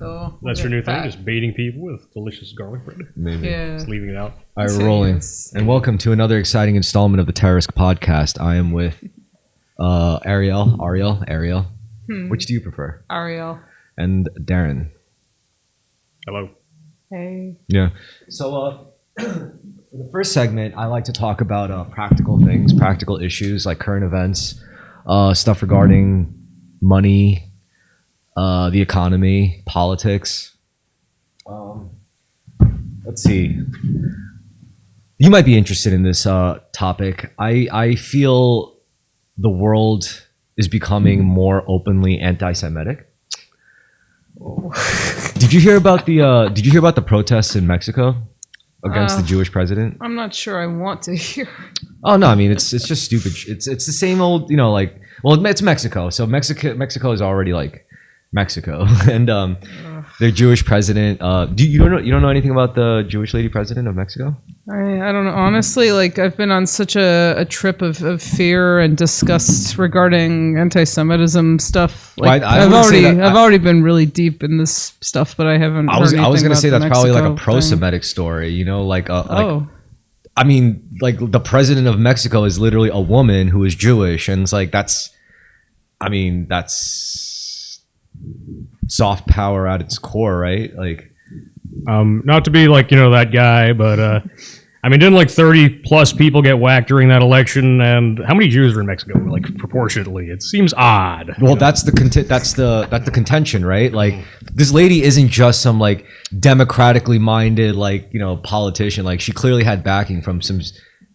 though. That's your new thing, just baiting people with delicious garlic bread. Maybe. Yeah. Just leaving it out. All right, we're rolling. Yes. And welcome to another exciting installment of the Terrorisk podcast. I am with Ariel. Which do you prefer? Ariel. And Darren. Hello. Hey. Yeah. So for the first segment, I like to talk about practical things, practical issues like current events, stuff regarding money, the economy, politics. Let's see. You might be interested in this topic. I feel the world is becoming more openly anti-Semitic. Did you hear about the protests in Mexico against the Jewish president? I'm not sure I want to hear. Oh no, I mean it's just stupid. It's the same old, it's Mexico. So Mexico is already like Mexico, and their Jewish president. You don't know anything about the Jewish lady president of Mexico? I don't know. Honestly, like I've been on such a trip of fear and disgust regarding anti-Semitism stuff. Like I've already been really deep in this stuff, but I haven't. I was going to say that's probably like a pro-Semitic story. I mean, like the president of Mexico is literally a woman who is Jewish, and it's like that's soft power at its core, right? Like, not to be like that guy, but didn't like 30 plus people get whacked during that election? And how many Jews are in Mexico? Like proportionately, it seems odd. Well, that's the contention, right? Like, this lady isn't just some like democratically minded politician. Like, she clearly had backing from some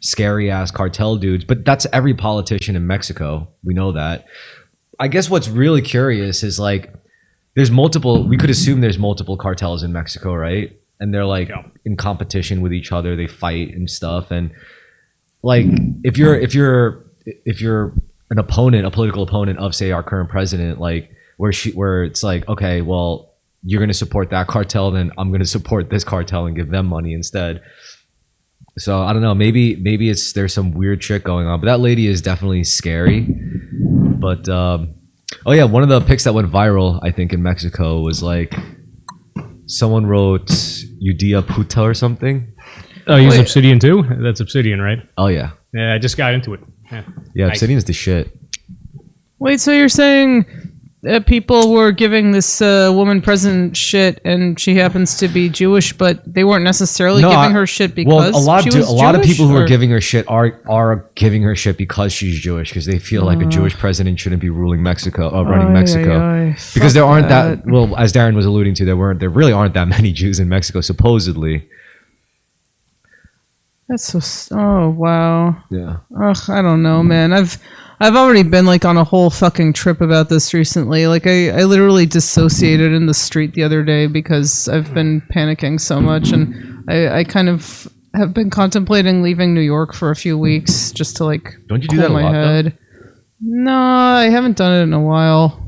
scary ass cartel dudes. But that's every politician in Mexico. We know that. I guess what's really curious is like we could assume there's multiple cartels in Mexico, right? And they're like in competition with each other. They fight and stuff. And like if you're an opponent, a political opponent of say our current president, like where it's like, okay, well, you're going to support that cartel, then I'm going to support this cartel and give them money instead. So I don't know, maybe there's some weird shit going on, but that lady is definitely scary. But oh yeah, one of the pics that went viral, I think, in Mexico was like someone wrote "Judea puta" or something. Oh, you use Obsidian too? That's Obsidian, right? Oh yeah. Yeah, I just got into it. Yeah, Obsidian's the shit. Wait, so you're saying people were giving this woman president shit, and she happens to be Jewish, but they weren't necessarily giving her shit because she was a lot of people who are giving her shit are giving her shit because she's Jewish, because they feel like a Jewish president shouldn't be running Mexico. Because there aren't that. Well, as Darren was alluding to, there really aren't that many Jews in Mexico, supposedly. That's so. Oh wow. Yeah. Ugh, I don't know, man. I've already been like on a whole fucking trip about this recently. Like I literally dissociated in the street the other day because I've been panicking so much, and I kind of have been contemplating leaving New York for a few weeks just to like don't you do that a lot though? No, I haven't done it in a while.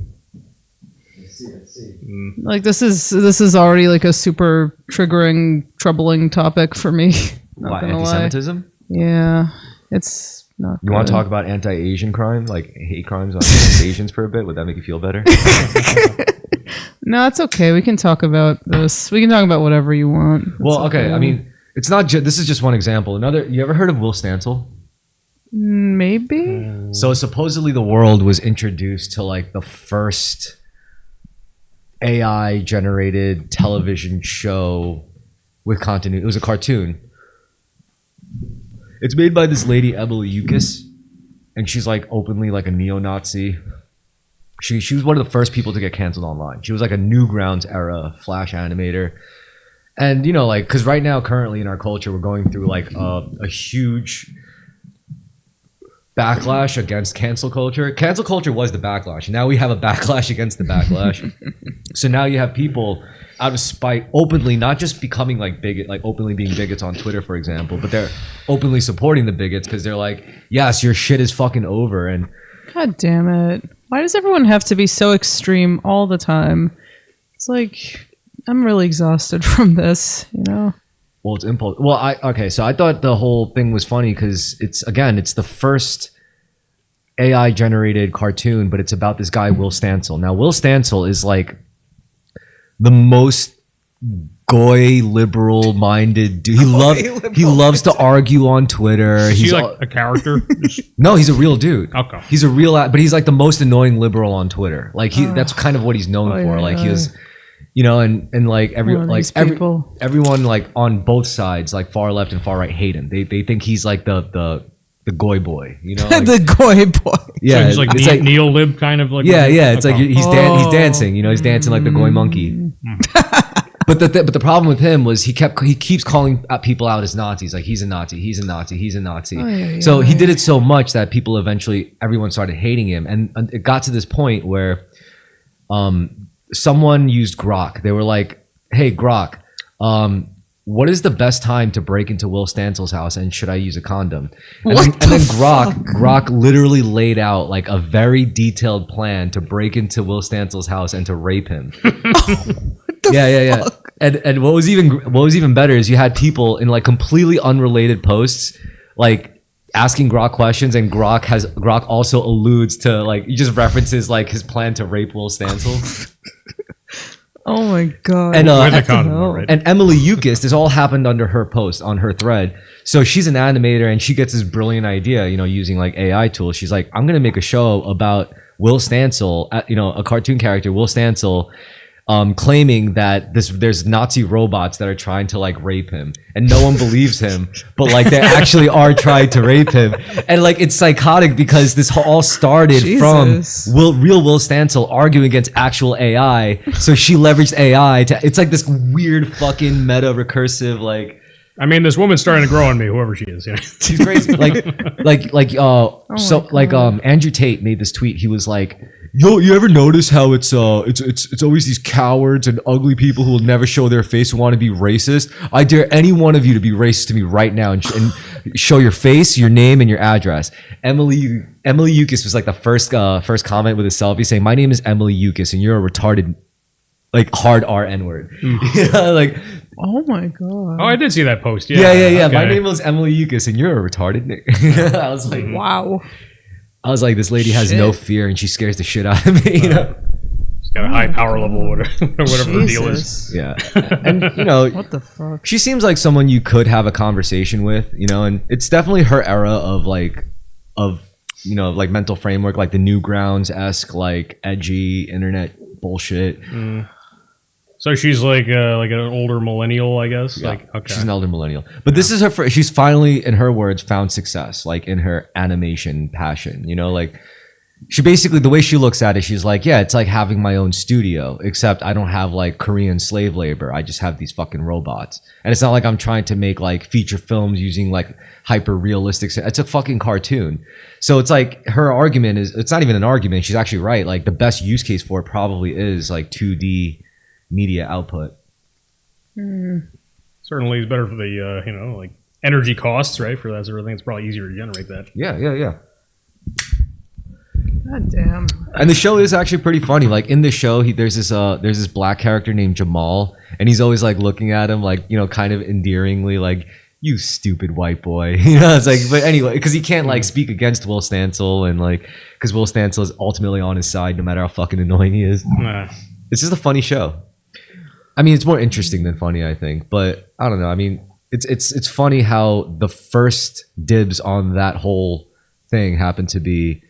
Let's see. Like this is already like a super triggering, troubling topic for me. What, anti-Semitism? Yeah, it's not. You want to talk about anti-Asian crime, like hate crimes on Asians for a bit? Would that make you feel better? No, it's okay. We can talk about this. We can talk about whatever you want. Well, okay. I mean, it's not. This is just one example. You ever heard of Will Stancil? Maybe. So supposedly the world was introduced to like the first AI generated television show with continuity. It was a cartoon. It's made by this lady, Emily Yukis, and she's like openly like a neo-Nazi. She was one of the first people to get canceled online. She was like a Newgrounds era Flash animator. And like, because right now, currently in our culture, we're going through like a huge backlash against cancel culture. Cancel culture was the backlash. And now we have a backlash against the backlash. So now you have people out of spite openly not just becoming like openly being bigots on Twitter, for example, but they're openly supporting the bigots because they're like, yes, your shit is fucking over. And God damn it, why does everyone have to be so extreme all the time? It's like, I'm really exhausted from this, Well, it's impulse. Well, so I thought the whole thing was funny because it's the first AI generated cartoon, but it's about this guy Will Stancil. Now, Will Stancil is like the most goy liberal minded dude. He loves to argue on Twitter. Is He's he like a character? no, he's a real dude. Okay. He's a real, but he's like the most annoying liberal on Twitter. Like that's kind of what he's known for. Like he was, you know, and like everyone like on both sides, like far left and far right, hate him. They think he's like the goy boy, you know, like, the goy boy. yeah, So he's like, it's like neo-lib kind of like. yeah. It's like Okay. he's dancing, you know, he's dancing like the goy monkey. But the problem with him was he keeps calling people out as Nazis. Like he's a Nazi, he's a Nazi, he's a Nazi. So he did it so much that everyone started hating him, and it got to this point where, someone used Grok. They were like, "Hey Grok, what is the best time to break into Will Stansel's house, and should I use a condom?" And then Grok literally laid out like a very detailed plan to break into Will Stansel's house and to rape him. Yeah. And what was even better is you had people in like completely unrelated posts like asking Grok questions, and Grok also alludes to like, he just references like his plan to rape Will Stansel. Oh my god! With a condom, right? And Emily Yukis, this all happened under her post on her thread. So she's an animator, and she gets this brilliant idea, you know, using like AI tools. She's like, I'm gonna make a show about Will Stansel, you know, a cartoon character, Will Stansel, claiming that there's Nazi robots that are trying to like rape him, and no one believes him, but like they actually are trying to rape him, and like it's psychotic because this all started from real Will Stansel arguing against actual AI. So she leveraged AI to. It's like this weird fucking meta recursive like. I mean, this woman's starting to grow on me, whoever she is. Yeah. She's crazy. Andrew Tate made this tweet. He was like, "Yo, you ever notice how it's always these cowards and ugly people who will never show their face who want to be racist? I dare any one of you to be racist to me right now and show your face, your name, and your address." Emily Yukis was like the first comment with a selfie saying, "My name is Emily Yukis, and you're a retarded, like hard R N-word." Yeah, like. Oh my god! Oh, I did see that post. Yeah. Yeah. Okay. My name was Emily Yukis, and you're a retarded nigga. I was like, wow. I was like, this lady has no fear, and she scares the shit out of me. You know, she's got a high power level, whatever the deal is. Yeah, and you know, what the fuck? She seems like someone you could have a conversation with. You know, and it's definitely her era of you know, like mental framework, like the Newgrounds-esque, like edgy internet bullshit. So she's like an older millennial, I guess. Yeah, like, okay. She's an elder millennial. But this is her. She's finally, in her words, found success, like in her animation passion. You know, like she basically, the way she looks at it, she's like, yeah, it's like having my own studio, except I don't have like Korean slave labor. I just have these fucking robots, and it's not like I'm trying to make like feature films using like hyper realistic. It's a fucking cartoon. So it's like her argument is, it's not even an argument. She's actually right. Like the best use case for it probably is like 2D media output. Certainly is better for the you know, like energy costs, right? For that sort of thing, it's probably easier to generate that. Yeah. God damn. And the show is actually pretty funny. Like in the show, there's this black character named Jamal, and he's always like looking at him like, you know, kind of endearingly, like, you stupid white boy. You know, it's like, but anyway, because he can't like speak against Will Stansel, and like, because Will Stansel is ultimately on his side no matter how fucking annoying he is. It's just a funny show. I mean, it's more interesting than funny, I think, but I don't know. I mean, it's funny how the first dibs on that whole thing happened to be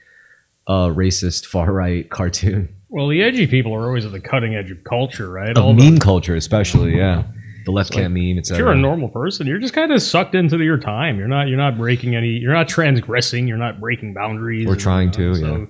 a racist far right cartoon. Well, the edgy people are always at the cutting edge of culture, right? Of meme culture, especially, yeah. The left can't meme, etc. If you're a normal person, you're just kind of sucked into your time. You're not breaking you're not transgressing. You're not breaking boundaries. Or trying to, so,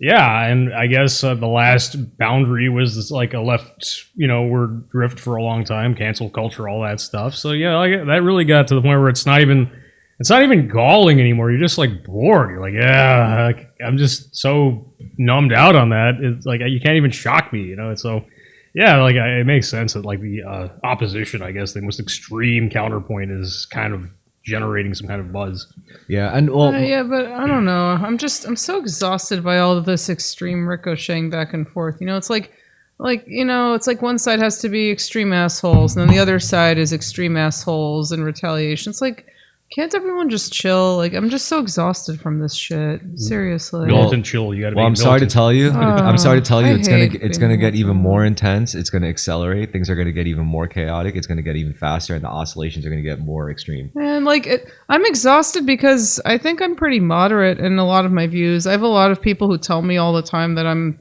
yeah, and I guess the last boundary was like a left, you know, word drift for a long time, cancel culture, all that stuff. So yeah, like, that really got to the point where it's not even galling anymore. You're just like bored. You're like, yeah, I'm just so numbed out on that. It's like you can't even shock me, you know. And so yeah, like it makes sense that like the opposition, I guess, the most extreme counterpoint is kind of generating some kind of buzz. Yeah, and well, yeah, but I don't know. I'm so exhausted by all of this extreme ricocheting back and forth. You know, it's like you know, it's like one side has to be extreme assholes, and then the other side is extreme assholes and retaliation. It's like, Can't everyone just chill? Like, I'm just so exhausted from this shit. Seriously. Militant chill. You got to be. Well, I'm sorry to tell you. I'm sorry to tell you. I It's hate gonna being get even militant. more intense. It's gonna accelerate. Things are gonna get even more chaotic. It's gonna get even faster, and the oscillations are gonna get more extreme. And like, I'm exhausted because I think I'm pretty moderate in a lot of my views. I have a lot of people who tell me all the time that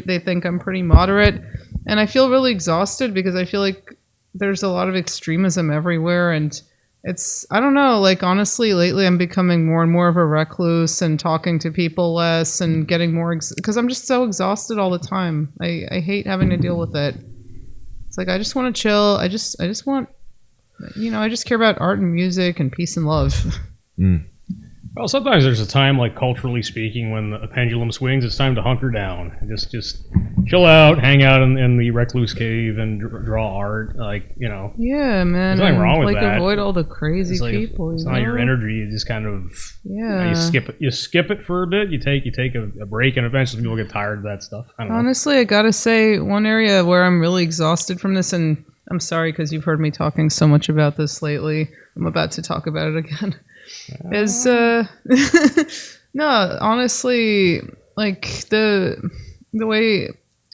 they think I'm pretty moderate. And I feel really exhausted because I feel like there's a lot of extremism everywhere. And I don't know, like, honestly, lately I'm becoming more and more of a recluse and talking to people less and getting more, because I'm just so exhausted all the time. I hate having to deal with it. It's like, I just want to chill. I just want, I just care about art and music and peace and love. Well, sometimes there's a time, like culturally speaking, when the pendulum swings. It's time to hunker down, just chill out, hang out in the recluse cave, and draw art. Like Yeah, man. There's nothing and, wrong with like, that. avoid all the crazy it's like, people. it's you not your know? energy. You just kind of Yeah. you skip it for a bit. You take a break, and eventually people get tired of that stuff. I don't know. Honestly, I gotta say, one area where I'm really exhausted from this, and I'm sorry because you've heard me talking so much about this lately. I'm about to talk about it again. Is no, honestly, like the way.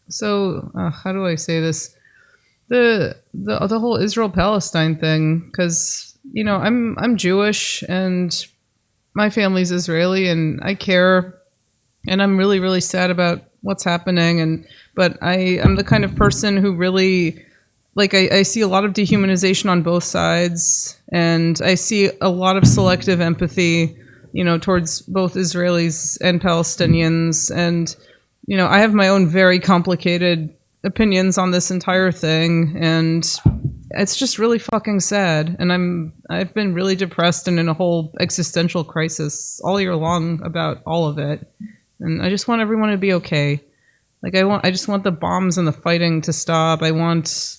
So how do I say this? The whole Israel Palestine thing, because I'm Jewish and my family's Israeli, and I care, and I'm really really sad about what's happening, but I'm the kind of person who really. Like, I see a lot of dehumanization on both sides, and I see a lot of selective empathy, towards both Israelis and Palestinians. And, I have my own very complicated opinions on this entire thing, and it's just really fucking sad. And I've been really depressed and in a whole existential crisis all year long about all of it. And I just want everyone to be okay. Like, I just want the bombs and the fighting to stop. I want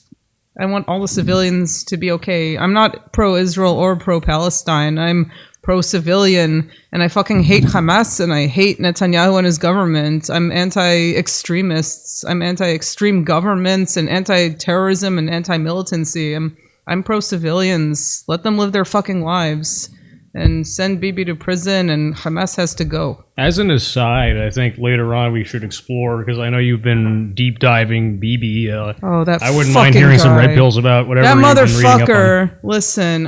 all the civilians to be okay. I'm not pro-Israel or pro-Palestine. I'm pro-civilian, and I fucking hate Hamas, and I hate Netanyahu and his government. I'm anti-extremists. I'm anti-extreme governments and anti-terrorism and anti-militancy. I'm pro-civilians. Let them live their fucking lives. And send Bibi to prison, and Hamas has to go. As an aside, I think later on we should explore, because I know you've been deep diving Bibi. Oh, that I wouldn't fucking mind hearing some guy. red pills about whatever That you've been reading up on. motherfucker. Listen,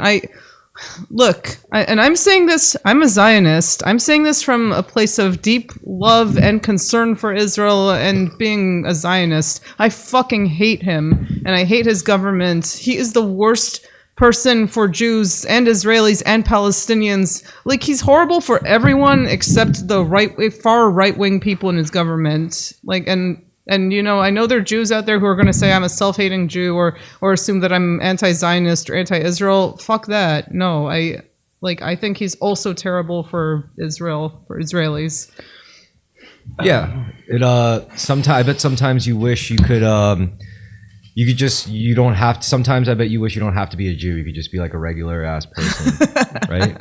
and I'm saying this, I'm a Zionist. I'm saying this from a place of deep love and concern for Israel and being a Zionist. I fucking hate him, and I hate his government. He is the worst person for Jews and Israelis and Palestinians. Like, he's horrible for everyone except the far right-wing people in his government. Like, and I know there are Jews out there who are going to say I'm a self-hating Jew or assume that I'm anti-Zionist or anti-Israel. Fuck that. No, I think he's also terrible for Israel, for Israelis. Yeah, I bet sometimes you wish you could. You don't have to. Sometimes I bet you wish you don't have to be a Jew. You could just be like a regular ass person, right?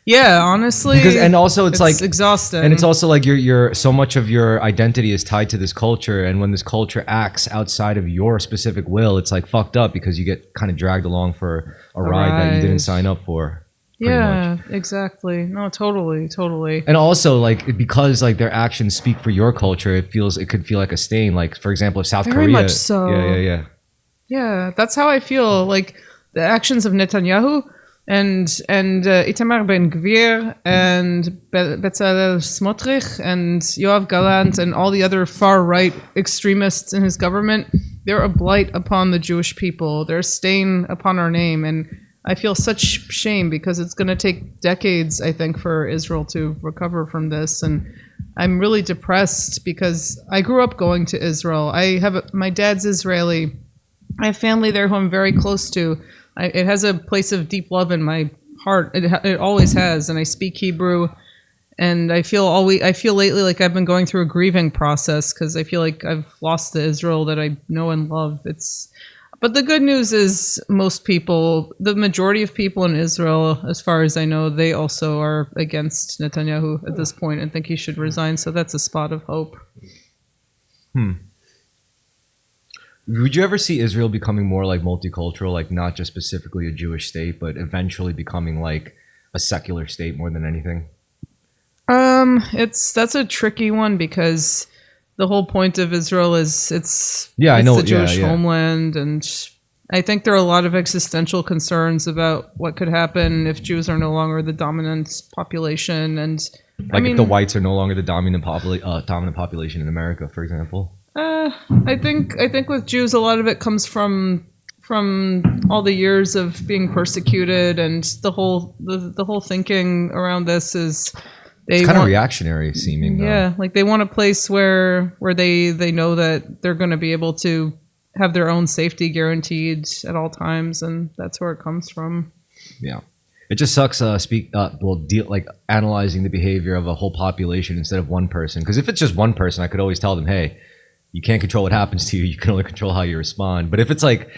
Yeah, honestly. And also it's like exhausting. And it's also like you're so much of your identity is tied to this culture, and when this culture acts outside of your specific will, it's like fucked up because you get kind of dragged along for a ride that you didn't sign up for. Yeah, exactly. No, totally. And also, like, because like their actions speak for your culture, it could feel like a stain. Like, for example, if South Very Korea, much so. yeah. Yeah, that's how I feel. Like, the actions of Netanyahu and Itamar Ben-Gvir and Bezalel Smotrich and Yoav Gallant and all the other far-right extremists in his government, they're a blight upon the Jewish people. They're a stain upon our name. And I feel such shame because it's going to take decades, I think, for Israel to recover from this. And I'm really depressed because I grew up going to Israel. My dad's Israeli. I have family there who I'm very close to. It has a place of deep love in my heart. It always has, and I speak Hebrew. And I feel lately like I've been going through a grieving process because I feel like I've lost the Israel that I know and love. But the good news is the majority of people in Israel, as far as I know, they also are against Netanyahu at this point and think he should resign. So that's a spot of hope. Would you ever see Israel becoming more like multicultural, like not just specifically a Jewish state, but eventually becoming like a secular state more than anything? That's a tricky one because the whole point of Israel is it's Yeah, I it's know. the Jewish Yeah. homeland, and I think there are a lot of existential concerns about what could happen if Jews are no longer the dominant population, and Like if the whites are no longer the dominant population in America, for example. I think with Jews, a lot of it comes from all the years of being persecuted, and the whole thinking around this is It's kind of reactionary seeming, though. yeah, like they want a place where they know that they're going to be able to have their own safety guaranteed at all times, and that's where it comes from. Yeah. It just sucks. Like analyzing the behavior of a whole population instead of one person. Because if it's just one person, I could always tell them, hey, you can't control what happens to you. You can only control how you respond. But if it's like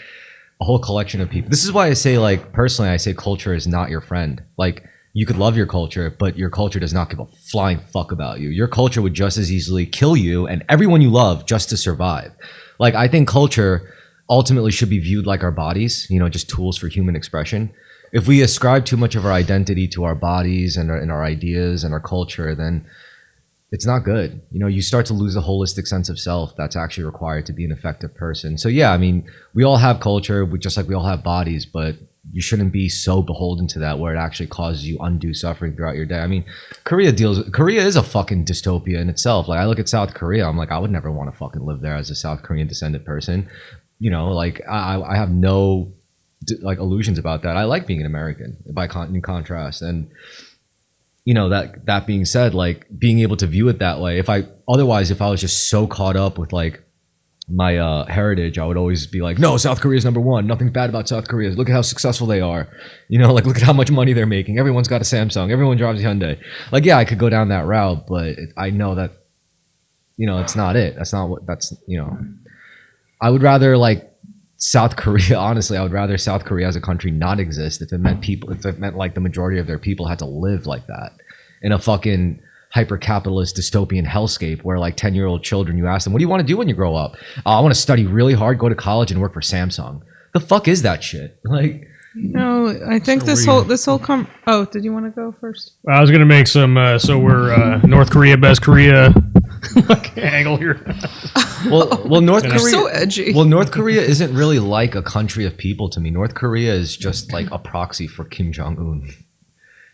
a whole collection of people, this is why I say, like, personally, I say culture is not your friend. Like, you could love your culture, but your culture does not give a flying fuck about you. Your culture would just as easily kill you and everyone you love just to survive. Like, I think culture ultimately should be viewed like our bodies, just tools for human expression. If we ascribe too much of our identity to our bodies and our ideas and our culture, then it's not good. You start to lose the holistic sense of self that's actually required to be an effective person. So yeah, I mean, we all have culture, just like we all have bodies, but you shouldn't be so beholden to that where it actually causes you undue suffering throughout your day. I mean, Korea is a fucking dystopia in itself. Like, I look at South Korea, I'm like, I would never want to fucking live there as a South Korean descendant person. Like I have no like illusions about that. I like being an American in contrast. And that being said, like being able to view it that way, if I was just so caught up with like my heritage, I would always be like, no, South Korea is number one. Nothing bad about South Korea. Look at how successful they are. Like look at how much money they're making. Everyone's got a Samsung. Everyone drives a Hyundai. Like, yeah, I could go down that route, but I know that, it's not it. That's not what I would rather like South Korea, honestly, I would rather South Korea as a country not exist if it meant like the majority of their people had to live like that in a fucking hyper-capitalist dystopian hellscape where like 10-year-old children, you ask them, what do you want to do when you grow up? I want to study really hard, go to college and work for Samsung. The fuck is that shit? Like, no, I think did you want to go first? I was gonna make some. So we're North Korea, best Korea angle here. Well, North Korea. So edgy. Well, North Korea isn't really like a country of people to me. North Korea is just like a proxy for Kim Jong-un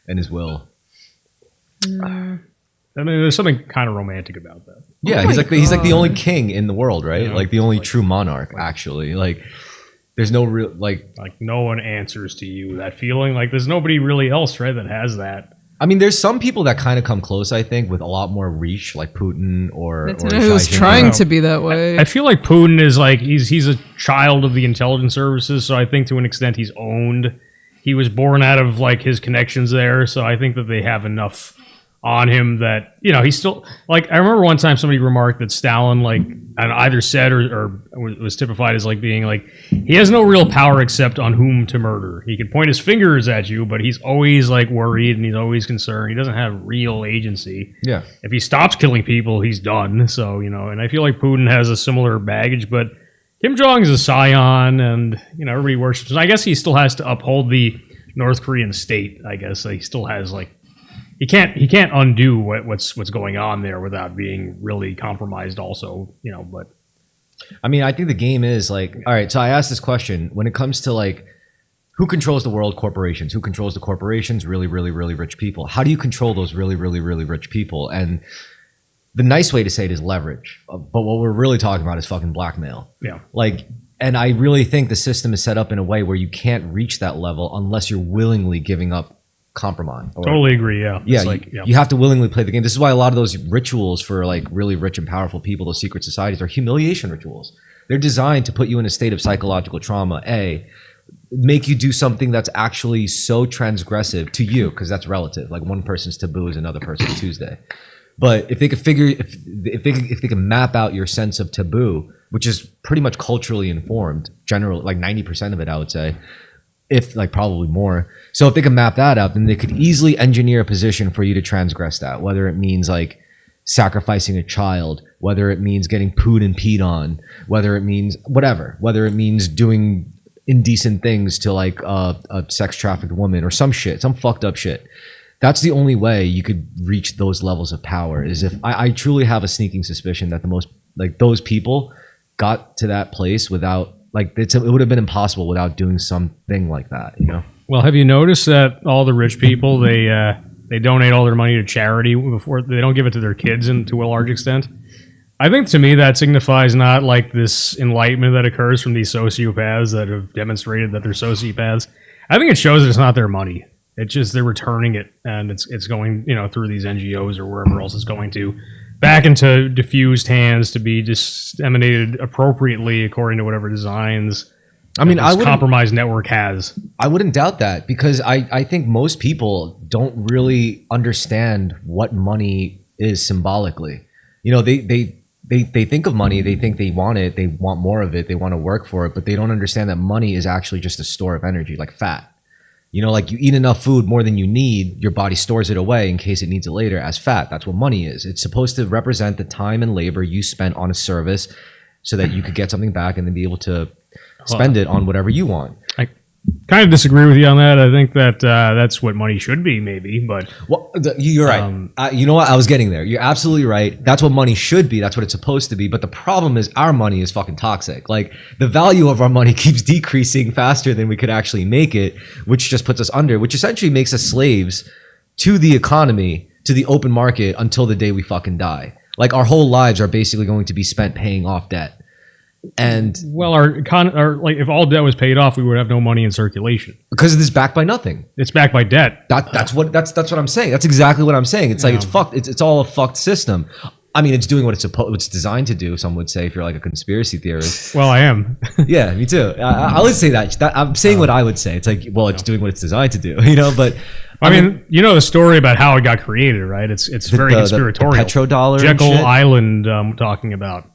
and his will. I mean, there's something kind of romantic about that. Yeah, he's like the only king in the world, right? Yeah, like the only true monarch, actually. Like, there's no real like no one answers to you. That feeling, like there's nobody really else, right, that has that. I mean, there's some people that kind of come close, I think, with a lot more reach, like Putin or who was trying to be that way. I feel like Putin is like he's a child of the intelligence services, so I think to an extent he's owned. He was born out of like his connections there, so I think that they have enough on him that he's still like. I remember one time somebody remarked that Stalin like either said or was typified as like being like he has no real power except on whom to murder. He could point his fingers at you, but he's always like worried and he's always concerned. He doesn't have real agency. Yeah. If he stops killing people, he's done. So and I feel like Putin has a similar baggage, but Kim Jong is a scion, and everybody worships him. I guess he still has to uphold the North Korean state. I guess he still has like. He can't undo what's going on there without being really compromised also, but I mean, I think the game is like, all right, so I asked this question when it comes to like who controls the world? Corporations. Who controls the corporations? Really, really, really rich people. How do you control those really, really, really rich people? And the nice way to say it is leverage. But what we're really talking about is fucking blackmail. Yeah. Like, and I really think the system is set up in a way where you can't reach that level unless you're willingly giving up compromise. Totally agree. Yeah. Yeah, you have to willingly play the game. This is why a lot of those rituals for like really rich and powerful people, those secret societies, are humiliation rituals. They're designed to put you in a state of psychological trauma. Make you do something that's actually so transgressive to you, because that's relative. Like one person's taboo is another person's Tuesday. But if they could if they can map out your sense of taboo, which is pretty much culturally informed, generally like 90% of it, I would say. If like probably more. So if they can map that out, then they could easily engineer a position for you to transgress that, whether it means like sacrificing a child, whether it means getting pooed and peed on, whether it means whatever, whether it means doing indecent things to like a sex trafficked woman or some shit, some fucked up shit. That's the only way you could reach those levels of power, is if I truly have a sneaking suspicion that the most, like, those people got to that place without, like, it would have been impossible without doing something like that, you know? Well, have you noticed that all the rich people, they donate all their money to charity before they don't give it to their kids, and to a large extent? I think, to me, that signifies not like this enlightenment that occurs from these sociopaths that have demonstrated that they're sociopaths. I think it shows that it's not their money. It's just they're returning it, and it's going, you know, through these NGOs or wherever else it's going to, back into diffused hands to be disseminated appropriately according to whatever designs. I mean, this compromised network has. I wouldn't doubt that, because I think most people don't really understand what money is symbolically. You know, they think of money, they think they want it, they want more of it, they want to work for it, but they don't understand that money is actually just a store of energy, like fat. You know, like, you eat enough food more than you need, your body stores it away in case it needs it later as fat. That's what money is. It's supposed to represent the time and labor you spent on a service so that you could get something back and then be able to spend it on whatever you want. I kind of disagree with you on that. I think that that's what money should be, maybe, but... Well, you're right. You know what? I was getting there. You're absolutely right. That's what money should be. That's what it's supposed to be. But the problem is our money is fucking toxic. Like, the value of our money keeps decreasing faster than we could actually make it, which just puts us under, which essentially makes us slaves to the economy, to the open market, until the day we fucking die. Like, our whole lives are basically going to be spent paying off debt. And well, our like, if all debt was paid off, we would have no money in circulation, because it is backed by nothing. It's backed by debt. That's what I'm saying. That's exactly what I'm saying. It's like, it's fucked. It's all a fucked system. I mean, it's doing what it's designed to do. Some would say, if you're like a conspiracy theorist. Well, I am. Yeah, me too. I would say that. I'm saying what I would say. It's like, well, it's doing what it's designed to do. You know, but I mean, you know the story about how it got created, right? It's very conspiratorial. The petrodollar, Jekyll Island. I'm talking about.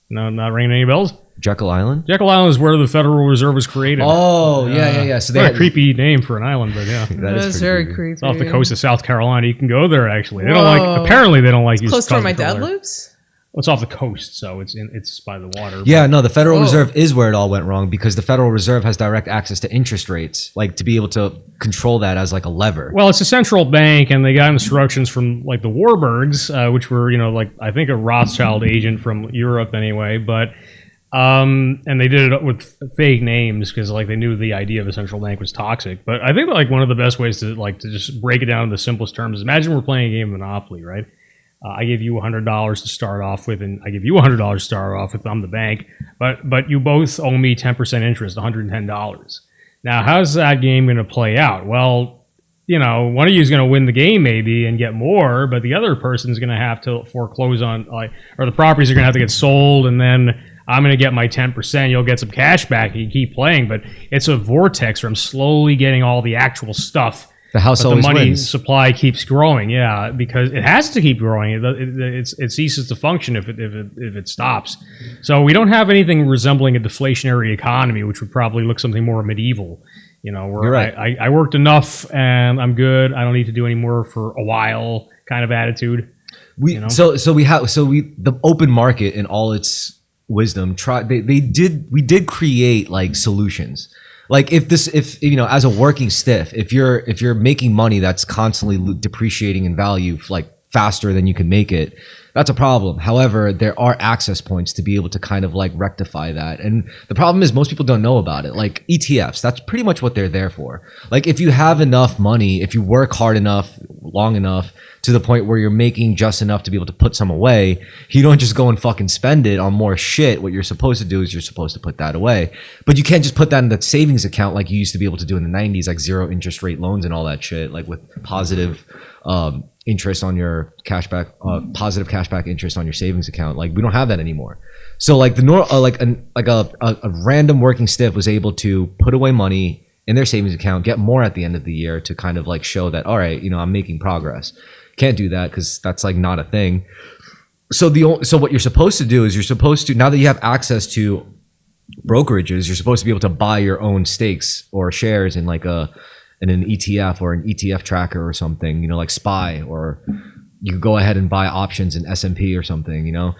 No, not ringing any bells? Jekyll Island? Jekyll Island is where the Federal Reserve was created. Oh, yeah. So a creepy name for an island, but yeah. that is very creepy. It's off the coast of South Carolina. You can go there, actually. They Whoa. don't like, apparently they don't like you. Close to where my dad lives? Well, it's off the coast, so it's by the water. Yeah, no, the Federal Reserve is where it all went wrong, because the Federal Reserve has direct access to interest rates, like, to be able to control that as like a lever. Well, it's a central bank, and they got instructions from like the Warburgs, which were, you know, like, I think a Rothschild agent from Europe anyway, but and they did it with fake names because, like, they knew the idea of a central bank was toxic. But I think, like, one of the best ways to just break it down in the simplest terms is, imagine we're playing a game of Monopoly, right? I give you $100 to start off with, and I give you $100 to start off with. I'm the bank, but you both owe me 10% interest, $110. Now, how's that game going to play out? Well, you know, one of you is going to win the game maybe and get more, but the other person's going to have to foreclose on, like, or the properties are going to have to get sold, and then I'm going to get my 10%. You'll get some cash back. You keep playing, but it's a vortex where I'm slowly getting all the actual stuff. The house always the money wins. Supply keeps growing, yeah, because it has to keep growing. It ceases to function if it stops. So we don't have anything resembling a deflationary economy, which would probably look something more medieval. You know, where You're right. I worked enough and I'm good. I don't need to do any more for a while, kind of attitude. We the open market in all its wisdom we did create like solutions. Like, if you know, as a working stiff, if you're making money that's constantly depreciating in value, like, faster than you can make it, that's a problem. However, there are access points to be able to kind of like rectify that. And the problem is most people don't know about it. Like ETFs, that's pretty much what they're there for. Like, if you have enough money, if you work hard enough, long enough, to the point where you're making just enough to be able to put some away, you don't just go and fucking spend it on more shit. What you're supposed to do is you're supposed to put that away. But you can't just put that in that savings account like you used to be able to do in the 90s, like 0 interest rate loans and all that shit, like with positive interest on your cashback, positive cashback interest on your savings account. Like, we don't have that anymore. So like a random working stiff was able to put away money in their savings account, get more at the end of the year to kind of like show that, all right, you know, I'm making progress. Can't do that because that's like not a thing. So what you're supposed to do is you're supposed to, now that you have access to brokerages, you're supposed to be able to buy your own stakes or shares in like an ETF or an ETF tracker or something, you know, like SPY, or you could go ahead and buy options in S&P or something, you know.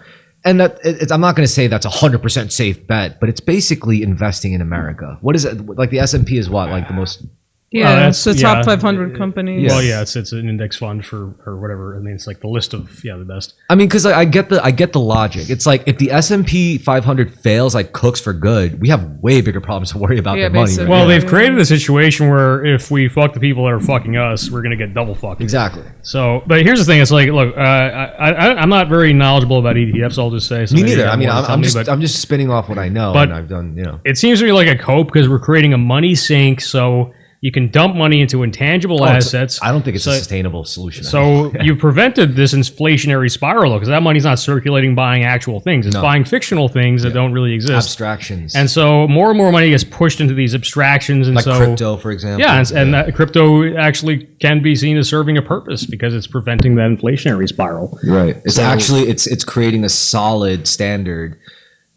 And I'm not going to say that's 100% safe bet, but it's basically investing in America. What is it? Like the S&P is what? Like the most... Yeah, it's the top 500 companies. Yeah. Well, yeah, it's an index fund for or whatever. I mean, it's like the list of the best. I mean, because I get the logic. It's like if the S&P 500 fails, like cooks for good, we have way bigger problems to worry about than money. basically. Right? Well, they've created a situation where if we fuck the people that are fucking us, we're gonna get double fucked. Exactly. So, but here's the thing: it's like, look, I'm not very knowledgeable about ETFs. I'll just say. So Me maybe neither. you I have mean, more to tell I'm me, just but I'm just spinning off what I know, But- and I've done. You know, it seems to me like a cope because we're creating a money sink, so you can dump money into intangible assets. I don't think it's So- a sustainable solution. So you've prevented this inflationary spiral because that money's not circulating buying actual things. It's No. buying fictional things that don't really exist. abstractions And so more and more money gets pushed into these abstractions. And like so, crypto, for example. Yeah, and that crypto actually can be seen as serving a purpose because it's preventing that inflationary spiral. Right. It's So- actually it's creating a solid standard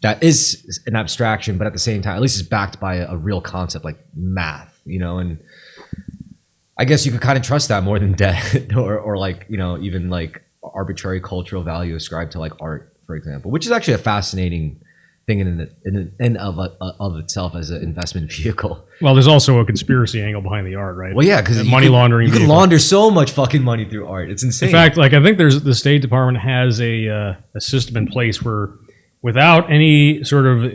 that is an abstraction, but at the same time, at least it's backed by a real concept like math, you know, and I guess you could kind of trust that more than debt or like, you know, even like arbitrary cultural value ascribed to like art, for example, which is actually a fascinating thing in of itself as an investment vehicle. Well, there's also a conspiracy angle behind the art, right? Well, yeah, because money laundering. You can vehicle. launder so much fucking money through art. It's insane. In fact, like I think there's the State Department has a system in place where, without any sort of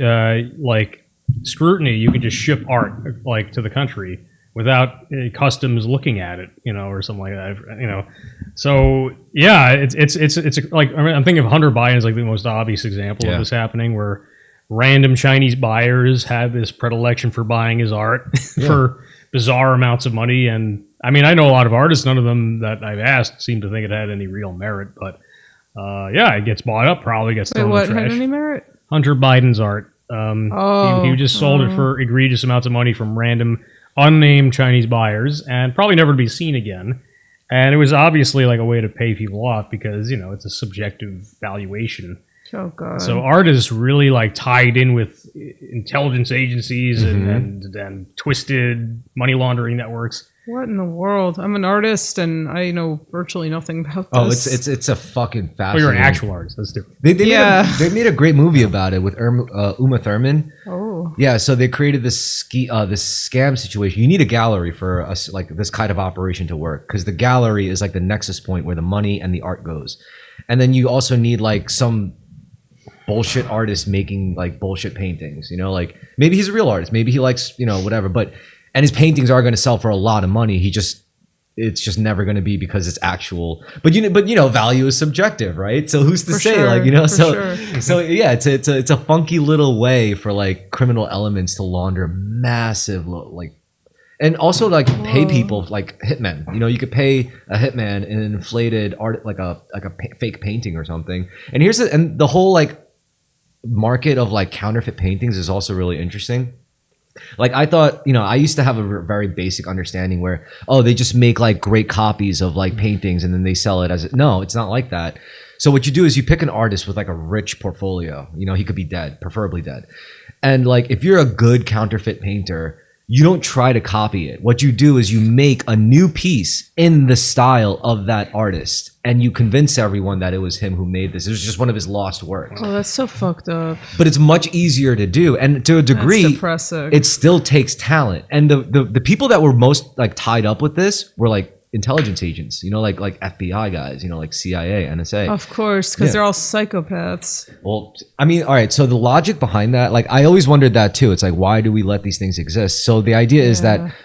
like scrutiny, you can just ship art like to the country without customs looking at it, you know, or something like that, you know. So yeah, it's like I mean, I'm thinking of Hunter Biden is like the most obvious example of this happening, where random Chinese buyers have this predilection for buying his art for bizarre amounts of money. And I mean, I know a lot of artists, none of them that I've asked seem to think it had any real merit, but yeah, it gets bought up, probably gets Wait, thrown in what the had trash. any merit? Hunter Biden's art. He just sold it for egregious amounts of money from random unnamed Chinese buyers and probably never to be seen again. And it was obviously like a way to pay people off because, you know, it's a subjective valuation. Oh god. So art is really like tied in with intelligence agencies and twisted money laundering networks. What in the world? I'm an artist and I know virtually nothing about this. oh, it's a fucking Well, fascinating. you're an actual artist. That's different. They Yeah. made a great movie about it with Uma Thurman. Oh. Yeah, so they created this this scam situation. You need a gallery for us like this kind of operation to work because the gallery is like the nexus point where the money and the art goes, and then you also need like some bullshit artist making like bullshit paintings. You know, like maybe he's a real artist, maybe he likes whatever, and his paintings are going to sell for a lot of money. It's just never going to be because it's actual. But value is subjective, right? So who's to For say, sure, like for sure. so yeah, it's a funky little way for like criminal elements to launder massive and also like pay people like hitmen. You know, you could pay a hitman in an inflated art like a fake painting or something. And and the whole like market of like counterfeit paintings is also really interesting. Like I thought, I used to have a very basic understanding where, they just make like great copies of like paintings and then they sell it no, it's not like that. So what you do is you pick an artist with like a rich portfolio. He could be dead, preferably dead. And like if you're a good counterfeit painter, you don't try to copy it. What you do is you make a new piece in the style of that artist and you convince everyone that it was him who made this. It was just one of his lost works. Oh, that's so fucked up. But it's much easier to do. And to a degree, That's depressing. it still takes talent. And the people that were most like tied up with this were like intelligence agents, like FBI guys, like CIA, NSA. Of course, because Yeah. they're all psychopaths. Well, I mean, all right. So the logic behind that, like I always wondered that too. It's like, why do we let these things exist? So the idea is Yeah. that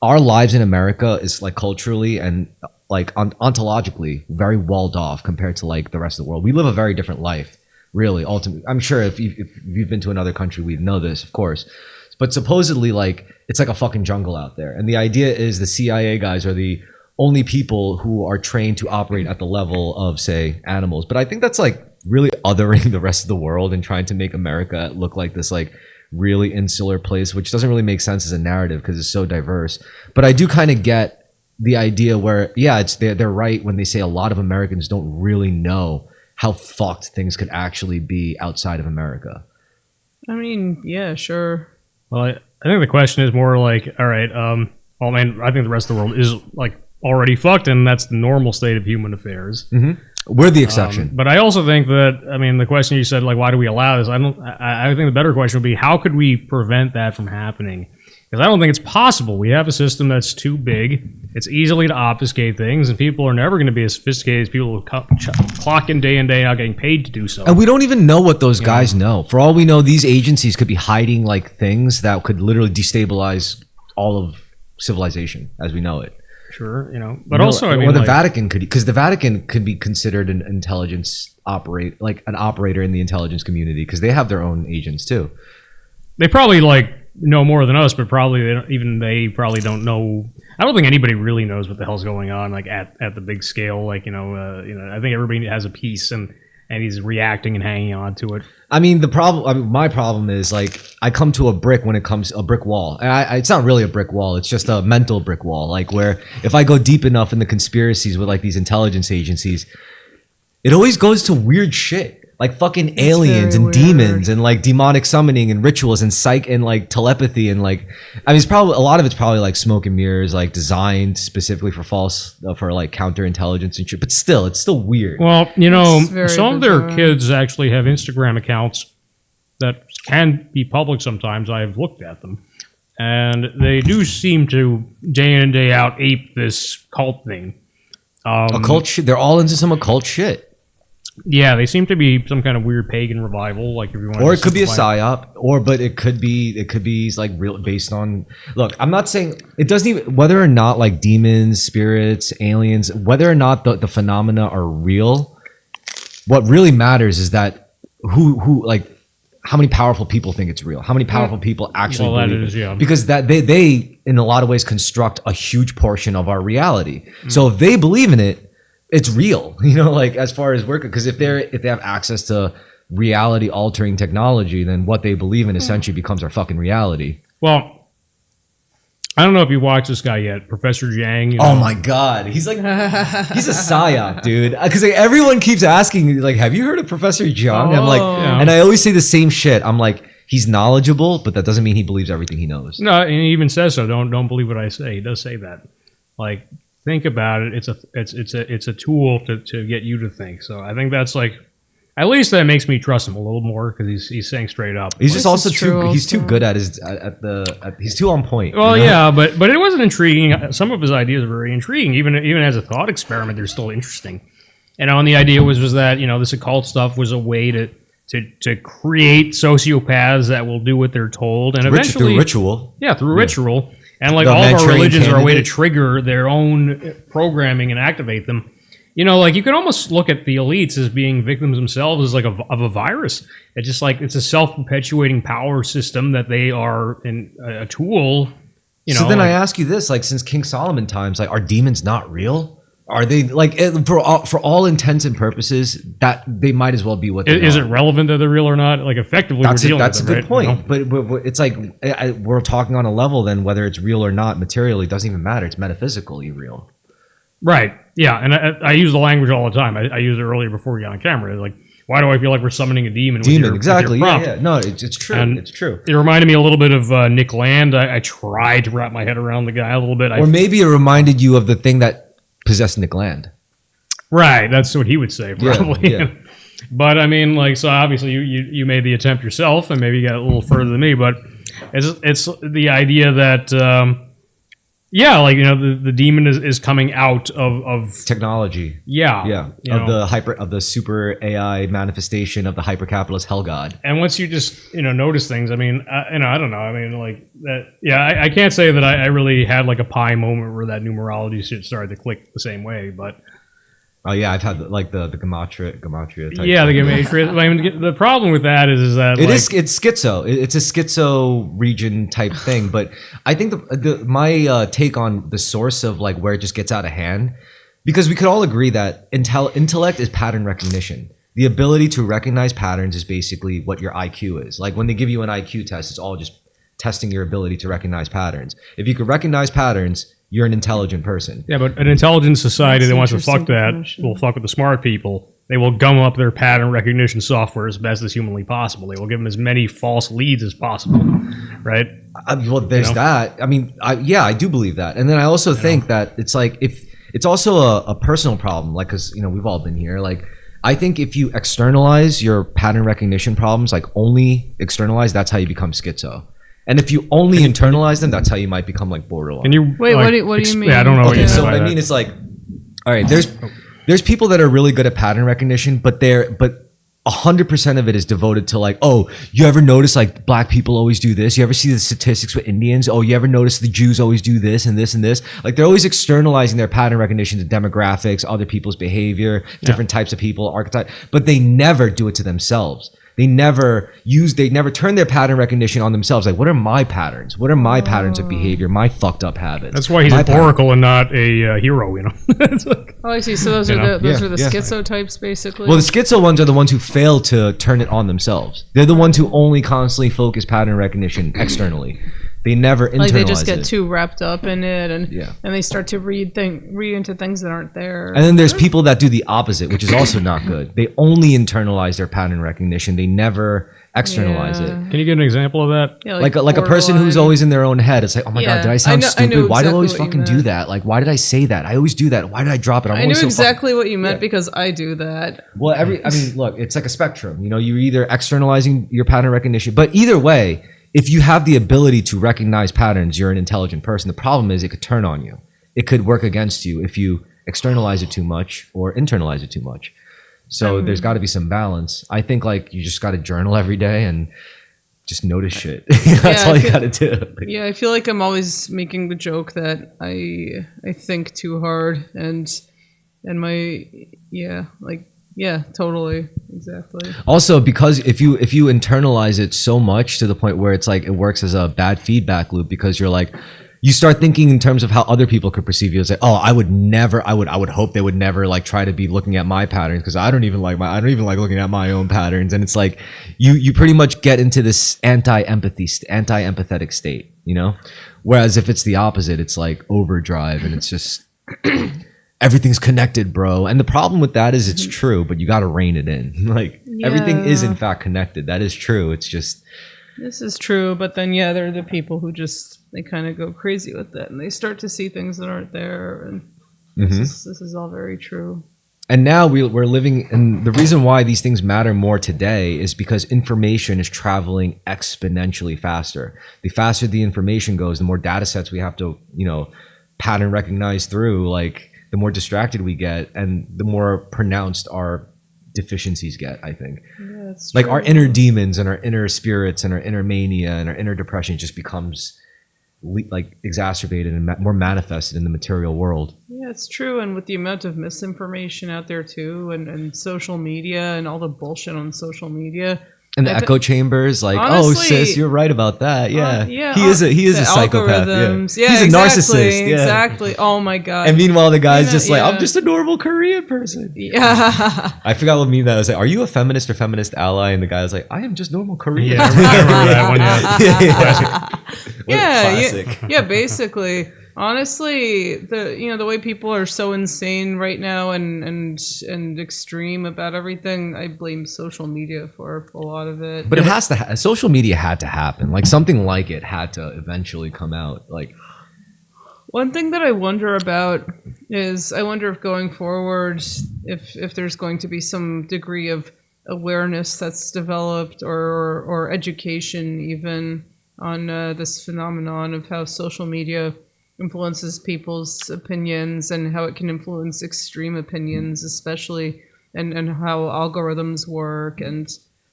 our lives in America is like culturally and like ontologically very walled off compared to like the rest of the world. We live a very different life, really. Ultimately, I'm sure if you've been to another country, we'd know this, of course. But supposedly, like it's like a fucking jungle out there. And the idea is the CIA guys are the only people who are trained to operate at the level of, say, animals. But I think that's like really othering the rest of the world and trying to make America look like this like really insular place, which doesn't really make sense as a narrative because it's so diverse. But I do kind of get the idea where, yeah, they're right when they say a lot of Americans don't really know how fucked things could actually be outside of America. I mean, yeah, sure. Well, I think the question is more like, all right, well, I mean, I think the rest of the world is like already fucked, and that's the normal state of human affairs. Mm-hmm. We're the exception. But I also think that, I mean, the question you said, like, why do we allow this? I think the better question would be, how could we prevent that from happening? Because I don't think it's possible. We have a system that's too big. It's easily to obfuscate things, and people are never going to be as sophisticated as people who clock in day out getting paid to do so. And we don't even know what those guys know. For all we know, these agencies could be hiding like things that could literally destabilize all of civilization as we know it. Sure, but also, I mean, or the Vatican could, because the Vatican could be considered an intelligence an operator in the intelligence community, because they have their own agents too. They probably know more than us, but probably they probably don't know. I don't think anybody really knows what the hell's going on, at the big scale. I think everybody has a piece, and he's reacting and hanging on to it. I mean, my problem is I come to a brick wall. And it's not really a brick wall. It's just a mental brick wall. Where if I go deep enough in the conspiracies with these intelligence agencies, it always goes to weird shit. Fucking aliens and demons and demonic summoning and rituals and psych and telepathy and it's probably a lot of it's probably smoke and mirrors, designed specifically for counterintelligence and shit. But still, it's still weird. Well, some of their kids actually have Instagram accounts that can be public sometimes. I've looked at them, and they do seem to day in and day out ape this cult thing. Occult shit. They're all into some occult shit. Yeah, they seem to be some kind of weird pagan revival, if you want. Or it could be a psyop, but it could be real based on. Look, I'm not saying it doesn't even whether or not demons, spirits, aliens, whether or not the phenomena are real. What really matters is that who how many powerful people think it's real? How many powerful people actually believe it? Yeah. Because that they in a lot of ways construct a huge portion of our reality. So if they believe in it, it's real, as far as work. Because if they have access to reality altering technology, then what they believe in essentially becomes our fucking reality. Well, I don't know if you watched this guy yet, Professor Zhang. Oh my god, he's he's a psyop, dude. Because everyone keeps asking me, have you heard of Professor Zhang? I'm and I always say the same shit. I'm he's knowledgeable, but that doesn't mean he believes everything he knows. No, and he even says so. Don't believe what I say. He does say that. Think about it. It's a tool to get you to think. So I think that's at least that makes me trust him a little more, because he's saying straight up. He's just also he's too good at he's too on point. Well, yeah, but it wasn't intriguing. Some of his ideas are very intriguing. Even as a thought experiment, they're still interesting. And the idea was that this occult stuff was a way to create sociopaths that will do what they're told, and eventually through ritual. Yeah, through ritual. And all of our religions are a way to trigger their own programming and activate them. You can almost look at the elites as being victims themselves as of a virus. It's just it's a self-perpetuating power system that they are a tool. So then I ask you this: since King Solomon times, are demons not real? Are they for all intents and purposes that they might as well be what they is it relevant that they're real or not? Effectively, that's we're dealing that's with a them, good point. But it's we're talking on a level then whether it's real or not materially doesn't even matter. It's metaphysically real. Right. Yeah, and I use the language all the time. I used it earlier before we got on camera. Why do I feel like we're summoning a demon? Exactly. With your prompt? Yeah. No, it's true. And it's true. It reminded me a little bit of Nick Land. I tried to wrap my head around the guy a little bit. Or maybe it reminded you of the thing that possessed Nick Land. Right, that's what he would say, probably. Yeah. But I mean, so obviously you made the attempt yourself, and maybe you got a little further than me. But it's the idea that the demon is coming out of technology. Yeah, of the super AI manifestation of the hyper capitalist hell god. And once you just notice things, I mean, I don't know. I mean, that. Yeah, I can't say that I really had a pi moment where that numerology shit started to click the same way, but. Oh yeah, I've had the gematria type. Yeah, the gematria. I mean, the problem with that is that it's schizo. It's a schizo region type thing. But I think my take on the source of where it just gets out of hand, because we could all agree that intellect is pattern recognition. The ability to recognize patterns is basically what your IQ is. When they give you an IQ test, it's all just testing your ability to recognize patterns. If you could recognize patterns, you're an intelligent person. Yeah, but an intelligent society that wants to fuck that will fuck with the smart people. They will gum up their pattern recognition software as best as humanly possible. They will give them as many false leads as possible, right? Well, there's that. I mean, I do believe that. And then I also think that it's it's also a personal problem. Like, cause we've all been here. Like, I think if you externalize your pattern recognition problems, like only externalize, that's how you become schizo. And if you only internalize them, that's how you might become like borderline. Can you wait? What do you mean? Yeah, I don't know. Okay, so what I mean is like, all right, there's people that are really good at pattern recognition, but 100% of it is devoted to like, oh, you ever notice like black people always do this? You ever see the statistics with Indians? Oh, you ever notice the Jews always do this and this and this? Like they're always externalizing their pattern recognition to demographics, other people's behavior, different types of people, archetype, but they never do it to themselves. They never turn their pattern recognition on themselves. Like, what are my patterns? What are my patterns of behavior? My fucked up habits. That's why he's an oracle and not a hero, It's like, I see. So those are the schizo types, basically. Well, the schizo ones are the ones who fail to turn it on themselves. They're the ones who only constantly focus pattern recognition externally. They never internalize like they just get it. too wrapped up in it, and they start to read into things that aren't there. And then there's people that do the opposite, which is also not good. They only internalize their pattern recognition. They never externalize it. Can you give an example of that? Yeah, like a person who's always in their own head. It's like, oh my god, did I sound stupid? Why do I always fucking do that? Like, why did I say that? I always do that. Why did I drop it? I knew exactly what you meant because I do that. Well, look, it's like a spectrum. You're either externalizing your pattern recognition, but either way, if you have the ability to recognize patterns, you're an intelligent person. The problem is it could turn on you. It could work against you if you externalize it too much or internalize it too much. So there's got to be some balance. I think like you just got to journal every day and just notice shit. That's all you got to do. Yeah, I feel like I'm always making the joke that I think too hard and my totally, exactly. Also, because if you internalize it so much to the point where it's like it works as a bad feedback loop, because you're like, you start thinking in terms of how other people could perceive you. It's like, oh, I would hope they would never like try to be looking at my patterns because I don't even like looking at my own patterns. And it's like you pretty much get into this anti-empathetic state, Whereas if it's the opposite, it's like overdrive and it's just everything's connected, bro. And the problem with that is it's true, but you got to rein it in. Like everything is in fact connected. That is true. It's just, this is true, but then there are the people who they kind of go crazy with it and they start to see things that aren't there, and this is all very true. And now we're living, and the reason why these things matter more today is because information is traveling exponentially faster. The faster the information goes, the more data sets we have to pattern recognize through, like the more distracted we get and the more pronounced our deficiencies get, I think. Yeah, that's like true. Our inner demons and our inner spirits and our inner mania and our inner depression just becomes like exacerbated and more manifested in the material world. Yeah, it's true. And with the amount of misinformation out there too, and social media and all the bullshit on social media, and the echo chambers, like, honestly, oh sis, you're right about that. Yeah, he is a psychopath. Yeah. He's a narcissist. Yeah. Exactly. Oh my god. And meanwhile, the guy's just like, I'm just a normal Korean person. Yeah. I forgot what meme that was. Like, are you a feminist or feminist ally? And the guy was like, I am just normal Korean. Yeah, I remember that one. Yeah, basically. Honestly, the way people are so insane right now and extreme about everything, I blame social media for a lot of it. But it has to. Social media had to happen. Like something like it had to eventually come out. Like one thing that I wonder about is I wonder if going forward, if there's going to be some degree of awareness that's developed or education even on this phenomenon of how social media influences people's opinions and how it can influence extreme opinions, especially, and how algorithms work. And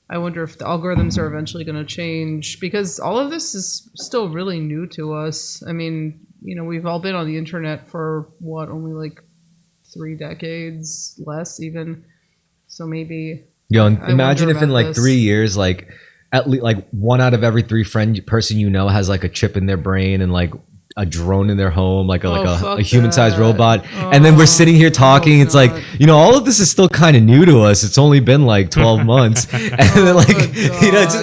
I wonder if the algorithms are eventually going to change, because all of this is still really new to us. I mean, we've all been on the internet for only like 3 decades, less even. So maybe. Imagine if in like 3 years, like at least like 1 out of every 3 person has like a chip in their brain and like a drone in their home, like a human-sized robot. And then we're sitting here talking. It's like, all of this is still kind of new to us. It's only been like 12 months. And then like,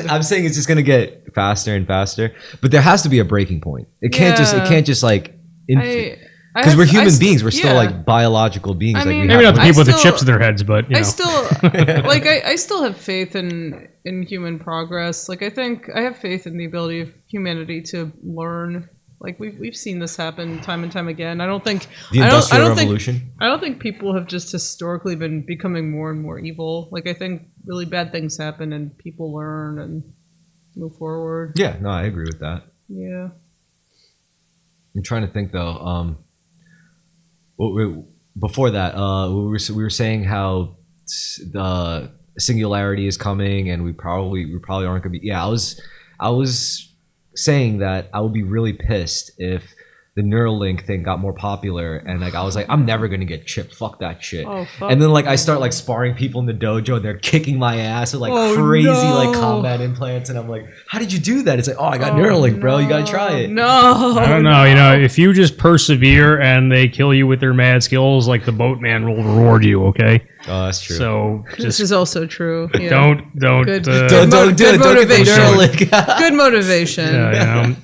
I'm saying it's just going to get faster and faster. But there has to be a breaking point. It can't just like, because we're human beings. We're still like biological beings. I mean, like maybe not the people with the chips in their heads, but I still I still have faith in human progress. Like I think I have faith in the ability of humanity to learn. Like we've seen this happen time and time again. I don't think The Industrial Revolution. I don't think people have just historically been becoming more and more evil. Like I think really bad things happen and people learn and move forward. Yeah, no, I agree with that. Yeah. I'm trying to think though. Before that, we were saying how the singularity is coming, and we probably aren't gonna be. Yeah, I was saying that I would be really pissed if the Neuralink thing got more popular, and like I was like, I'm never gonna get chipped. Fuck that shit. Oh, fuck. And then like I start like sparring people in the dojo, and they're kicking my ass with like crazy like combat implants, and I'm like, how did you do that? It's like, oh, I got Neuralink, bro. You gotta try it. No. I don't know. You know, if you just persevere and they kill you with their mad skills, like the boatman will reward you. Okay. Oh, that's true. So This just is also true. Yeah. don't Good. don't do Good it. Don't get the motivation. Neuralink. Good motivation. Yeah, you know,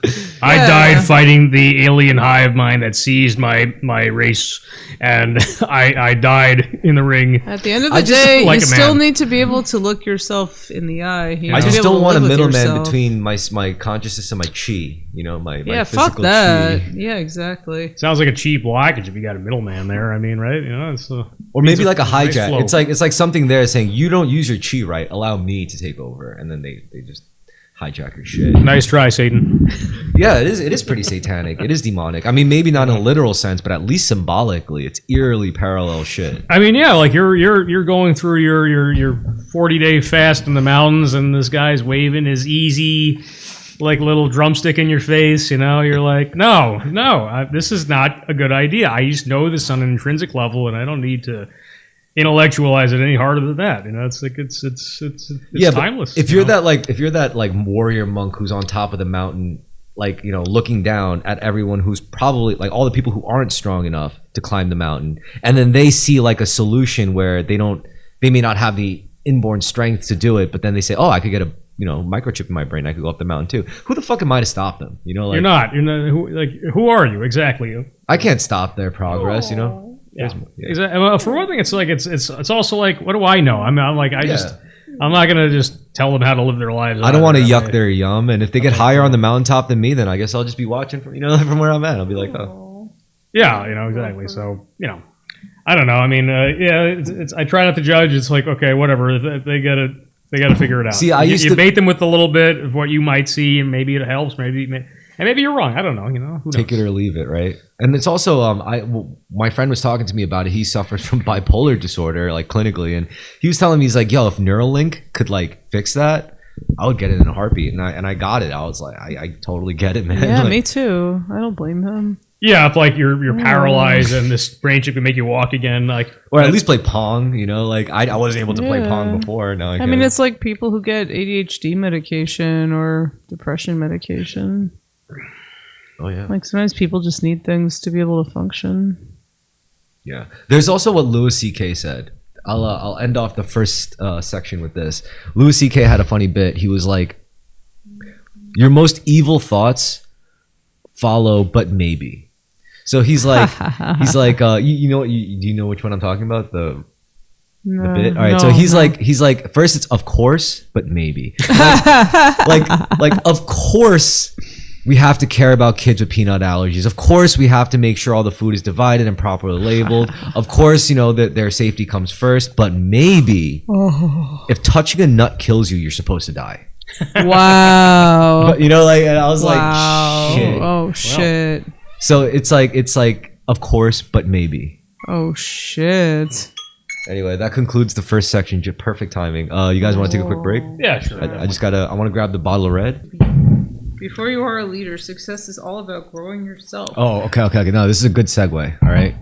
I Yeah. died fighting the alien hive mind that seized my race, and I died in the ring. At the end of I the just day, like you a still man. need to be able to look yourself in the eye. You I know, just be able don't to want a live with middleman yourself. between my consciousness and my chi. You know, my Yeah, physical fuck that. chi. Yeah, exactly. Sounds like a cheap blockage if you got a middleman there. I mean, right? You know, it's Or maybe like a nice hijack. flow. It's like something there saying you don't use your chi right. Allow me to take over, and then they just hijack your shit. nice try, Satan. Yeah, it is pretty satanic. It is demonic. I mean, maybe not in a literal sense, but at least symbolically, it's eerily parallel shit. I mean, yeah, like you're going through your 40-day fast in the mountains, and this guy's waving his easy, like little drumstick in your face. You know, you're like, no, this is not a good idea. I just know this on an intrinsic level, and I don't need to intellectualize it any harder than that. You know, it's like it's Yeah, but timeless. if you you're know? that like warrior monk who's on top of the mountain, like, you know, looking down at everyone who's probably like all the people who aren't strong enough to climb the mountain, and then they see like a solution where they may not have the inborn strength to do it, but then they say, oh, I could get a microchip in my brain, I could go up the mountain too. Who the fuck am I to stop them? You know, like, you're not who are you exactly? I can't stop their progress. You know. Yeah. Exactly. Well, for one thing, it's like it's also like, what do I know? I'm like I'm not gonna just tell them how to live their lives. I don't want to yuck their yum, and if they get higher on the mountaintop than me, then I guess I'll just be watching from from where I'm at. I'll be like, oh, yeah, exactly. So I don't know. I mean, it's I try not to judge. It's like, okay, whatever. They gotta figure it out. See, I used you to bait them with a little bit of what you might see, and maybe it helps. Maybe you're wrong. I don't know. Who take knows? it or leave it, right? And it's also my friend was talking to me about it. He suffers from bipolar disorder, like clinically, and he was telling me, he's like, yo, if Neuralink could like fix that, I would get it in a heartbeat. And I got it. I was like, I totally get it, man. Yeah, Like, me too. I don't blame him. Yeah, if like you're paralyzed and this brain chip can make you walk again, like, or at least play Pong. Like I wasn't able to play Yeah. Pong before. Now I mean, it's like people who get ADHD medication or depression medication. oh yeah, Like sometimes people just need things to be able to function. yeah. There's also what Louis C.K. said. I'll end off the first section with this. Louis C.K. had a funny bit. He was like, "Your most evil thoughts follow, but maybe." So he's like, you know what? Do you know which one I'm talking about? The bit. All right. So he's like, first it's of course, but maybe. Like of course we have to care about kids with peanut allergies. Of course we have to make sure all the food is divided and properly labeled. Of course, that their safety comes first, but maybe if touching a nut kills you, you're supposed to die. Wow. But and I was Wow. like, shit. Oh shit. So it's like of course, but maybe. Oh shit. Anyway, that concludes the first section. Perfect timing. You guys want to take a quick break? yeah, sure. I want to grab the bottle of red. Before you are a leader, success is all about growing yourself. Oh, okay. No, this is a good segue. All right.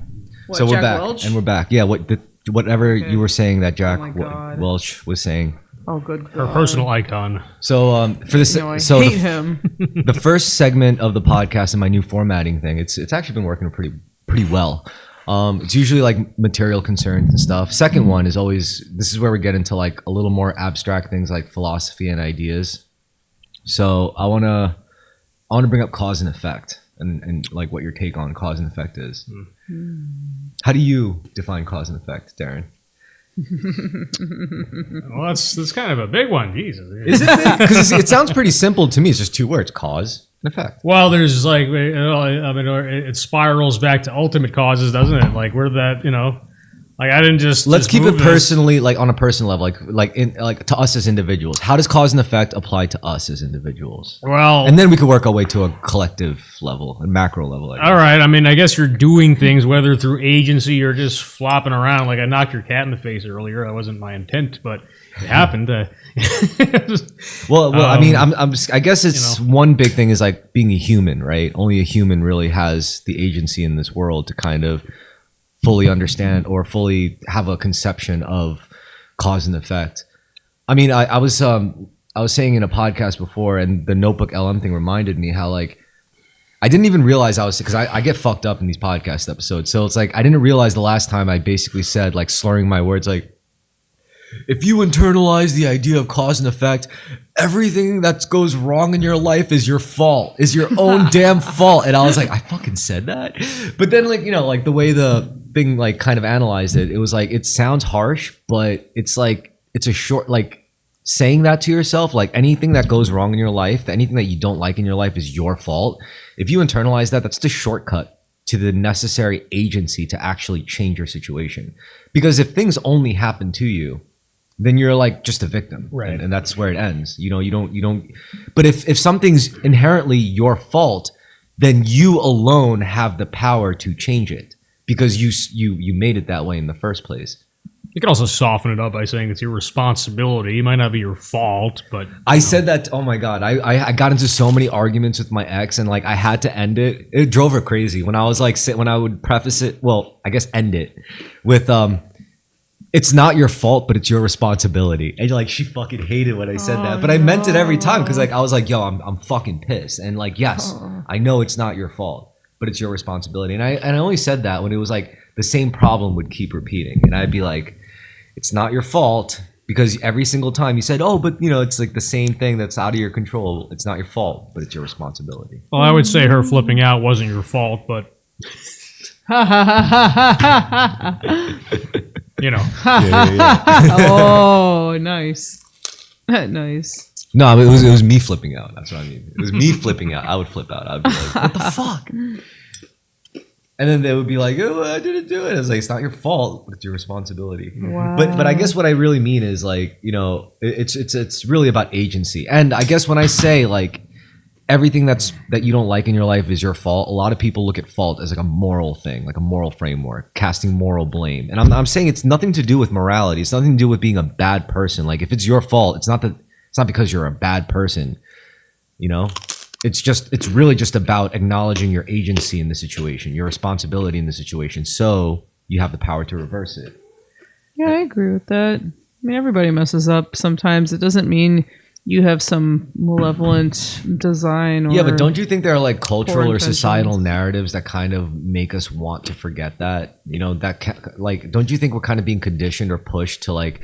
What, So we're Jack back, Welch? and we're back. Yeah. Whatever Okay. you were saying that Jack my God. Welch was saying. Oh, good. Her God. personal icon. So for this, No, I so hate him. the first segment of the podcast and my new formatting thing, it's actually been working pretty well. It's usually like material concerns and stuff. Second one is always, this is where we get into like a little more abstract things like philosophy and ideas. So I want to bring up cause and effect and like what your take on cause and effect is. How do you define cause and effect, Darren? Well, that's kind of a big one. Jesus. Is it big? Because it sounds pretty simple to me. It's just two words: cause and effect. Well, there's like, I mean, it spirals back to ultimate causes, doesn't it? Like where that, like I didn't just. Let's just keep move it this. personally, like on a personal level, like to us as individuals. How does cause and effect apply to us as individuals? Well, And then we could work our way to a collective level, a macro level. I guess. all right. I mean, I guess you're doing things whether through agency or just flopping around. Like I knocked your cat in the face earlier. That wasn't my intent, but it happened. Well, I mean, I guess it's one big thing is like being a human, right? Only a human really has the agency in this world to kind of fully understand or fully have a conception of cause and effect. I mean, I was saying in a podcast before, and the Notebook LM thing reminded me how like I didn't even realize because I get fucked up in these podcast episodes. So it's like I didn't realize the last time I basically said, like, slurring my words, like, if you internalize the idea of cause and effect, everything that goes wrong in your life is your fault, is your own damn fault. And I was like, I fucking said that. But then, like, like the way the thing like kind of analyzed it, it was like, it sounds harsh, but it's like, it's a short, like saying that to yourself, like anything that goes wrong in your life, anything that you don't like in your life is your fault. If you internalize that, that's the shortcut to the necessary agency to actually change your situation. Because if things only happen to you, then you're like just a victim, right? And that's where it ends. You don't. But if something's inherently your fault, then you alone have the power to change it because you made it that way in the first place. You can also soften it up by saying it's your responsibility. It might not be your fault, but I said that. Oh my god, I got into so many arguments with my ex, and like I had to end it. It drove her crazy when I was like, when I would preface it. Well, I guess end it with it's not your fault, but it's your responsibility. And like she fucking hated when I said that, but I meant it every time because like I was like, yo, I'm fucking pissed, and like yes, I know it's not your fault, but it's your responsibility. And I only said that when it was like the same problem would keep repeating, and I'd be like, it's not your fault because every single time you said, oh, but it's like the same thing that's out of your control. It's not your fault, but it's your responsibility. Well, I would say her flipping out wasn't your fault, but Oh, nice. Nice. No, it was me flipping out. That's what I mean. It was me flipping out. I would flip out. I'd be like, what the fuck? And then they would be like, oh, I didn't do it. I was like, it's not your fault, but it's your responsibility. Wow. But I guess what I really mean is like, it's really about agency. And I guess when I say like everything that you don't like in your life is your fault, a lot of people look at fault as like a moral thing, like a moral framework, casting moral blame. And I'm saying it's nothing to do with morality. It's nothing to do with being a bad person. Like if it's your fault, it's not because you're a bad person, It's really just about acknowledging your agency in the situation, your responsibility in the situation, so you have the power to reverse it. Yeah, I agree with that. I mean, everybody messes up sometimes. It doesn't mean you have some malevolent design. Or yeah, but don't you think there are like cultural or intentions. societal narratives that kind of make us want to forget that? Don't you think we're kind of being conditioned or pushed to like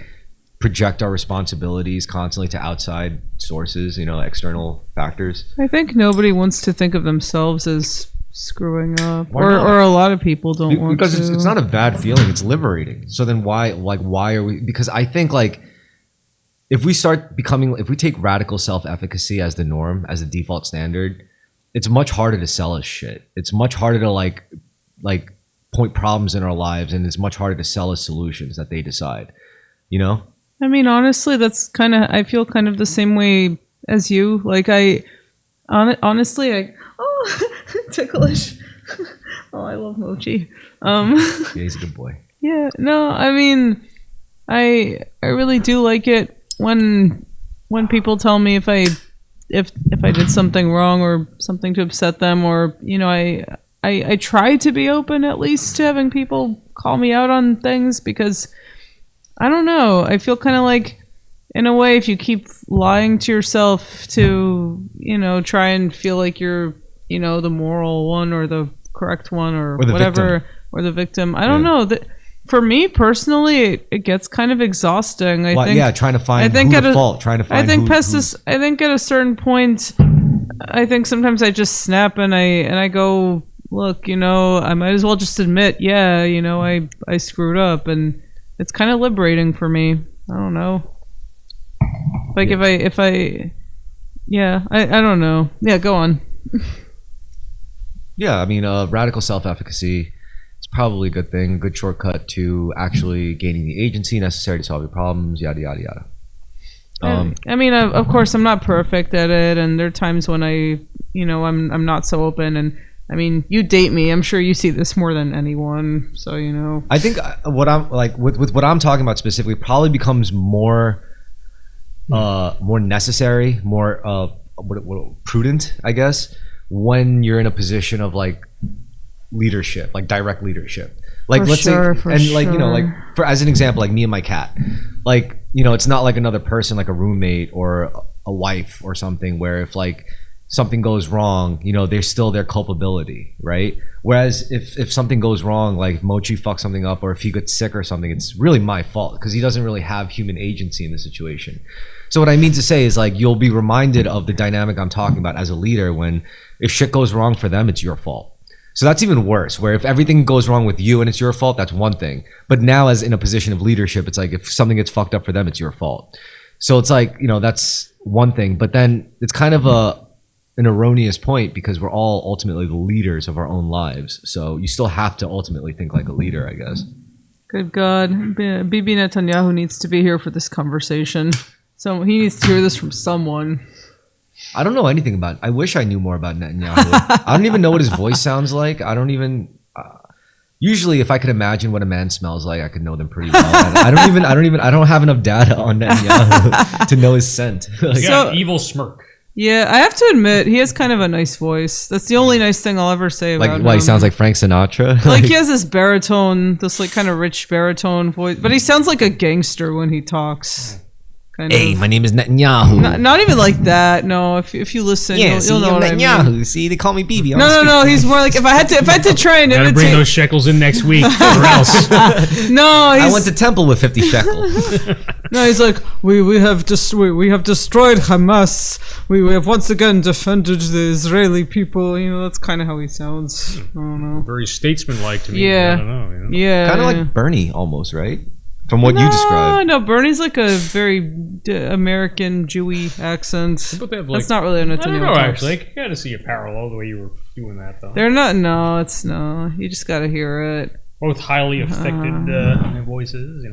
project our responsibilities constantly to outside sources, external factors? I think nobody wants to think of themselves as screwing up, Why not? or a lot of people don't want to. Because it's not a bad feeling, it's liberating. So then why are we? Because I think like if we take radical self-efficacy as the norm, as the default standard, it's much harder to sell us shit. It's much harder to like point problems in our lives, and it's much harder to sell us solutions that they decide. I mean, honestly, I feel kind of the same way as you. Like honestly, ticklish. Oh, I love mochi. Yeah, he's a good boy. Yeah, no, I mean, I really do like it when people tell me if I did something wrong or something to upset them, or I try to be open at least to having people call me out on things, because I don't know, I feel kind of like, in a way, if you keep lying to yourself to try and feel like you're the moral one or the correct one or whatever victim. Or the victim, I don't know that. For me personally, it gets kind of exhausting. I think trying to find who the fault, trying to find. I think I think at a certain point, I think sometimes I just snap and I go, look, I might as well just admit, I screwed up, and it's kind of liberating for me. I don't know. Like if I I don't know. Yeah, go on. Yeah, I mean, radical self-efficacy is probably a good thing, a good shortcut to actually gaining the agency necessary to solve your problems, yada, yada, yada. I mean, of course, I'm not perfect at it, and there are times when I'm not so open. And I mean, you date me. I'm sure you see this more than anyone. So I think what I'm like with what I'm talking about specifically probably becomes more necessary, more prudent, I guess, when you're in a position of like leadership, like direct leadership. Like let's say, and like like for as an example, like me and my cat, like it's not like another person, like a roommate or a wife or something, where if like something goes wrong, there's still their culpability, right? Whereas if something goes wrong, like Mochi fucks something up, or if he gets sick or something, it's really my fault because he doesn't really have human agency in the situation. So what I mean to say is like you'll be reminded of the dynamic I'm talking about as a leader when if shit goes wrong for them, it's your fault. So that's even worse, where if everything goes wrong with you and it's your fault, that's one thing. But now as in a position of leadership, it's like if something gets fucked up for them, it's your fault. So it's like, that's one thing. But then it's kind of an erroneous point because we're all ultimately the leaders of our own lives. So you still have to ultimately think like a leader, I guess. Good God. Bibi Netanyahu needs to be here for this conversation. So he needs to hear this from someone. I don't know anything about it. I wish I knew more about Netanyahu. I don't even know what his voice sounds like. I don't even. Usually, if I could imagine what a man smells like, I could know them pretty well. I don't have enough data on Netanyahu to know his scent. He's got an evil smirk. Yeah, I have to admit, he has kind of a nice voice. That's the only nice thing I'll ever say about him. Like, he sounds like Frank Sinatra? Like, he has this baritone, this, like, kind of rich baritone voice. But he sounds like a gangster when he talks. Hey, my name is Netanyahu. Not even like that. No, if you listen, you'll know what Netanyahu. I mean. See, they call me Bibi. No. He's more like if I had to try and imitate. Gotta bring those shekels in next week, or else. I went to temple with 50 shekels. No, he's like we have destroyed Hamas. We have once again defended the Israeli people. That's kind of how he sounds. I don't know. Very statesman-like to me. Yeah. I don't know. Yeah. Kind of like Bernie, almost, right? From what you described. No, Bernie's like a very American Jewy accent. But they have, that's not really a Netanyahu. I don't know, actually. I got to see a parallel the way you were doing that, though. They're not. No, it's no. You just got to hear it. Both highly affected voices,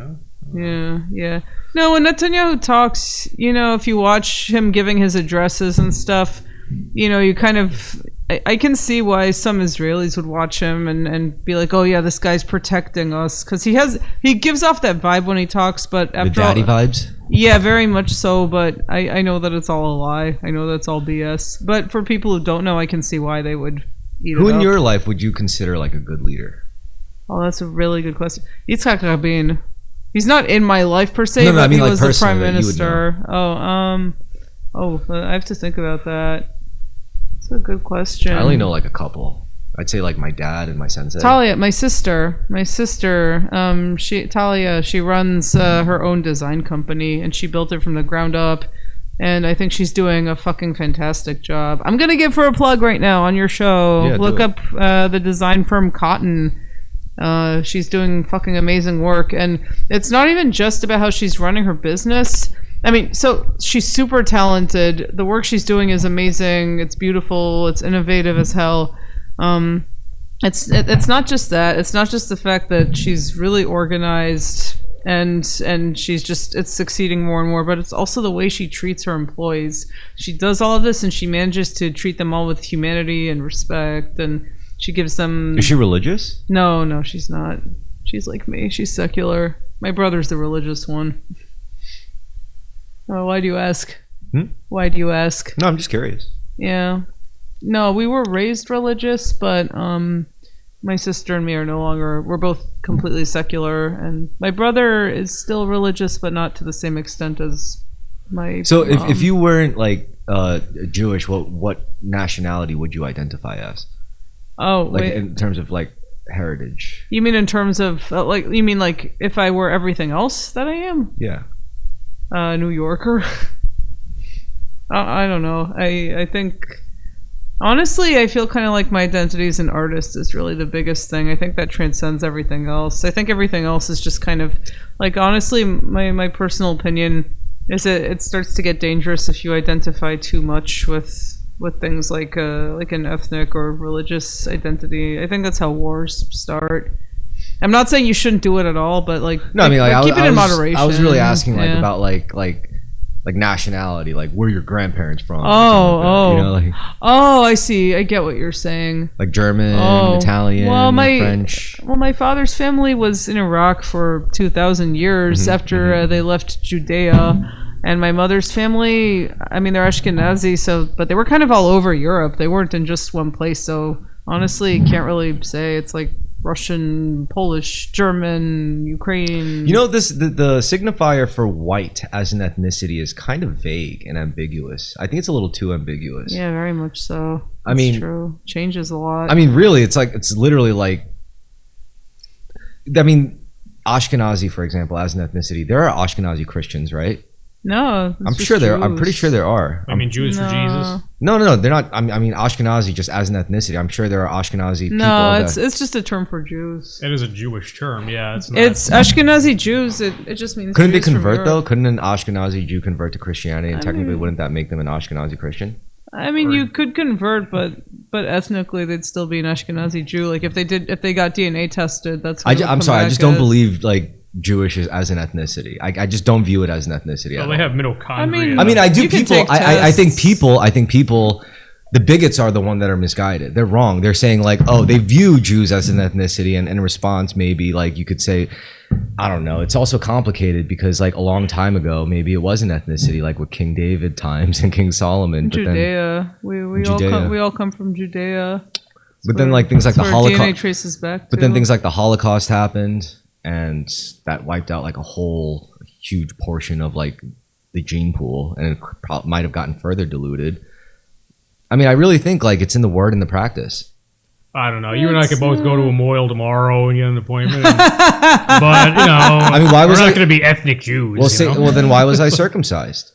Yeah. No, when Netanyahu talks, if you watch him giving his addresses and stuff, you kind of. I can see why some Israelis would watch him and be like, oh yeah, this guy's protecting us, because he gives off that vibe when he talks, but after the daddy vibes. Yeah, very much so. But I know that it's all a lie. I know that's all BS. But for people who don't know, I can see why they would eat Who it in up. your life would you consider like a good leader? Oh, that's a really good question. Yitzhak Rabin. He's not in my life per se, but I mean, he like was the prime that minister. I have to think about that. That's a good question. I only know like a couple. I'd say like my dad and my sensei. Talia, my sister. She runs her own design company, and she built it from the ground up. And I think she's doing a fucking fantastic job. I'm gonna give her a plug right now on your show. Yeah, look up the design firm Cotton. She's doing fucking amazing work, and it's not even just about how she's running her business. I mean, so she's super talented. The work she's doing is amazing. It's beautiful. It's innovative as hell. It's not just that. It's not just the fact that she's really organized and she's just it's succeeding more and more, but it's also the way she treats her employees. She does all of this and she manages to treat them all with humanity and respect, and she gives them. Is she religious? No, she's not. She's like me. She's secular. My brother's the religious one. Oh, why do you ask? Why do you ask? No, I'm just curious. Yeah. No, we were raised religious, but my sister and me are no longer. We're both completely secular, and my brother is still religious, but not to the same extent as my. So if you weren't like Jewish, what nationality would you identify as? Oh, like wait. in terms of like heritage. You mean in terms of like? You mean like if I were everything else that I am? Yeah. New Yorker. I don't know. I think Honestly, I feel kind of like my identity as an artist is really the biggest thing. I think that transcends everything else. I think everything else is just kind of like, honestly, my personal opinion is it starts to get dangerous if you identify too much with things like an ethnic or religious identity. I think that's how wars start. I'm not saying you shouldn't do it at all, but no, I mean, keep it in moderation. I was really asking about like nationality, like where your grandparents from. Oh. You know, like, I see. I get what you're saying. like German, Italian, French. Well, my father's family was in Iraq for 2,000 years after they left Judea. And my mother's family, I mean, they're Ashkenazi, but they were kind of all over Europe. They weren't in just one place. So honestly, can't really say. It's like Russian, Polish, German, Ukraine. You know, the signifier for white as an ethnicity is kind of vague and ambiguous. I think it's a little too ambiguous. Yeah, very much so. I mean, true. Changes a lot. I mean, really, it's literally like, I mean, Ashkenazi, for example, as an ethnicity, there are Ashkenazi Christians, right? No, I'm sure there. I'm pretty sure there are. I mean, Jews for Jesus. No, they're not. I mean, Ashkenazi just as an ethnicity. I'm sure there are Ashkenazi people. No, it's just a term for Jews. It is a Jewish term. Yeah, it's not. It's Ashkenazi Jews. It just means. Couldn't Jews they convert though? Couldn't an Ashkenazi Jew convert to Christianity? And technically, wouldn't that make them an Ashkenazi Christian? I mean, you could convert, but ethnically, they'd still be an Ashkenazi Jew. Like if they got DNA tested, that's. I'm sorry. I just don't believe like Jewish as an ethnicity. I just don't view it as an ethnicity. Well, they have mitochondria. I mean, I do. People. I think people. The bigots are the one that are misguided. They're wrong. They're saying like, oh, they view Jews as an ethnicity, and in response, maybe like you could say, I don't know. It's also complicated because like a long time ago, maybe it was an ethnicity, like with King David times and King Solomon. But Judea. We all come from Judea. But then like things like the Holocaust. DNA traces back. But then things like the Holocaust happened. And that wiped out like a whole huge portion of like the gene pool, and it might have gotten further diluted. I mean, I really think like it's in the word and the practice. I don't know. You and I could both go to a moil tomorrow and get an appointment. But you know, I mean, why was we're not going to be ethnic Jews? Well, then why was I circumcised?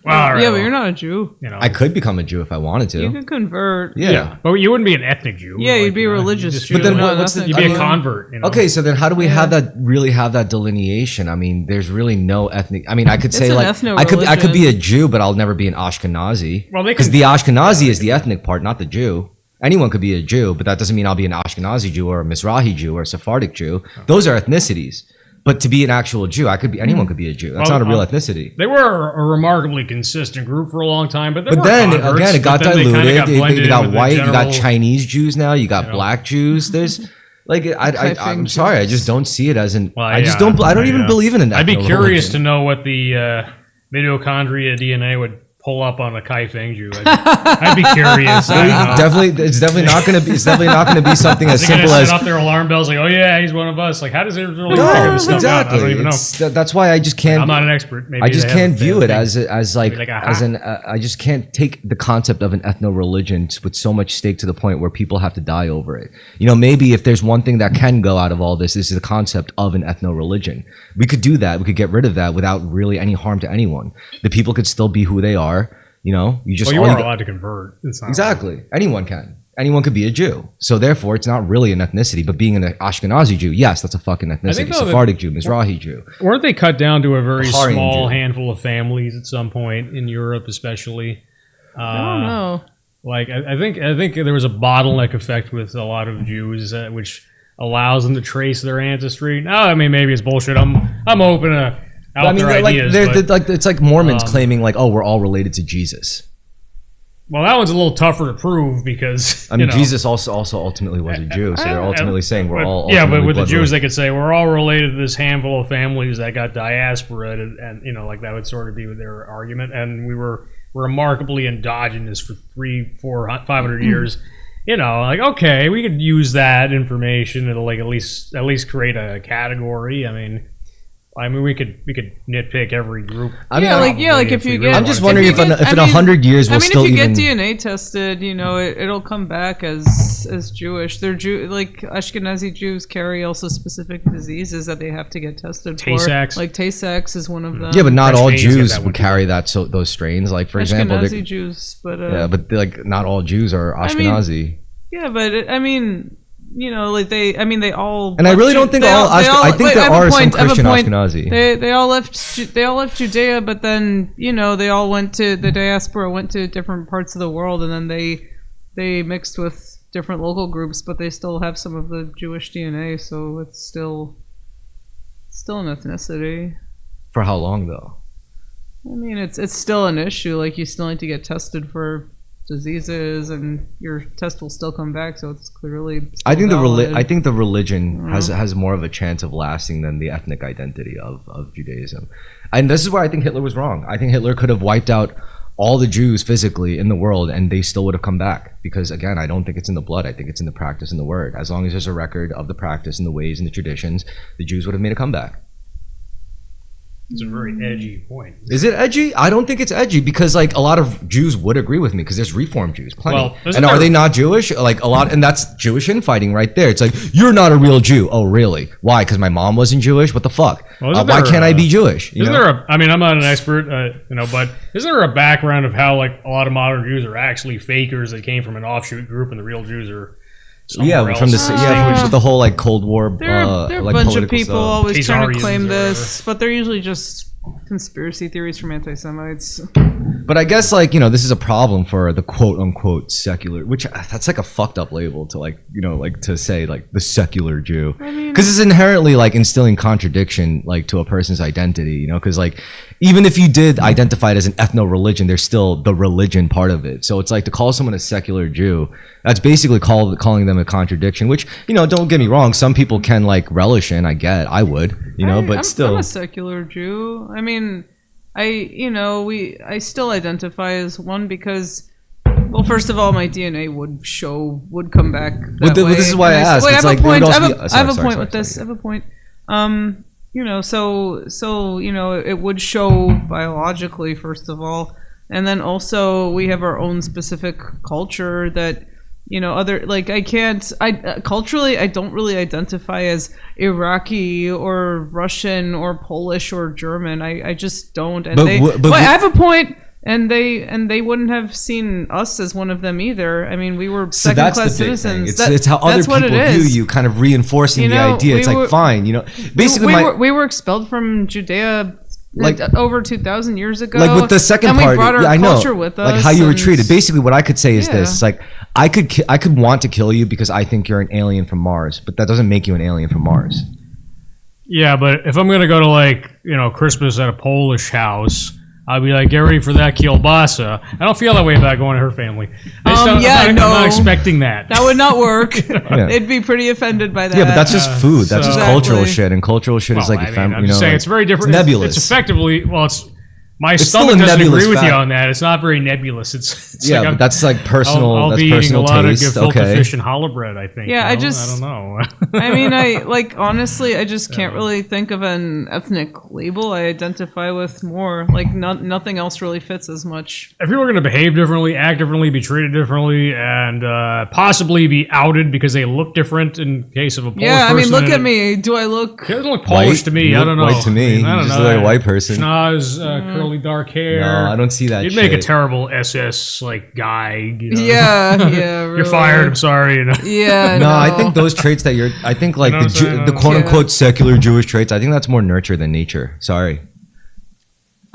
Well, yeah, but you're not a Jew. You know, I could become a Jew if I wanted to. You could convert. Yeah. But you wouldn't be an ethnic Jew. Yeah, you'd be a religious Jew. But then you'd be a convert. You know? Okay, so then how do we have that delineation? I mean, there's really no ethnic. I mean, I could say like I could be a Jew, but I'll never be an Ashkenazi. Well, because the Ashkenazi is the ethnic part, not the Jew. Anyone could be a Jew, but that doesn't mean I'll be an Ashkenazi Jew or a Mizrahi Jew or a Sephardic Jew. Those are ethnicities. But to be an actual Jew, anyone could be a Jew. That's not a real ethnicity. They were a remarkably consistent group for a long time, but then again, it got diluted. They got white. You got Chinese Jews now. You got black Jews. There's like I'm sorry, I just don't see it as an. I don't even believe in an. I'd be curious to know what the mitochondria DNA would pull up on a Kai Feng Jew. I'd be curious. It's definitely not going to be. It's definitely not going to be something as simple as set off their alarm bells. Like, oh yeah, he's one of us. Like, how does it really figure this stuff out? I don't even know. That's why I just can't. I'm not an expert. Maybe I just can't view it as an. I just can't take the concept of an ethno religion with so much stake to the point where people have to die over it. You know, maybe if there's one thing that can go out of all this is the concept of an ethno religion. We could do that. We could get rid of that without really any harm to anyone. The people could still be who they are. You know, you are allowed to convert. Exactly. Anyone can. Anyone could be a Jew. So therefore, it's not really an ethnicity. But being an Ashkenazi Jew, yes, that's a fucking ethnicity. Sephardic Jew, Mizrahi Jew. Weren't they cut down to a very small handful of families at some point in Europe, especially? I don't know. Like I think there was a bottleneck effect with a lot of Jews, which allows them to trace their ancestry. No, I mean maybe it's bullshit. I'm open to. It's like Mormons claiming like, oh, we're all related to Jesus. Well, that one's a little tougher to prove because Jesus also ultimately was a Jew, so they're ultimately saying we're all. Yeah, but with the Jews, they could say we're all related to this handful of families that got diaspora, and like that would sort of be their argument. And we were remarkably endogenous for 300, 400, 500 years. You know, like okay, we could use that information to like at least create a category. I mean, we could nitpick every group. If you get. I'm just wondering if in 100 years we'll still. If you get DNA tested, it'll come back as as Jewish. They're like Ashkenazi Jews carry also specific diseases that they have to get tested Tay-Sachs. for. Like Tay-Sachs is one of them. Yeah, but not French all Canadians get Jews that one would carry that. So those strains, like for example, Ashkenazi Jews, but yeah, but like not all Jews are Ashkenazi. yeah, but I mean, you know, like they all. And I really don't think I think there are some Christian Ashkenazi. They all left Judea, but then you know they all went to the diaspora, went to different parts of the world, and then they mixed with different local groups, but they still have some of the Jewish DNA, so it's still an ethnicity. For how long though? I mean, it's still an issue. Like you still need to get tested for diseases, and your test will still come back, so it's clearly I think valid. I think the religion has more of a chance of lasting than the ethnic identity of Judaism. And this is where I think Hitler was wrong. I think Hitler could have wiped out all the Jews physically in the world and they still would have come back, because again, I don't think it's in the blood. I think it's in the practice and the word. As long as there's a record of the practice and the ways and the traditions, the Jews would have made a comeback. It's a very edgy point. Is it edgy? I don't think it's edgy, because like a lot of Jews would agree with me, because there's Reform Jews, plenty. Well, and are they not Jewish? Like a lot, and that's Jewish infighting right there. It's like, you're not a real Jew. Oh, really? Why? Because my mom wasn't Jewish? What the fuck? Well, why can't I be Jewish? Isn't there a? I mean, I'm not an expert, but isn't there a background of how like a lot of modern Jews are actually fakers that came from an offshoot group, and the real Jews are? Yeah, from the whole like Cold War. There are a like bunch of people always trying to Khazarians claim or this, but they're usually just conspiracy theories from anti-Semites. But I guess like, you know, this is a problem for the quote unquote secular, which that's like a fucked up label to like, you know, like to say like the secular Jew, because it's inherently like instilling contradiction like to a person's identity, you know, because like even if you did identify it as an ethno-religion, there's still the religion part of it. So it's like to call someone a secular Jew, that's basically calling them a contradiction, which, you know, don't get me wrong, some people can like relish in, I would, you know, but still. I'm a secular Jew. I mean, I still identify as one because, well, first of all, my DNA would come back that way. This is why I asked. Wait, it's I like, have a point with this. I have a point. You know, so you know, it would show biologically, first of all, and then also we have our own specific culture that, you know, culturally I don't really identify as Iraqi or Russian or Polish or German. I just don't. And I have a point. And they wouldn't have seen us as one of them either. I mean, we were second-class citizens. It's how other people view you, kind of reinforcing the idea. It's like, fine, you know. Basically, we were expelled from Judea like over 2,000 years ago. Like with the second and part, we brought our culture with us. Like how you were treated. Basically, what I could say is this: it's like I could want to kill you because I think you're an alien from Mars, but that doesn't make you an alien from Mars. Yeah, but if I'm gonna go to like, you know, Christmas at a Polish house, I'll be like, get ready for that kielbasa. I don't feel that way about going to her family. I'm not expecting that. That would not work. They'd be pretty offended by that. Yeah, but that's just food. That's just cultural shit, and cultural shit is like I'm just saying it's very different. It's nebulous. It's effectively, my stomach doesn't agree with you on that. It's not very nebulous. It's yeah, like but that's like personal. I'll that's be personal eating a lot taste. of gefilte fish and challah bread, I think. Yeah, I don't know. I mean, honestly, I just can't really think of an ethnic label I identify with more. Like, nothing else really fits as much. If people are going to behave differently, act differently, be treated differently, and possibly be outed because they look different in case of a Polish person. Yeah, I mean, look at me. Do I look... It doesn't look Polish to me. I don't know. White to me. I don't know. Just like a white person. Schnoz, curly dark hair. No, I don't see that. You'd make a terrible SS like guy. You know? Yeah, really. You're fired. I'm sorry. You know? Yeah. No, I think those traits that I think like the quote unquote secular Jewish traits. I think that's more nurture than nature. Sorry.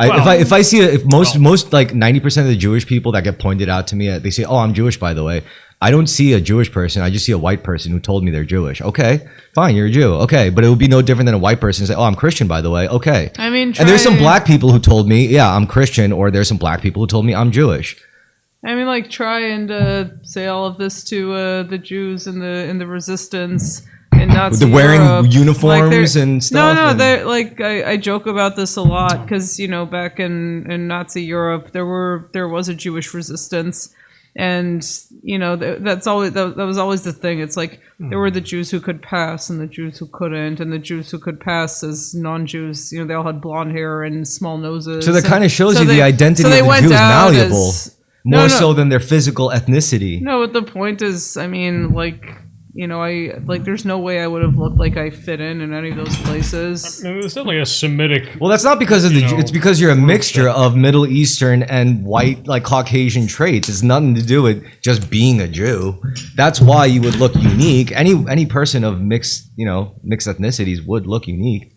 If I see most like 90% of the Jewish people that get pointed out to me, they say, "Oh, I'm Jewish, by the way." I don't see a Jewish person. I just see a white person who told me they're Jewish. Okay, fine, you're a Jew. Okay, but it would be no different than a white person say, "Oh, I'm Christian, by the way." Okay. I mean, and there's some black people who told me, "Yeah, I'm Christian," or there's some black people who told me I'm Jewish. I mean, like, try and say all of this to the Jews in the resistance in Nazi They're wearing Europe. uniforms and stuff. No, they're like I joke about this a lot because, you know, back in Nazi Europe there was a Jewish resistance. And, you know, that was always the thing. It's like there were the Jews who could pass and the Jews who couldn't. And the Jews who could pass as non-Jews, you know, they all had blonde hair and small noses. So that kind of shows you the identity of the Jew is malleable. more No, no. so than their physical ethnicity. No, but the point is, I mean, like, you know, there's no way I would have looked like I fit in any of those places. I mean, it's definitely a Semitic. Well, that's not because of the. You know, It's because you're a group mixture that- of Middle Eastern and white, like Caucasian traits. It's nothing to do with just being a Jew. That's why you would look unique. Any person of mixed ethnicities would look unique.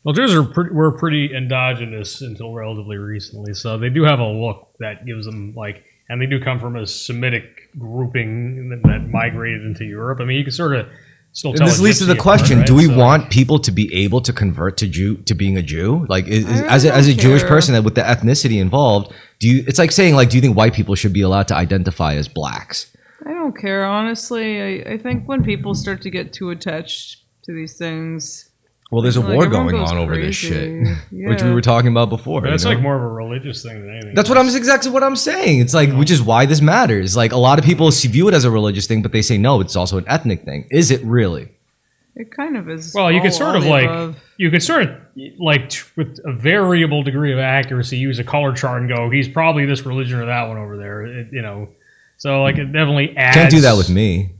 Well, Jews were pretty endogenous until relatively recently, so they do have a look that gives them like, and they do come from a Semitic grouping that migrated into Europe. I mean, you can sort of still tell. This a leads to gypsy the apart, question: right? do we So- want people to be able to convert to being a Jew? Like, as really a don't Jewish care. person that with the ethnicity involved, it's like saying like, do you think white people should be allowed to identify as blacks? I don't care, honestly. I think when people start to get too attached to these things. Well, there's a like, war everyone going goes on over this crazy. shit, which we Yeah. were talking about before. But it's you know? like more of a religious thing than anything. That's what else. exactly what I'm saying. It's like, which is why this matters. Like, a lot of people view it as a religious thing, but they say no, it's also an ethnic thing. Is it really? It kind of is. Well, you could all sort of the like, above. with a variable degree of accuracy, use a color chart and go, he's probably this religion or that one over there. You know, so like it definitely adds. Can't do that with me.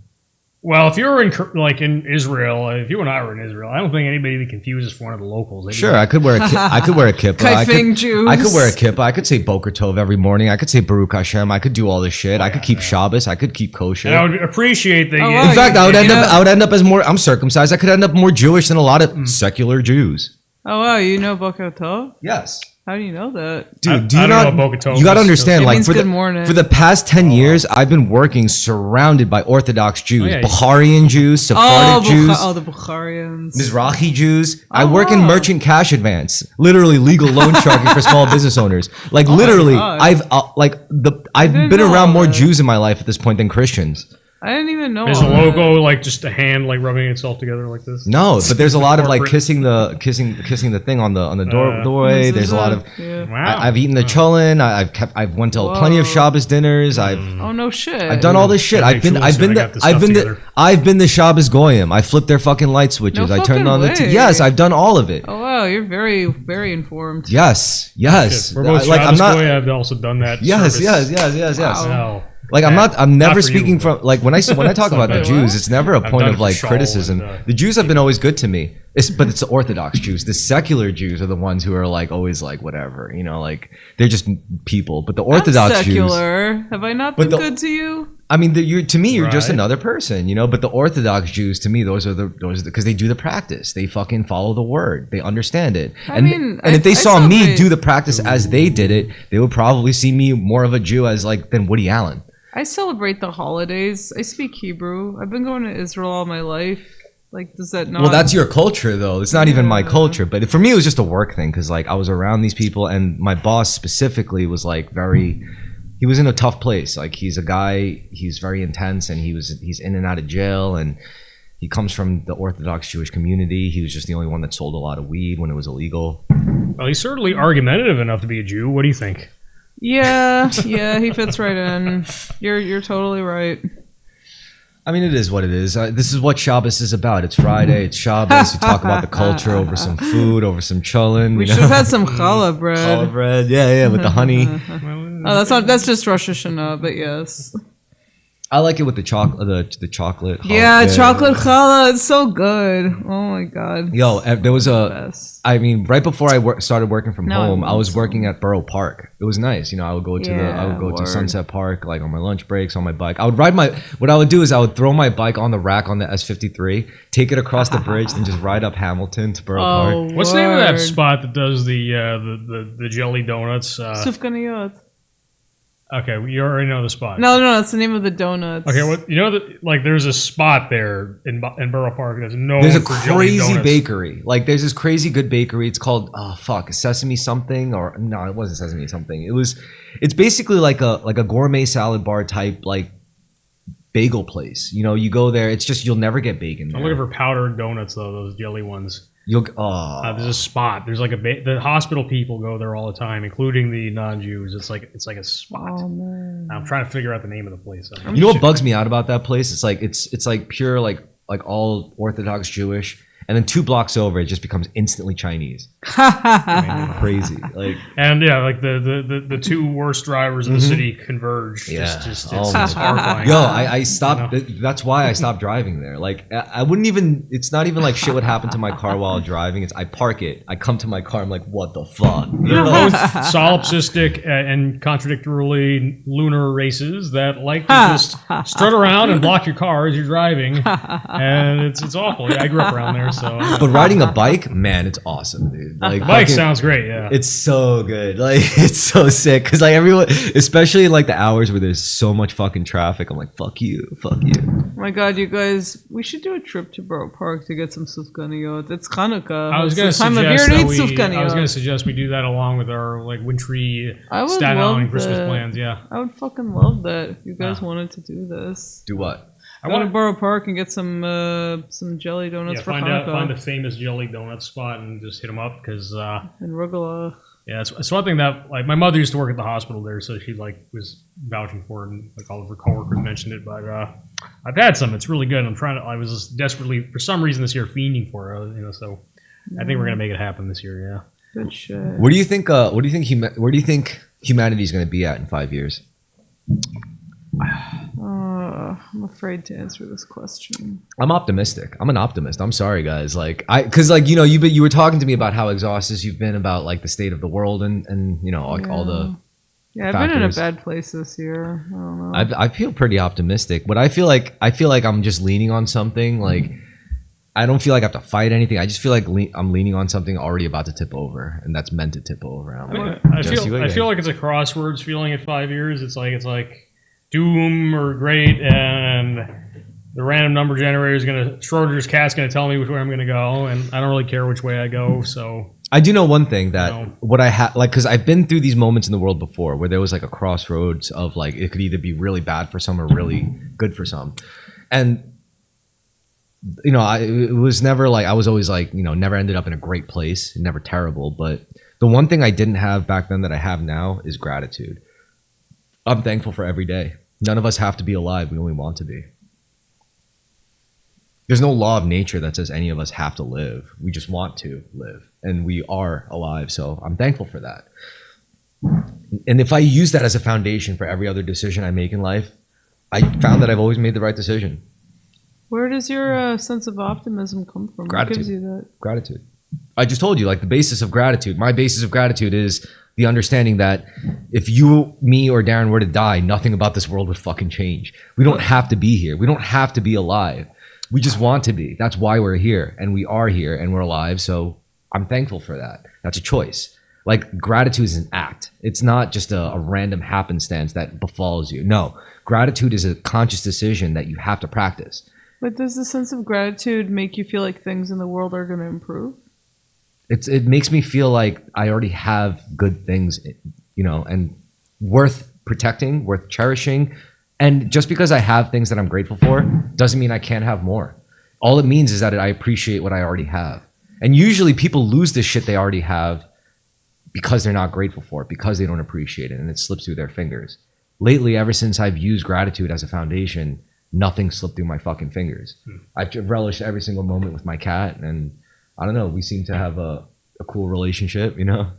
Well, if you're in Israel, if you and I were in Israel, I don't think anybody would be confused as for one of the locals. They'd be Sure, like, I could wear a kippah. Kaifeng Jews. I could wear a kippah. I could say Boker Tov every morning. I could say Baruch Hashem. I could do all this shit. I could keep Shabbos. I could keep kosher. and I would appreciate that. Oh, you, wow, In fact, I would you end know- up. I would end up as more. I'm circumcised. I could end up more Jewish than a lot of secular Jews. Oh wow, you know Boker Tov? Yes, How do you know that? dude. I Do you don't not? know what Boker Tov You got to is. understand. It Like means for good the morning. for the past 10 years, I've been working surrounded by Orthodox Jews, yeah. Bukharian Jews, Sephardic Jews. The Bukharians. Mizrahi Jews. I Oh, work in wow. merchant cash advance, literally legal loan sharking for small business owners. Like literally, God. I've didn't been know around all more that. Jews in my life at this point than Christians. I didn't even know. is the all that. logo like just a hand like rubbing itself together like this? No, but there's a lot of like Corporate. kissing the thing on the doorway. This There's is a lot of. Yeah. Wow. I've eaten the cholent. I've went to plenty of Whoa. Shabbos dinners. I've Oh no shit. done all this shit. Yeah, I've been Shul I've said been I the got this I've stuff been the together. I've been the Shabbos goyim. I flipped their fucking light switches. No I turned fucking on the way. yes. I've done all of it. Oh wow, you're very, very informed. Yes, yes. We're both Like I'm Shabbos not. Goy. I've also done that. Yes, service. yes. No. Like I'm Bad. I'm never Not for you, speaking but- from like when I talk about the bad. Jews, it's never a I've point done of it for like Shaul criticism. and, The Jews have been always good to me, but it's the Orthodox Jews. The secular Jews are the ones who are like always like whatever, you know, like they're just people. But the Orthodox I'm Jews, secular. Have I not But been the- good to you? I mean, you're to me, you're just Right. another person, you know. But the Orthodox Jews, to me, those are because they do the practice. They fucking follow the word. They understand it. I mean, and if they I saw me celebrate- do the practice as they did it, they would probably see me more of a Jew as like than Woody Allen. I celebrate the holidays. I speak Hebrew. I've been going to Israel all my life. Like, does that not? Well, that's your culture, though. It's not even my Yeah. culture. But for me, it was just a work thing because, like, I was around these people, and my boss specifically was like very. He was in a tough place. Like, he's a guy. He's very intense, and he's in and out of jail, and he comes from the Orthodox Jewish community. He was just the only one that sold a lot of weed when it was illegal. Well, he's certainly argumentative enough to be a Jew. What do you think? Yeah, he fits right in. You're totally right. I mean, it is what it is. This is what Shabbos is about. It's Friday. It's Shabbos. We talk about the culture over some food, over some cholent. We you should know? have had some challah bread. Challah bread. Yeah, with the honey. Oh, that's just Rosh Hashanah, but yes. I like it with the chocolate. The chocolate. Yeah, chocolate challah. It's so good. Oh my god. Yo, there was a. Best. I mean, right before I started working from No, home, I was it's- working at Borough Park. It was nice, you know. I would go to Yeah, to word. Sunset Park like on my lunch breaks on my bike. I would ride my. What I would do is I would throw my bike on the rack on the S53, take it across the bridge, and just ride up Hamilton to Borough Park. Oh, What's the name of that word. spot that does the jelly donuts? Sufganiyot. Okay, you already know the spot. No, that's the name of the donuts. Okay, what you know that like there's a spot there in Borough Park that's known There's a for jelly crazy donuts. bakery. Like there's this crazy good bakery. It's called Sesame something or no, it wasn't Sesame something. It's basically like a gourmet salad bar type like bagel place. You know, you go there. It's just you'll never get bacon I'm there. looking for powdered donuts though, those jelly ones. There's a spot. There's like the hospital people go there all the time, including the non-Jews. It's like a spot. Oh man. I'm trying to figure out the name of the place. You know what bugs me out about that place? It's like pure like all Orthodox Jewish, and then 2 blocks over, it just becomes instantly Chinese. Crazy. Like, and yeah, like the two worst drivers in the city converge. Yeah. It's Oh just horrifying. yo, I stopped. That's why I stopped driving there. Like, I wouldn't even. It's not even like shit would happen to my car while driving. It's I park it. I come to my car. I'm like, what the fuck? You They're know? both solipsistic and contradictorily lunar races that like to just strut around and block your car as you're driving, and it's awful. I grew up around there, so. But riding a bike, man, it's awesome, dude. Like, Bike fucking- sounds great, yeah. It's so good. Like, it's so sick. Cause like everyone, especially in like the hours where there's so much fucking traffic, I'm like, fuck you. Oh my god, you guys, we should do a trip to Borough Park to get some sufganiyot. It's Hanukkah. I was It's going the to time of year suggest to eat that I was going sufganiyot. to suggest we do that along with our like wintry I would Staten love Island Christmas that. plans. Yeah, I would fucking love that if you guys wanted to do this. Do what? I Go to want Borough Park and get some jelly donuts to for find Hanukkah a famous jelly donut spot and just hit them up because in Rugala. yeah, it's one thing that like my mother used to work at the hospital there, so she like was vouching for it, and like all of her coworkers mentioned it. But I've had some; it's really good. I was just desperately for some reason this year fiending for it, you know. So I think we're gonna make it happen this year. Yeah. Good shit. Where do you think? Where do you think humanity is going to be at in 5 years? I'm afraid to answer this question. I'm optimistic. I'm an optimist. I'm sorry, guys. Like, because like you were talking to me about how exhausted you've been about like the state of the world and you know like all the. Yeah, I've been in a factors. bad place this year. I don't know. I feel pretty optimistic, but I feel like I'm just leaning on something. Like, I don't feel like I have to fight anything. I just feel like I'm leaning on something already about to tip over, and that's meant to tip over. I feel like it's a crosswords feeling at 5 years. It's like doom or great, and the random number generator is Schrodinger's cat's gonna tell me which way I'm gonna go, and I don't really care which way I go. So I do know one thing that No. what I had like because I've been through these moments in the world before where there was like a crossroads of like it could either be really bad for some or really good for some, and you know it was never like I was always like you know never ended up in a great place, never terrible, but the one thing I didn't have back then that I have now is gratitude. I'm thankful for every day. None of us have to be alive. We only want to be. There's no law of nature that says any of us have to live. We just want to live, and we are alive. So I'm thankful for that. And if I use that as a foundation for every other decision I make in life, I found that I've always made the right decision. Where does your sense of optimism come from? Gratitude. What gives you that? Gratitude. I just told you, like the basis of gratitude. My basis of gratitude is the understanding that if you, me, or Darren were to die, nothing about this world would fucking change. We don't have to be here. We don't have to be alive. We just want to be. That's why we're here, and we are here, and we're alive. So I'm thankful for that. That's a choice. Like gratitude is an act. It's not just a random happenstance that befalls you. No, gratitude is a conscious decision that you have to practice. But does the sense of gratitude make you feel like things in the world are going to improve? It makes me feel like I already have good things, you know, and worth protecting, worth cherishing. And just because I have things that I'm grateful for doesn't mean I can't have more. All it means is that I appreciate what I already have. And usually people lose the shit they already have because they're not grateful for it, because they don't appreciate it, and it slips through their fingers. Lately, ever since I've used gratitude as a foundation, nothing slipped through my fucking fingers. I've relished every single moment with my cat, and I don't know, we seem to have a cool relationship, you know?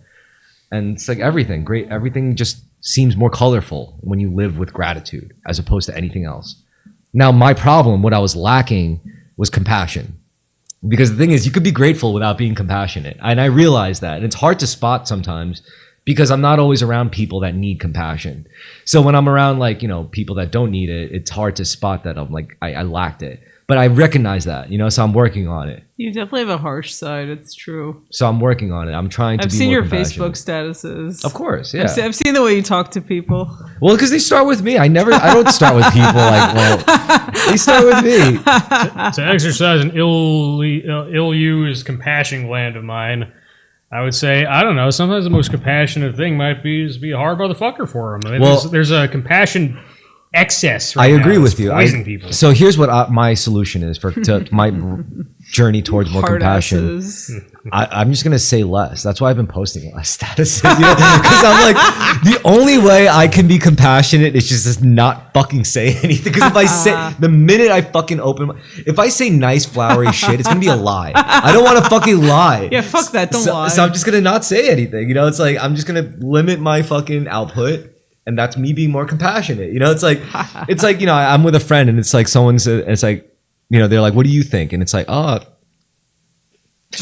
And it's like everything, great, everything just seems more colorful when you live with gratitude as opposed to anything else. Now, my problem, what I was lacking was compassion. Because the thing is, you could be grateful without being compassionate. And I realize that. And it's hard to spot sometimes because I'm not always around people that need compassion. So when I'm around like, you know, people that don't need it, it's hard to spot that I'm like, I lacked it. But I recognize that, you know, so I'm working on it. You definitely have a harsh side. It's true. So I'm working on it. I'm trying to I've be seen more your compassionate. Facebook statuses. Of course, yeah. I've seen the way you talk to people. Well, because they start with me. I don't start with people like, well, they start with me. to exercise an ill-used compassion gland of mine, I would say, I don't know, sometimes the most compassionate thing might be just be a hard motherfucker for them. I mean, Well- there's a compassion excess I right agree now with that's you. poisoning people. So here's what my solution is journey towards more Hard compassion. asses. I'm just gonna say less. That's why I've been posting less statuses, because I'm like, the only way I can be compassionate is just not fucking say anything. Because if I say, the minute I fucking if I say nice flowery shit, it's gonna be a lie. I don't want to fucking lie. Yeah, fuck that. Don't lie. So I'm just gonna not say anything. It's like I'm just gonna limit my fucking output. And that's me being more compassionate. It's like I'm with a friend and it's like it's like, they're like, what do you think? And it's like, oh,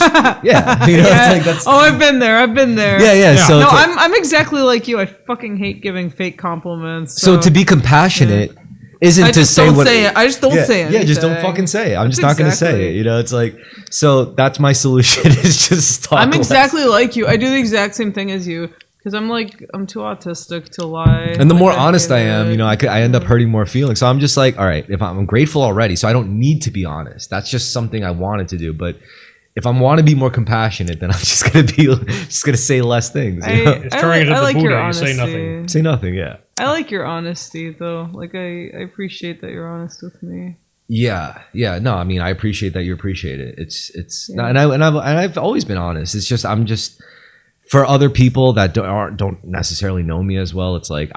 yeah. It's like that's, I've been there. Yeah. So no, it's like, I'm exactly like you. I fucking hate giving fake compliments. so to be compassionate isn't I to just say don't what. say it. I just don't say anything. Yeah, just don't fucking say it. I'm just That's not going to say it. It's like, so that's my solution is just talk I'm less. exactly like you. I do the exact same thing as you. Because I'm too autistic to lie. And the more Like, honest I hate am, it. I end up hurting more feelings. So I'm just like, all right, if I'm grateful already, so I don't need to be honest. That's just something I wanted to do. But if I want to be more compassionate, then I'm just gonna say less things. It's turning into I the like your Buddha. You honesty. say nothing. Say nothing. Yeah. I like your honesty though. Like I appreciate that you're honest with me. Yeah. No, I mean, I appreciate that you appreciate it. It's and I've always been honest. It's just I'm just. For other people that don't necessarily know me as well, it's like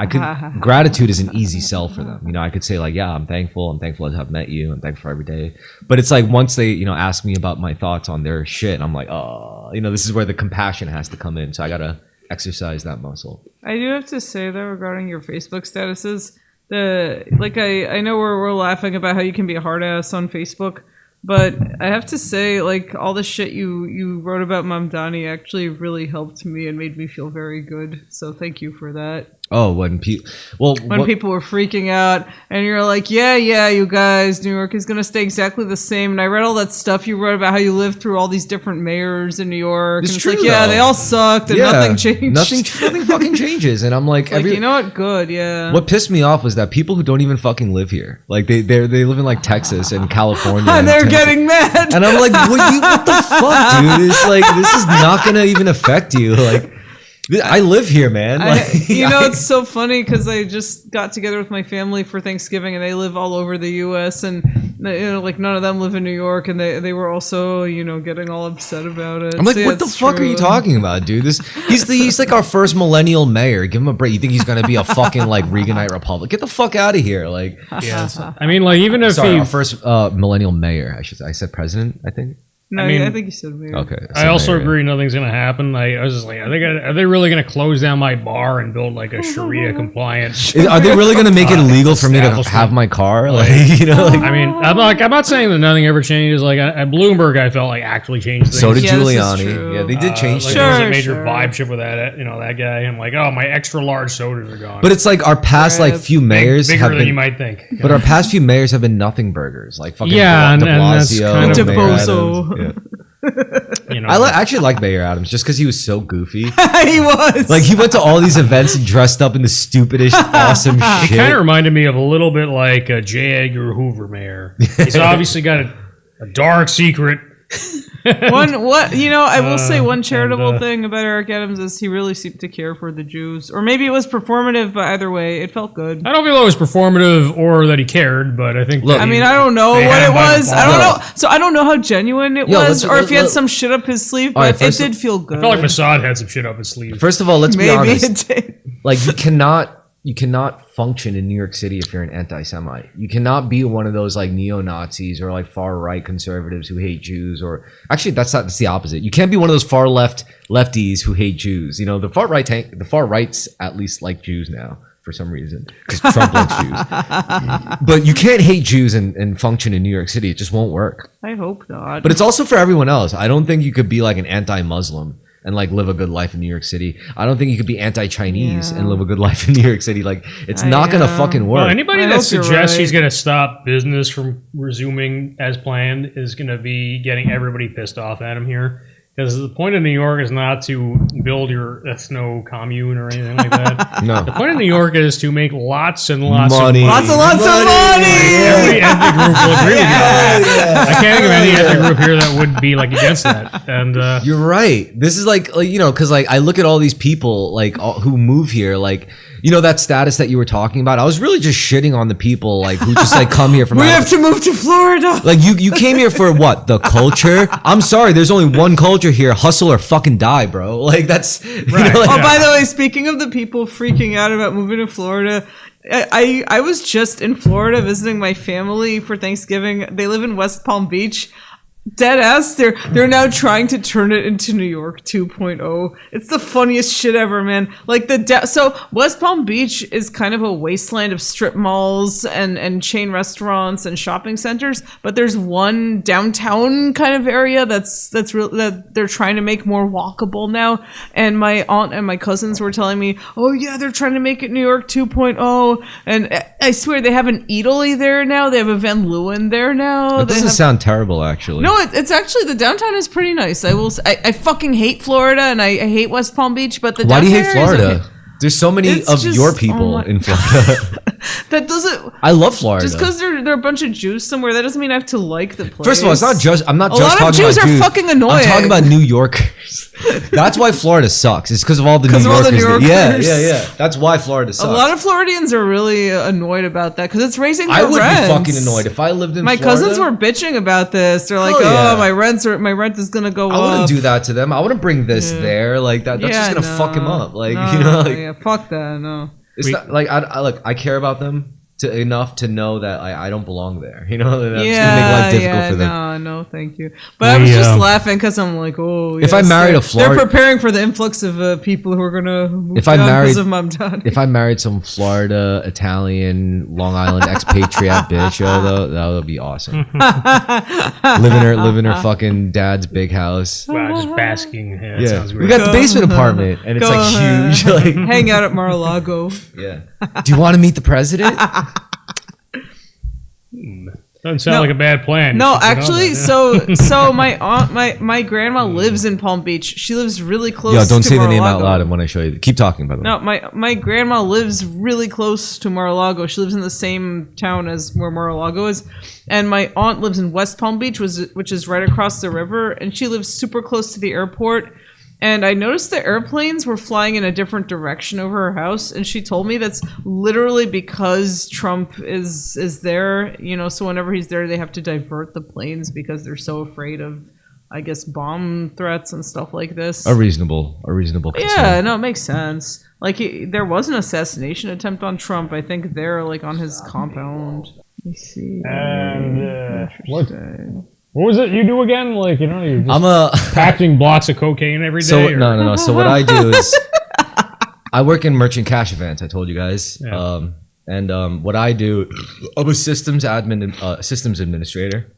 gratitude is an easy sell for them. I could say like, yeah, I'm thankful to have met you. I'm thankful for every day. But it's like once they, ask me about my thoughts on their shit, I'm like, oh, this is where the compassion has to come in. So I gotta exercise that muscle. I do have to say though, regarding your Facebook statuses, I know we're laughing about how you can be a hard ass on Facebook. But I have to say, like, all the shit you wrote about Mamdani actually really helped me and made me feel very good. So thank you for that. Oh, when people Were freaking out and you're like, yeah, you guys, New York is going to stay exactly the same. And I read all that stuff you wrote about how you lived through all these different mayors in New York. It's and true, like, yeah, though. they all sucked and nothing changed. Nothing fucking changes. And I'm like, you know what? Good, yeah. What pissed me off was that people who don't even fucking live here, like they live in like Texas and California, and they're Tennessee. getting mad. And I'm like, what the fuck, dude? It's like this is not gonna even affect you. Like, I live here, man. Like, it's so funny because I just got together with my family for Thanksgiving, and they live all over the U.S. and like none of them live in New York, and they were also getting all upset about it. I'm like, what the fuck are you talking about, dude? He's like our first millennial mayor. Give him a break. You think he's gonna be a fucking like Reaganite Republic? Get the fuck out of here. Like, yes. I mean, like even if our first millennial mayor. I said president. I think. No, I think you said mayor. Okay. I also agree nothing's going to happen. I was just like, are they really going to close down my bar and build like a Sharia compliant? Are they really going to make it illegal for me to have my car? Like, I mean, I'm not saying that nothing ever changes. Like at Bloomberg, I felt like actually changed things. So did Yeah, this is Giuliani. true. Yeah, they did change like things. there was a Sure, major sure. vibe shift with that, that guy. I'm like, oh, my extra large sodas are gone. But it's like our past like few mayors bigger have than been, you might think. but our past few mayors have been nothing burgers, like fucking Yeah, De and that's Blasio, kind of- Mayor DeBozo. Adams. Yeah. I actually like Mayor Adams just because he was so goofy. He was Like he went to all these events and dressed up in the stupidest, awesome It shit. kind of reminded me of a little bit like J. Edgar Hoover mayor. He's obviously got a dark secret. I will say one charitable and, thing about Eric Adams is he really seemed to care for the Jews, or maybe it was performative, but either way, it felt good. I don't feel it was performative or that he cared, but I think. Look, that I he- mean, I don't know they what had it him by the was. I balls. don't know. So I don't know how genuine it was, or if he had let's- some shit up his sleeve. All right, But it first did feel good. I felt like Mossad had some shit up his sleeve. First of all, let's be Maybe honest. it did. Like you cannot function in New York City if you're an anti-Semite. You cannot be one of those like neo-Nazis or like far-right conservatives who hate Jews. Or actually, that's the opposite. You can't be one of those far-left lefties who hate Jews. The far right's at least like Jews now for some reason because Trump likes Jews. But you can't hate Jews and function in New York City. It just won't work. I hope not. But it's also for everyone else. I don't think you could be like an anti-Muslim and like live a good life in New York City. I don't think you could be anti-Chinese and live a good life in New York City. Like it's not gonna fucking work. Well, anybody I that hope you're suggests he's right. going to stop business from resuming as planned is going to be getting everybody pissed off at him here. Because the point of New York is not to build your ethno commune or anything like that. No. The point of New York is to make lots and lots Money. of lots and lots of money. Every ethnic group will agree with you. I can't think of any ethnic group here that would be like against that. And You're right. This is like because like I look at all these people like who move here. Like you know, that status that you were talking about. I was really just shitting on the people like who just like come here from. We have to move to Florida. Like you came here for what? The culture? I'm sorry, there's only one culture here: hustle or fucking die, bro. Like that's Right. Oh, by the way, speaking of the people freaking out about moving to Florida, I was just in Florida visiting my family for Thanksgiving. They live in West Palm Beach. Dead ass, they're now trying to turn it into New York 2.0. It's the funniest shit ever, man. Like so West Palm Beach is kind of a wasteland of strip malls and chain restaurants and shopping centers, but there's one downtown kind of area that's real that they're trying to make more walkable now. And my aunt and my cousins were telling me, "Oh yeah, they're trying to make it New York 2.0." And I swear they have an Eataly there now. They have a Van Leeuwen there now. That doesn't sound terrible, actually. No, it's actually, the downtown is pretty nice. I fucking hate Florida and I hate West Palm Beach, but the Why do you hate downtown area is Florida? okay. There's so many It's of just- your oh people my- in Florida. That doesn't. I love Florida. Just because they're a bunch of Jews somewhere, that doesn't mean I have to like the place. First of all, it's not just. I'm not A just lot of talking Jews about are Jews. fucking annoying. I'm talking about New Yorkers. That's why Florida sucks. It's because of all the New 'Cause of all the Yorkers. New Yeah, Yorkers. yeah. That's why Florida sucks. A lot of Floridians are really annoyed about that because it's raising their I would rents. be fucking annoyed if I lived in My Florida. cousins were bitching about this. They're like, Hell yeah. "Oh, my rent is gonna go I up." wouldn't do that to them. I wouldn't bring this there. Like that. That's just gonna fuck him up. Like No, you know. Like, yeah, fuck that. No. it's not like I care about them enough to know that I don't belong there. You know. That's gonna make life difficult for them. No, thank you. But I was just laughing because I'm like, oh, If I married a Florida- they're preparing for the influx of people who are gonna move If I down married- because of Mom Dad. If I married some Florida, Italian, Long Island expatriate bitch, though, that would be awesome. live in her fucking dad's big house. Wow, just basking. Yeah, that sounds We great. got the basement apartment, and it's Go like ahead. huge. Like, Hang out at Mar-a-Lago. yeah. Do you want to meet the president? Doesn't sound No. like a bad plan. No, You should get on actually, that. so my aunt, my grandma lives in Palm Beach. She lives really close. Yo, don't to say the name out Mar-a-Lago. loud when I show you. Keep talking, by the way. No, my grandma lives really close to Mar-a-Lago. She lives in the same town as where Mar-a-Lago is. And my aunt lives in West Palm Beach, which is right across the river. And she lives super close to the airport. And I noticed the airplanes were flying in a different direction over her house. And she told me that's literally because Trump is there. You know, so whenever he's there, they have to divert the planes because they're so afraid of, I guess, bomb threats and stuff like this. A reasonable concern. Yeah, no, it makes sense. Like, there was an assassination attempt on Trump, I think, there, like, on his compound. Let me see. And what was it you do again? Like, you know, you're just I'm a packing blocks of cocaine every day. so or- no. So what I do is I work in merchant cash advance. I told you guys. Yeah. What I do, I'm a systems administrator,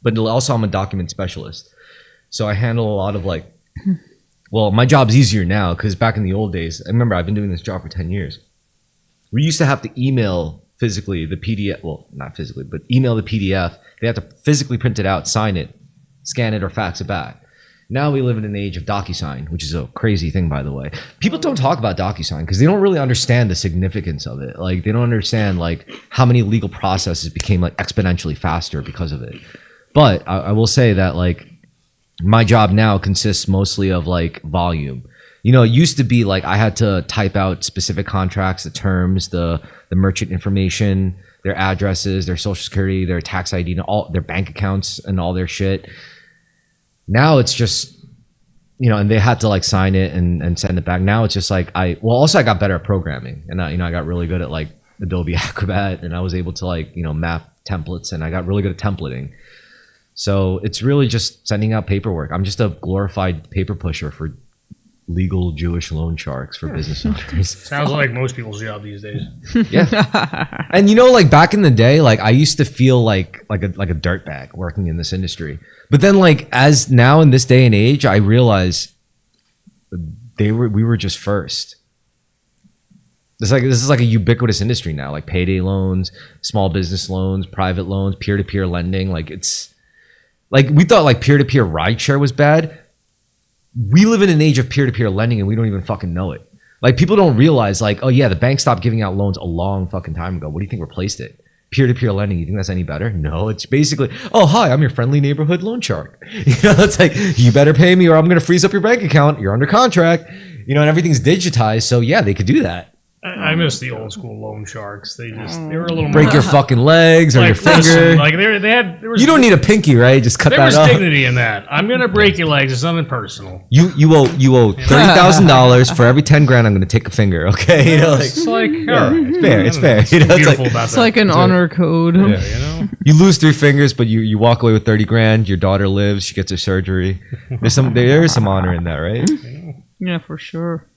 but also I'm a document specialist. So I handle a lot of like, well, my job's easier now because back in the old days, I remember I've been doing this job for 10 years. We used to have to email physically the PDF, well, not physically, but email the PDF. They have to physically print it out, sign it, scan it, or fax it back. Now we live in an age of DocuSign, which is a crazy thing, by the way. People don't talk about DocuSign because they don't really understand the significance of it. Like, they don't understand like how many legal processes became like exponentially faster because of it. But I will say that like my job now consists mostly of like volume. You know, it used to be like I had to type out specific contracts, the terms, the merchant information, their addresses, their social security, their tax ID, and all their bank accounts and all their shit. Now it's just, you know, and they had to like sign it and send it back. Now it's just like also I got better at programming, and I got really good at like Adobe Acrobat, and I was able to like, you know, map templates, and I got really good at templating. So it's really just sending out paperwork. I'm just a glorified paper pusher for legal Jewish loan sharks for business owners. Sounds like most people's job these days. Yeah. And you know, like back in the day, like I used to feel like a dirtbag working in this industry. But then like as now in this day and age, I realize we were just first. This is like a ubiquitous industry now, like payday loans, small business loans, private loans, peer-to-peer lending. Like it's like we thought like peer-to-peer rideshare was bad. We live in an age of peer-to-peer lending and we don't even fucking know it. Like people don't realize like, oh yeah, the bank stopped giving out loans a long fucking time ago. What do you think replaced it? Peer-to-peer lending. You think that's any better? No, it's basically, oh hi, I'm your friendly neighborhood loan shark. You know, it's like, you better pay me or I'm gonna freeze up your bank account. You're under contract. You know, and everything's digitized. So yeah, they could do that. I miss the old school loan sharks. They were a little Break more your fucking legs or your listen, finger. like there was You don't need a pinky, right? Just cut there that was off. dignity in that. I'm gonna break your legs. It's nothing personal. You owe $30,000 for every 10 grand. I'm gonna take a finger. Okay, you know, like It's like yeah, all right. it's fair. It's I don't fair. know. It's You know, it's beautiful like about It's that. like an honor code. Yeah, you know. you lose 3 fingers, but you walk away with 30 grand. Your daughter lives. She gets her surgery. There is some honor in that, right? Yeah, for sure.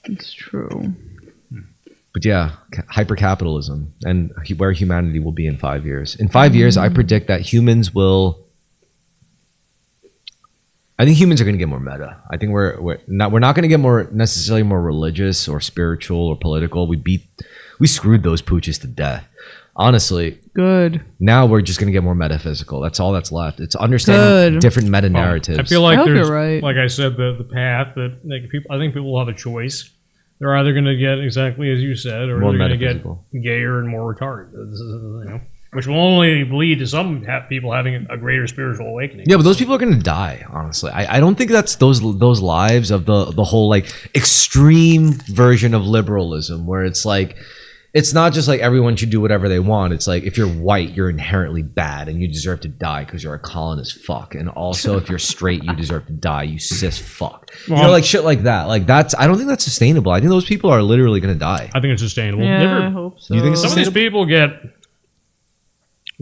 It's true. But yeah, hypercapitalism and where humanity will be in 5 years. In 5 years, I predict that humans will. I think humans are going to get more meta. I think we're not going to get more necessarily more religious or spiritual or political. We screwed those pooches to death. Honestly, Good. now we're just going to get more metaphysical. That's all that's left. It's understanding Good. different meta narratives. I feel like I hope there's, you're right. like I said, the path that like people. I think people will have a choice. They're either going to get exactly as you said, or More they're going to get metaphysical. gayer and more retarded. Which will only lead to some people having a greater spiritual awakening. Yeah, but those people are going to die. Honestly, I don't think that's those lives of the whole like extreme version of liberalism where it's like. It's not just like everyone should do whatever they want. It's like if you're white, you're inherently bad and you deserve to die because you're a colonist fuck. And also if you're straight, you deserve to die, you cis fuck. You know, like shit like that. Like I don't think that's sustainable. I think those people are literally going to die. I think it's sustainable. Yeah, I hope so. You think it's Some of these people get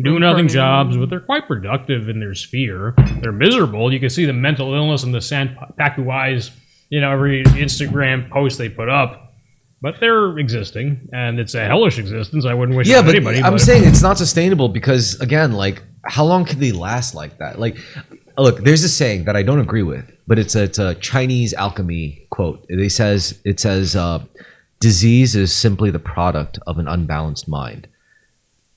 do-nothing jobs, but they're quite productive in their sphere. They're miserable. You can see the mental illness in the Sanpaku eyes, every Instagram post they put up. But they're existing, and it's a hellish existence. I wouldn't wish it on anybody. I'm saying it's not sustainable because, again, like, how long can they last like that? Like, look, there's a saying that I don't agree with, but it's a Chinese alchemy quote. It says, disease is simply the product of an unbalanced mind.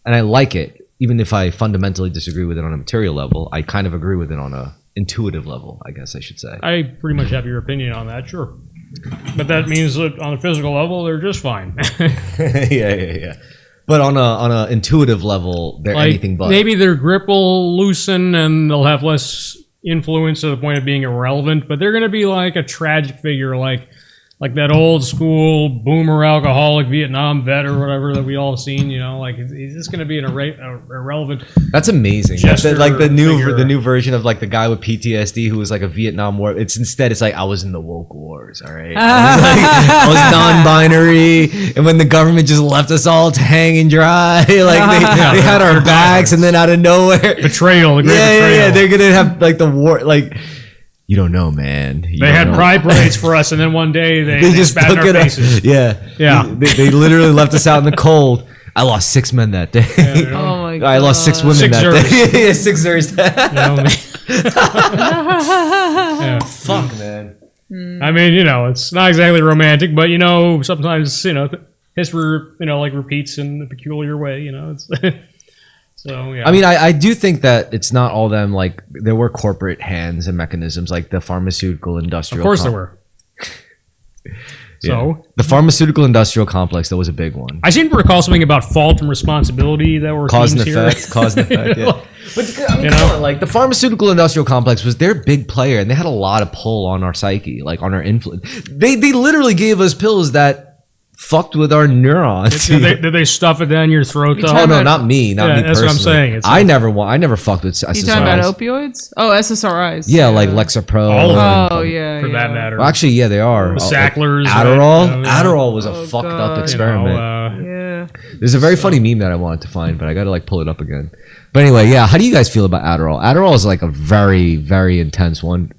And I like it, even if I fundamentally disagree with it on a material level. I kind of agree with it on a intuitive level, I guess I should say. I pretty much have your opinion on that, sure. But that means that on a physical level, they're just fine. yeah. But on a intuitive level, they're anything but. Maybe their grip will loosen and they'll have less influence to the point of being irrelevant, but they're going to be like a tragic figure, like that old school boomer alcoholic Vietnam vet or whatever that we all seen. Like he's just going to be an irrelevant. That's amazing. Gesture Like the figure. new version of like the guy with PTSD who was like a Vietnam War. It's like I was in the woke wars. All right, I was non-binary, and when the government just left us all to hang and dry, like they had our backs, and then out of nowhere, Betrayal, the great betrayal. Yeah, they're gonna have like the war, like. You don't know, man. They had pride parades for us, and then one day they just spat in took our it up. faces. Yeah. They literally left us out in the cold. I lost 6 men that day. Oh my god. I lost 6 women 6 that Zers. day. Yeah, 6 Zers. Yeah. Fuck, man. I mean, it's not exactly romantic, but sometimes history like repeats in a peculiar way. It's so yeah. I mean, I do think that it's not all them. Like there were corporate hands and mechanisms, like the pharmaceutical industrial. Of course there were. So the pharmaceutical industrial complex, that was a big one. I seem to recall something about fault and responsibility that were Cause and themes here. effect. Cause and effect. Yeah. But I mean, You come know? on, like the pharmaceutical industrial complex was their big player, and they had a lot of pull on our psyche, like on our influence. They literally gave us pills that fucked with our neurons. Did they stuff it down your throat though? Oh no, not me, not me that's what I'm personally. saying. It's I never fucked with SSRIs. You talking about opioids? Oh, SSRIs. Yeah, like Lexapro. All of them. Oh yeah. for yeah. that matter. Well, actually, yeah, they are. The Like Sacklers, Adderall. right? Adderall was a Oh, fucked God. up experiment. Yeah. There's a very funny meme that I wanted to find, but I got to like pull it up again. But anyway, yeah. How do you guys feel about Adderall? Adderall is like a very, very intense one.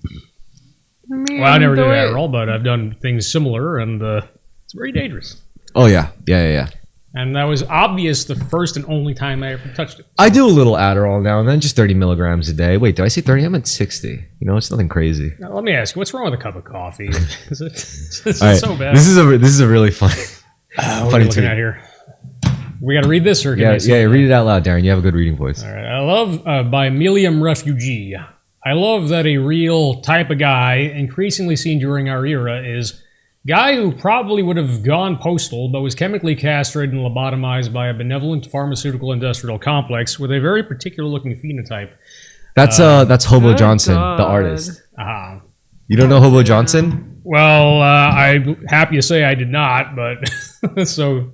I mean, Well, I never did the way- Adderall, but I've done things similar, and it's very dangerous. Oh yeah. And that was obvious the first and only time I ever touched it. I do a little Adderall now and then, just 30 milligrams a day. Wait, did I say 30? I meant 60. It's nothing crazy. Now, let me ask you, what's wrong with a cup of coffee? It's All right, so bad. this is a really funny. What are funny you looking tweet. at here? We got to read this, or can I see Yeah. it? Read it out loud, Darren. You have a good reading voice. All right. I love by Milium Refugee. I love that a real type of guy, increasingly seen during our era, is guy who probably would have gone postal, but was chemically castrated and lobotomized by a benevolent pharmaceutical industrial complex with a very particular looking phenotype. That's Hobo Good Johnson, God. the artist. Ah, You don't know Hobo Johnson? Well, I'm happy to say I did not, but so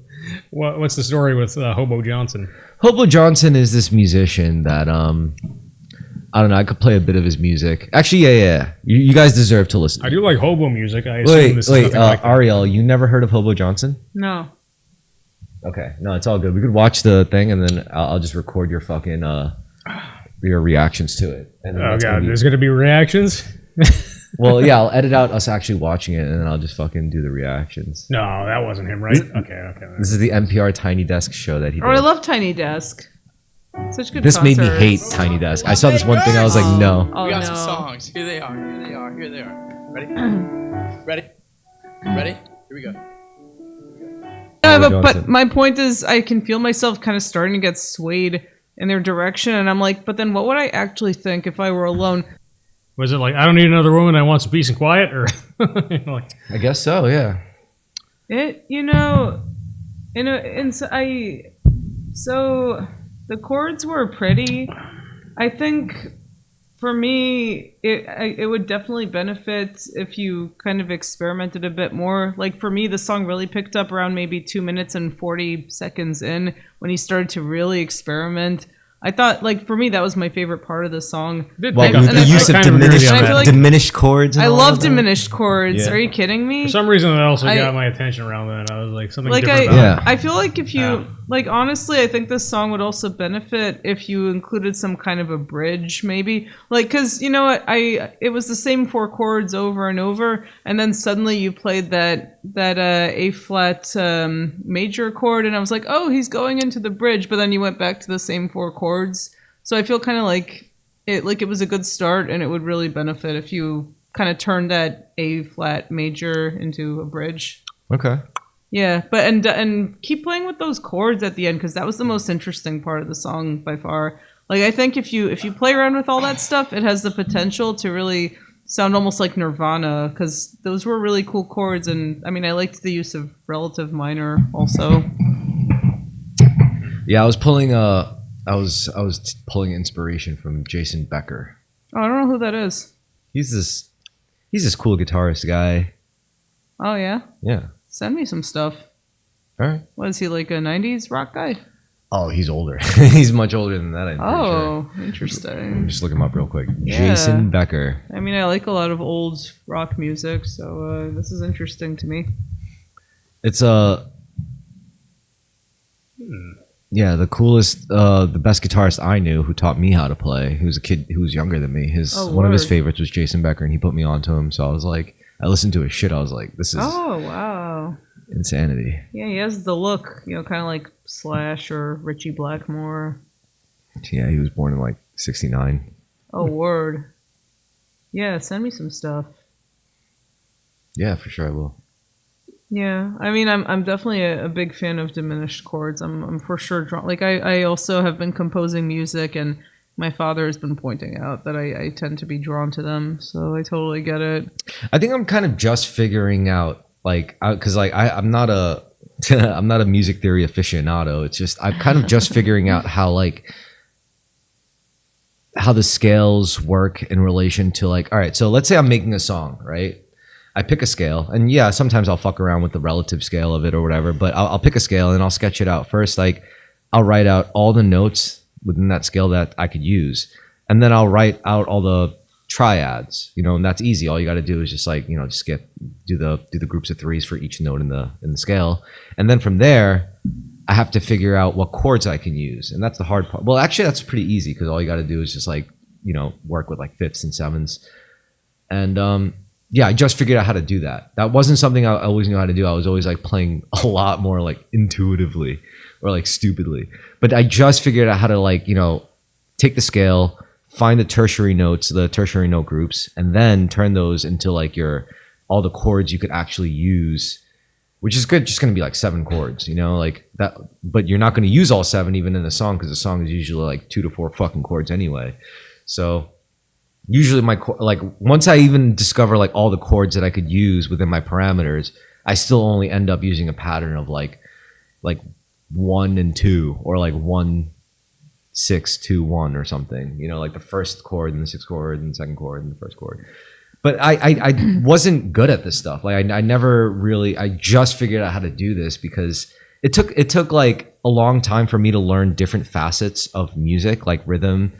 what's the story with Hobo Johnson? Hobo Johnson is this musician that I don't know. I could play a bit of his music. Actually, yeah. You guys deserve to listen. I do like hobo music. I assume this is nothing like that. Ariel, you never heard of Hobo Johnson? No. Okay, no, it's all good. We could watch the thing, and then I'll just record your fucking your reactions to it. And then Oh god, there's gonna be reactions. Well, yeah, I'll edit out us actually watching it, and then I'll just fucking do the reactions. No, that wasn't him, right? Okay. This is the NPR Tiny Desk show that he did. Oh, I love Tiny Desk. Such good. This made me concerts. hate Tiny Desk. I saw this one thing, I was like, no. Oh We got no. some songs. Here they are. Ready? Ready? Ready? Here we go. Yeah, Hobo but Johnson. my point is, I can feel myself kind of starting to get swayed in their direction, and I'm like, but then what would I actually think if I were alone? Was it like I don't need another woman? I want some peace and quiet, or like I guess so, yeah. So the chords were pretty. I think for me, it would definitely benefit if you kind of experimented a bit more. Like for me, the song really picked up around maybe 2 minutes and 40 seconds in when he started to really experiment. I thought, like, for me, that was my favorite part of the song. Well, And the I- use of I kind of agree with you on that. diminished chords. And I all love that. diminished chords. Yeah. Are you kidding me? for some reason that also I- got my attention around then. I was like something Like different I, about it. Yeah. I feel like if you Yeah. like honestly, I think this song would also benefit if you included some kind of a bridge, maybe. Like, because you know what, it was the same 4 chords over and over, and then suddenly you played that A flat major chord, and I was like, oh, he's going into the bridge, but then you went back to the same 4 chords. So I feel kind of like it was a good start, and it would really benefit if you kind of turned that A flat major into a bridge. Okay. Yeah, but and keep playing with those chords at the end, because that was the most interesting part of the song by far. Like I think if you play around with all that stuff, it has the potential to really sound almost like Nirvana, because those were really cool chords, and I mean I liked the use of relative minor also. Yeah, I was pulling pulling inspiration from Jason Becker. Oh, I don't know who that is. He's this cool guitarist guy. Oh yeah, Yeah. send me some stuff. All right. What is he, like a '90s rock guy? Oh, he's older. He's much older than that, I'm pretty sure. Oh, interesting. Just look him up real quick. Yeah. Jason Becker. I mean, I like a lot of old rock music, so this is interesting to me. It's yeah, the coolest, the best guitarist I knew who taught me how to play. He was a kid who was younger than me. One of his word. favorites was Jason Becker, and he put me onto him. So I was like, I listened to his shit. I was like, this is Oh wow. insanity. Yeah, he has the look, kind of like Slash or Richie Blackmore. Yeah, he was born in like '69. Oh, word. Yeah, send me some stuff. Yeah, for sure I will. Yeah, I mean, I'm definitely a big fan of diminished chords. I'm for sure drawn. Like, I also have been composing music, and my father has been pointing out that I tend to be drawn to them. So I totally get it. I think I'm kind of just figuring out, like, because like I'm not a I'm not a music theory aficionado. It's just I'm kind of just figuring out how the scales work in relation to, like, all right, so let's say I'm making a song, right? I pick a scale, and yeah, sometimes I'll fuck around with the relative scale of it or whatever, but I'll pick a scale and I'll sketch it out first. Like, I'll write out all the notes within that scale that I could use, and then I'll write out all the triads, and that's easy. All you got to do is just do the groups of threes for each note in the scale, and then from there I have to figure out what chords I can use, and that's the hard part. Well, actually, that's pretty easy because all you got to do is just work with like fifths and sevenths, and yeah, I just figured out how to do that. That wasn't something I always knew how to do. I was always like playing a lot more like intuitively or like stupidly, but I just figured out how to take the scale, find the tertiary notes, the tertiary note groups, and then turn those into like all the chords you could actually use, which is good. Just going to be like 7 chords, like that. But you're not going to use all 7 even in the song, because the song is usually like 2 to 4 fucking chords anyway. So usually once I even discover like all the chords that I could use within my parameters, I still only end up using a pattern of like 1 and 2, or like 1, 6, 2, 1 or something, like the first chord and the 6th chord and the 2nd chord and the 1st chord. But I wasn't good at this stuff. Like I never really. I just figured out how to do this because it took like a long time for me to learn different facets of music, like rhythm,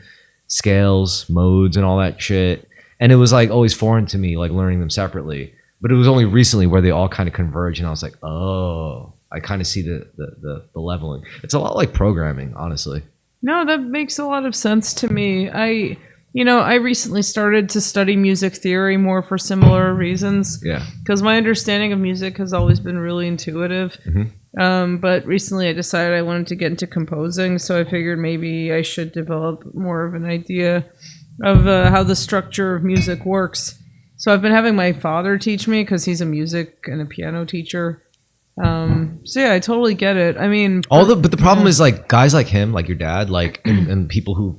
scales, modes, and all that shit. And it was like always foreign to me, like learning them separately. But it was only recently where they all kind of converged, and I was like, oh, I kind of see the leveling. It's a lot like programming, honestly. No, that makes a lot of sense to me. I recently started to study music theory more for similar reasons. Yeah. Because my understanding of music has always been really intuitive. But recently I decided I wanted to get into composing, so I figured maybe I should develop more of an idea of how the structure of music works. So I've been having my father teach me because he's a music and a piano teacher. So yeah, I totally get it. I mean, but the problem is like guys like him, like your dad, like and people who,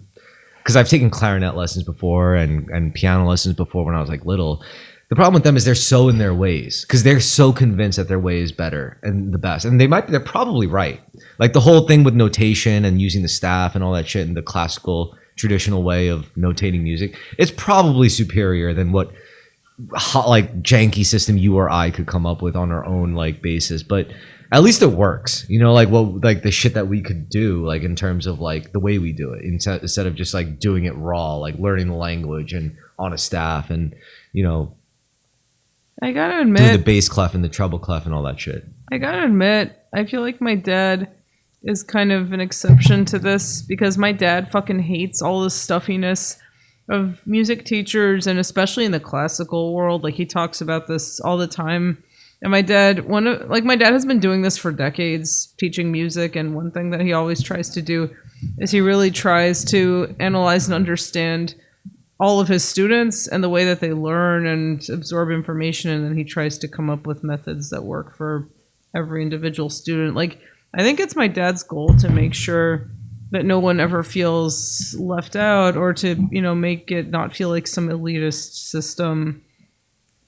because I've taken clarinet lessons before and piano lessons before when I was like little. The problem with them is they're so in their ways because they're so convinced that their way is better and the best, and they're probably right. Like the whole thing with notation and using the staff and all that shit in the classical traditional way of notating music, it's probably superior than what like janky system you or I could come up with on our own like basis. But at least it works, you know, like what like the shit that we could do, like in terms of like the way we do it, instead of just like doing it raw, like learning the language and on a staff and, you know, I gotta doing admit, the bass clef and the treble clef and all that shit. I gotta admit, I feel like my dad is kind of an exception to this because my dad fucking hates all the stuffiness of music teachers, and especially in the classical world. Like he talks about this all the time. And my dad, my dad has been doing this for decades, teaching music. And one thing that he always tries to do is he really tries to analyze and understand all of his students and the way that they learn and absorb information. And then he tries to come up with methods that work for every individual student. Like, I think it's my dad's goal to make sure that no one ever feels left out, or to, you know, make it not feel like some elitist system.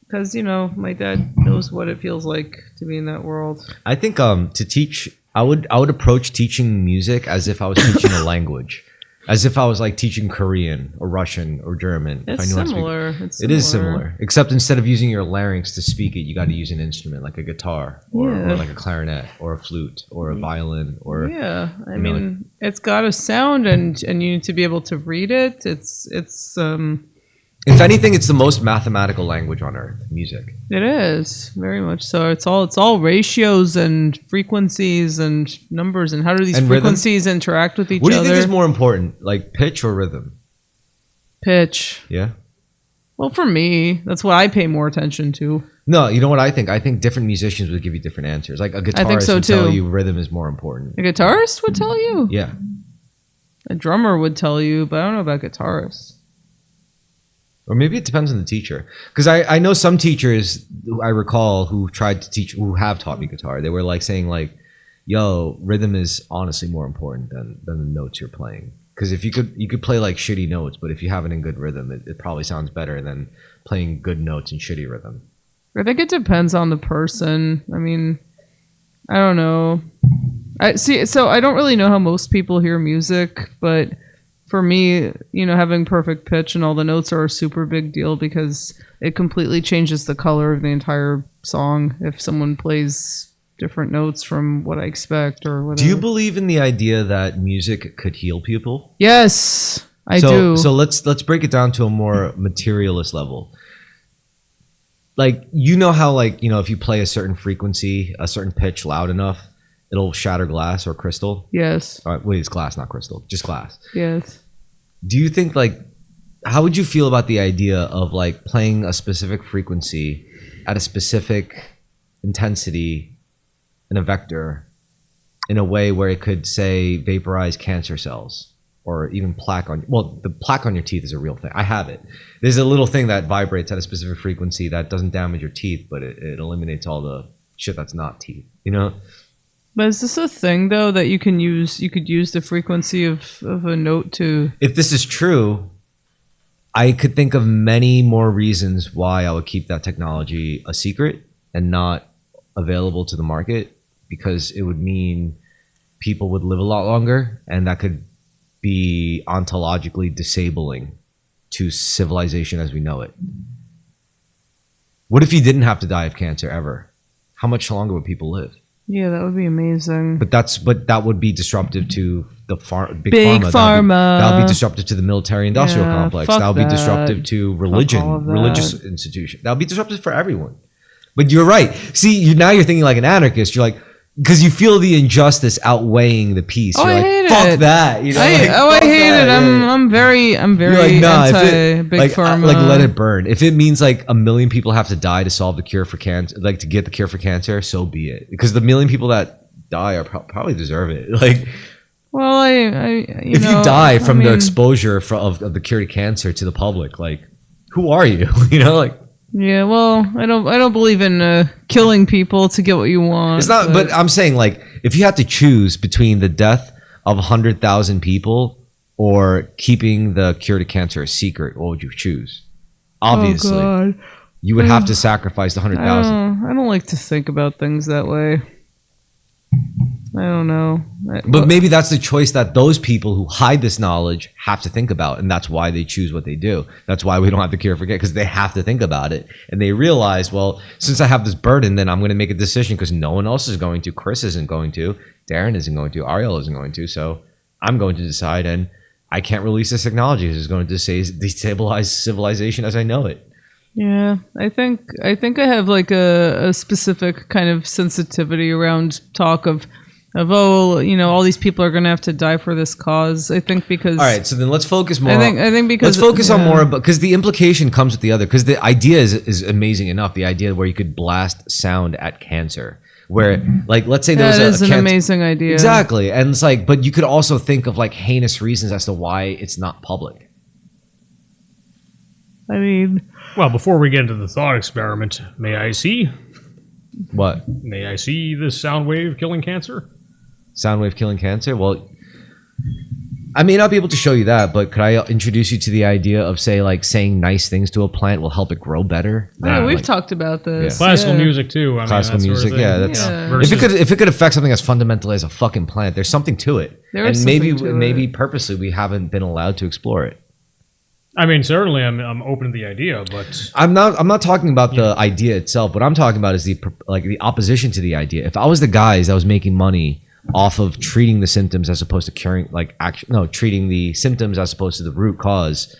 Because, you know, my dad knows what it feels like to be in that world. I think to teach, I would approach teaching music as if I was teaching a language, as if I was like teaching Korean or Russian or German. It's similar. It is similar, except instead of using your larynx to speak it, you got to use an instrument like a guitar or like a clarinet or a flute or a violin or I mean, it's got a sound, and you need to be able to read it. It's if anything, it's the most mathematical language on earth, music. It is very much so. It's all ratios and frequencies and numbers, and how do these frequencies interact with each other? What do you think is more important, like pitch or rhythm? Pitch. Yeah. Well, for me, that's what I pay more attention to. No, you know what I think? I think different musicians would give you different answers. Like a guitarist would tell you rhythm is more important. A guitarist would tell you? Yeah. A drummer would tell you, but I don't know about guitarists. Or maybe it depends on the teacher. Because I know some teachers I recall who tried to teach, who have taught me guitar. They were like saying like, yo, rhythm is honestly more important than the notes you're playing. Because if you could play like shitty notes, but if you have it in good rhythm, it probably sounds better than playing good notes in shitty rhythm. I think it depends on the person. I mean, I don't know. So I don't really know how most people hear music, but for me, you know, having perfect pitch and all the notes are a super big deal because it completely changes the color of the entire song if someone plays different notes from what I expect or whatever. Do you believe in the idea that music could heal people? Yes, I do. So let's break it down to a more materialist level. Like, you know how, like, you know, if you play a certain frequency, a certain pitch loud enough, it'll shatter glass or crystal? Yes. Wait, it's glass, not crystal. Just glass. Yes. Do you think, like, how would you feel about the idea of, like, playing a specific frequency at a specific intensity in a vector in a way where it could, say, vaporize cancer cells? Or even plaque on, well, the plaque on your teeth is a real thing. I have it. There's a little thing that vibrates at a specific frequency that doesn't damage your teeth, but it eliminates all the shit that's not teeth, you know? But is this a thing though that you can use? You could use the frequency of a note to. If this is true, I could think of many more reasons why I would keep that technology a secret and not available to the market, because it would mean people would live a lot longer, and that could be ontologically disabling to civilization as we know it. What if you didn't have to die of cancer ever? How much longer would people live? Yeah, that would be amazing. But that would be disruptive to the big pharma. Pharma. That would be disruptive to the military-industrial Yeah, complex. fuck that would be that. disruptive to all religion, of that. religious institution. That would be disruptive for everyone. But you're right. See, now you're thinking like an anarchist. You're like, because you feel the injustice outweighing the peace. Oh, You're I like, hate fuck it. that. You know, I fuck hate that. it. Yeah. I'm very You're like, nah, if anti it, big like, pharma. like let it burn. If it means like 1 million people have to die to solve the cure for cancer, like to get the cure for cancer, so be it. Because the 1 million people that die are probably deserve it. Like, Well, if you die from the exposure of the cure to cancer to the public, like, who are you? You know, like. Yeah, well, I don't believe in killing people to get what you want. It's not, but I'm saying, like, if you had to choose between the death of 100,000 people or keeping the cure to cancer a secret, what would you choose? Obviously, oh God. you would have to sacrifice the 100,000. I don't like to think about things that way. I don't know. But maybe that's the choice that those people who hide this knowledge have to think about, and that's why they choose what they do. That's why we don't have the cure for cancer, because they have to think about it, and they realize, well, since I have this burden, then I'm going to make a decision because no one else is going to. Chris isn't going to. Darren isn't going to. Ariel isn't going to. So I'm going to decide, and I can't release this technology. It's going to destabilize civilization as I know it. Yeah, I think I have like a specific kind of sensitivity around talk of all these people are going to have to die for this cause. I think because all right, so then let's focus more. I think because let's focus on more about, because the implication comes with the other. Because the idea is amazing enough. The idea where you could blast sound at cancer, where like let's say there that was is an amazing idea. Exactly, and it's like, but you could also think of like heinous reasons as to why it's not public. I mean, Well, before we get into the thought experiment, may I see? What? May I see this sound wave killing cancer? Sound wave killing cancer? Well, I may not be able to show you that, but could I introduce you to the idea of saying nice things to a plant will help it grow better? yeah, we've like, talked about this. Classical yeah. music too. I mean, classical that sort of music, thing. yeah, that's Yeah. Versus- if it could affect something as fundamental as a fucking plant, there's something to it. There and is maybe something to maybe it. purposely we haven't been allowed to explore it. I mean, certainly, I'm open to the idea, but I'm not talking about the idea itself. What I'm talking about is the opposition to the idea. If I was the guys that was making money off of treating the symptoms as opposed to curing, treating the symptoms as opposed to the root cause,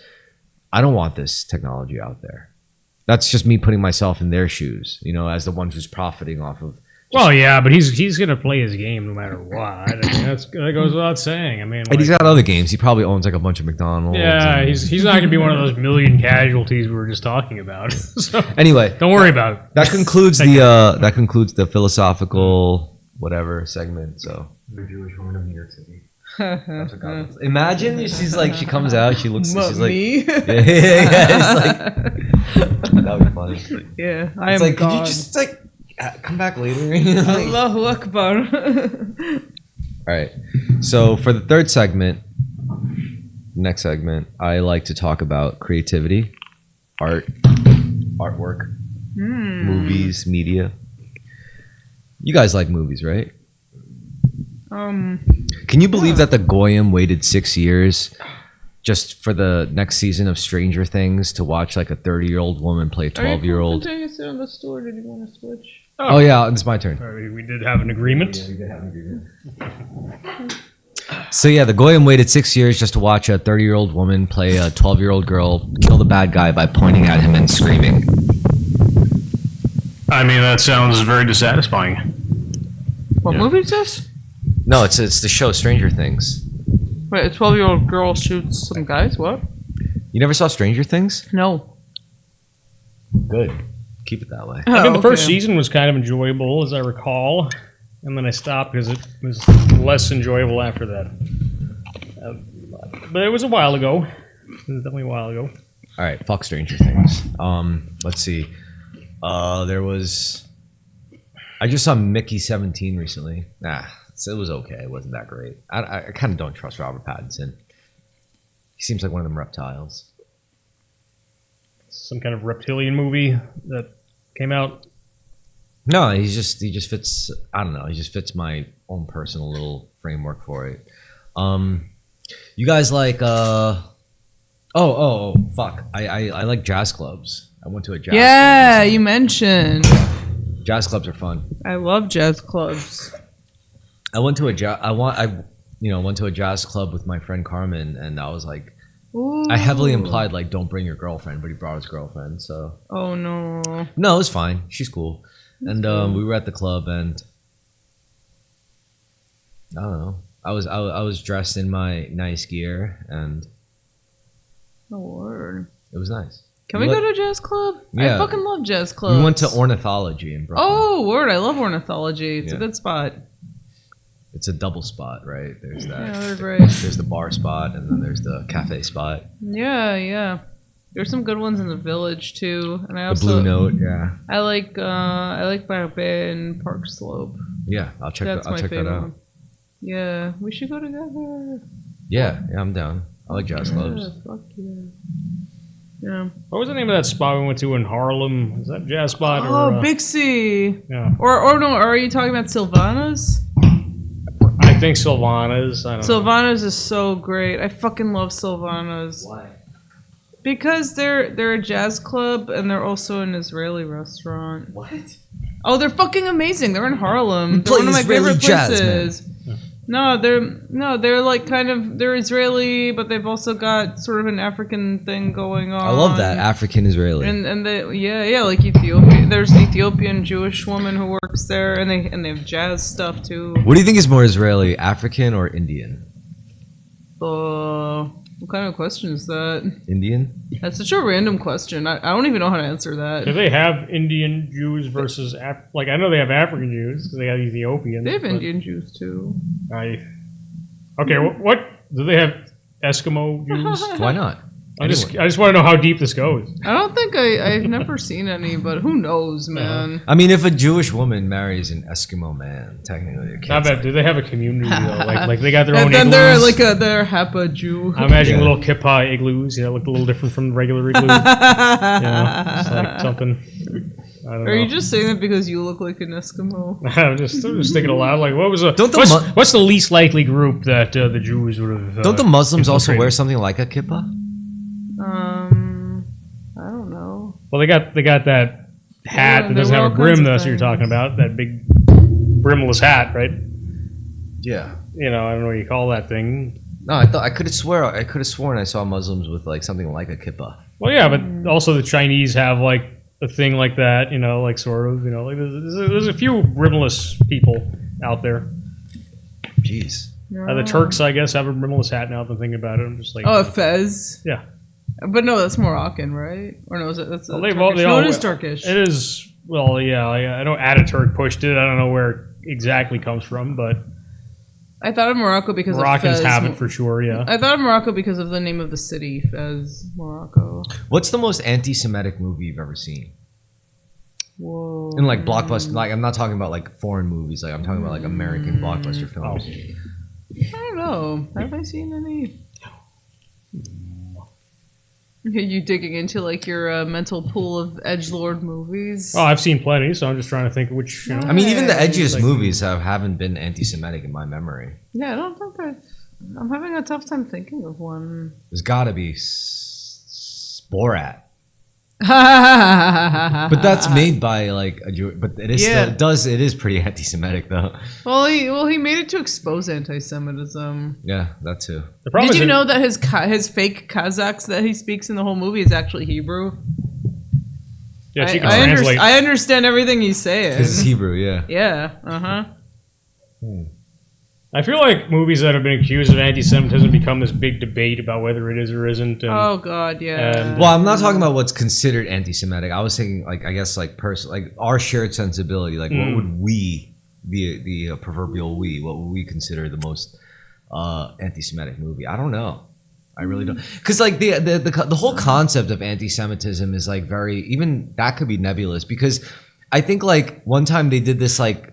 I don't want this technology out there. That's just me putting myself in their shoes, as the one who's profiting off of. well, yeah, but he's gonna play his game no matter what. I mean, that goes without saying. I mean, And he's got other games. He probably owns like a bunch of McDonald's. yeah, and- he's not gonna be one of those million casualties we were just talking about. So Anyway, don't worry about it. that concludes the philosophical whatever segment. So the Jewish woman of New York City. That's what God wants. Imagine she's like, she comes out, she looks, she's like, me? yeah, it's like that would be funny. Yeah, I It's am like, could you God. just come back later? Allahu Akbar. All right. So for the third segment, next segment, I like to talk about creativity, artwork, movies, media. You guys like movies, right? Can you believe that the Goyim waited 6 years just for the next season of Stranger Things to watch like a 30-year-old woman play a 12-year-old? Did you sit on the store? Did you want to switch? Oh yeah, it's my turn. Sorry, we did have an agreement. So yeah, the Goyim waited 6 years just to watch a 30-year-old woman play a 12-year-old girl kill the bad guy by pointing at him and screaming. I mean, that sounds very dissatisfying. What movie is this? No, it's the show Stranger Things. Wait, a 12-year-old girl shoots some guys? What? You never saw Stranger Things? No. Good. Keep it that way. I mean, the first okay. season was kind of enjoyable, as I recall, and then I stopped because it was less enjoyable after that. But it was a while ago. It was definitely a while ago. All right, fuck Stranger Things. Let's see. There was. I just saw Mickey 17 recently. So it was okay. It wasn't that great. I kind of don't trust Robert Pattinson. He seems like one of them reptiles. Some kind of reptilian movie that came out. No, he just fits. I don't know. He just fits my own personal little framework for it. You guys like? Oh, fuck. I like jazz clubs. I went to a jazz Yeah, club. you mentioned. Jazz clubs are fun. I love jazz clubs. I went to a went to a jazz club with my friend Carmen, and I was like, Ooh. I heavily implied like don't bring your girlfriend, but he brought his girlfriend. So Oh no. no, it was fine. She's cool. And we were at the club, and I don't know. I was dressed in my nice gear, and Oh word. it was nice. Can we go to a jazz club? Yeah. I fucking love jazz clubs. We went to Ornithology in Brooklyn. Oh word! I love Ornithology. It's a Yeah. good spot. It's a double spot, right? There's that. Yeah, they're great. There's the bar spot, and then there's the cafe spot. Yeah, yeah. There's some good ones in the Village too, and I The also Blue Note, yeah. I like Back Bay and Park Slope. Yeah, I'll check That's I'll my check that favorite out. one. Yeah, we should go together. Yeah, I'm down. I like jazz clubs. Yeah, fuck yeah. Yeah. What was the name of that spot we went to in Harlem? Is that a jazz spot? Oh, or, Big C. Yeah. Or no, are you talking about Sylvana's? I think Sylvana's. I don't know. Sylvana's is so great. I fucking love Sylvana's. Why? Because they're a jazz club and they're also an Israeli restaurant. What? Oh, they're fucking amazing. They're in Harlem. We They're one of my play Israeli favorite jazz, places. No, they're like kind of they're Israeli, but they've also got sort of an African thing going on. I love that African Israeli. And they like Ethiopia. There's an Ethiopian Jewish woman who works there, and they have jazz stuff too. What do you think is more Israeli, African or Indian? What kind of question is that? Indian? That's such a random question. I don't even know how to answer that. Do they have Indian Jews versus like I know they have African Jews because they have Ethiopians. They have but Indian Jews too. Okay, what do they have? Eskimo Jews? Why not? I just want to know how deep this goes. I don't think I've never seen any, but who knows, man? I mean, if a Jewish woman marries an Eskimo man, technically they're Not kids. bad. Do they have a community though? Like they got their own And then igloos? they're Hapa Jew. I imagine Yeah. little kippah igloos. Look a little different from the regular igloo. It's like something. I don't know. Are you just saying that because you look like an Eskimo? I'm just thinking aloud. Like, what was Don't the what's the least likely group that the Jews would have? Don't the Muslims also infiltrated? wear something like a kippah? I don't know. Well, they got that hat Yeah, that there doesn't were have a all brim. kinds of That's what you're talking things. about. That big brimless hat, right? Yeah. I don't know what you call that thing. No, I could have sworn I saw Muslims with like something like a kippah. Well, yeah, but also the Chinese have like a thing like that. Like sort of. Like there's a few brimless people out there. Jeez. The Turks, I guess, have a brimless hat now. That I'm thinking about it. I'm just like, Oh, a fez? yeah. But no, that's Moroccan, right? Or no, that's Well, Turkish. they No, all- it is Turkish. It is. Well, yeah. I know Ataturk pushed it. I don't know where it exactly comes from, but I thought of Morocco because Moroccans of Fez. have it for sure. Yeah. I thought of Morocco because of the name of the city, Fez, Morocco. What's the most anti-Semitic movie you've ever seen? Whoa. In like blockbuster, like I'm not talking about like foreign movies. Like I'm talking about like American blockbuster films. I don't know. Have I seen any? Are you digging into like your mental pool of edgelord movies? Oh, I've seen plenty, so I'm just trying to think which. I mean, even the edgiest Like- movies haven't been anti-Semitic in my memory. Yeah, I don't think I'm having a tough time thinking of one. There's got to be Borat, But but that's made by like a Jew. But it is Yeah. it is pretty anti-Semitic though. Well, he made it to expose anti-Semitism. Yeah, that too. The problem Did is you it- know that his fake Kazakhs that he speaks in the whole movie is actually Hebrew? Yeah, she can I translate. I understand everything he's saying. Because it's Hebrew, yeah. Yeah. Uh huh. I feel like movies that have been accused of anti-Semitism become this big debate about whether it is or isn't. And, Oh God, yeah. and- Well, I'm not talking about what's considered anti-Semitic. I was thinking, like, I guess, like, like our shared sensibility. Like, what would we, the proverbial we, what would we consider the most anti-Semitic movie? I don't know. I really don't. Because, like, the whole concept of anti-Semitism is, like, even that could be nebulous. Because I think, like, one time they did this, like,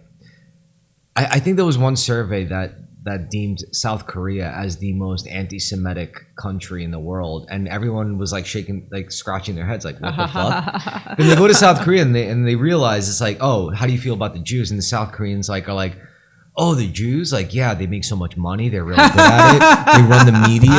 I think there was one survey that deemed South Korea as the most anti-Semitic country in the world, and everyone was like scratching their heads, like, what the fuck? Then they go to South Korea and they realize it's like, oh, how do you feel about the Jews? And the South Koreans are like, oh, the Jews, like, yeah, they make so much money, they're really good at it, they run the media,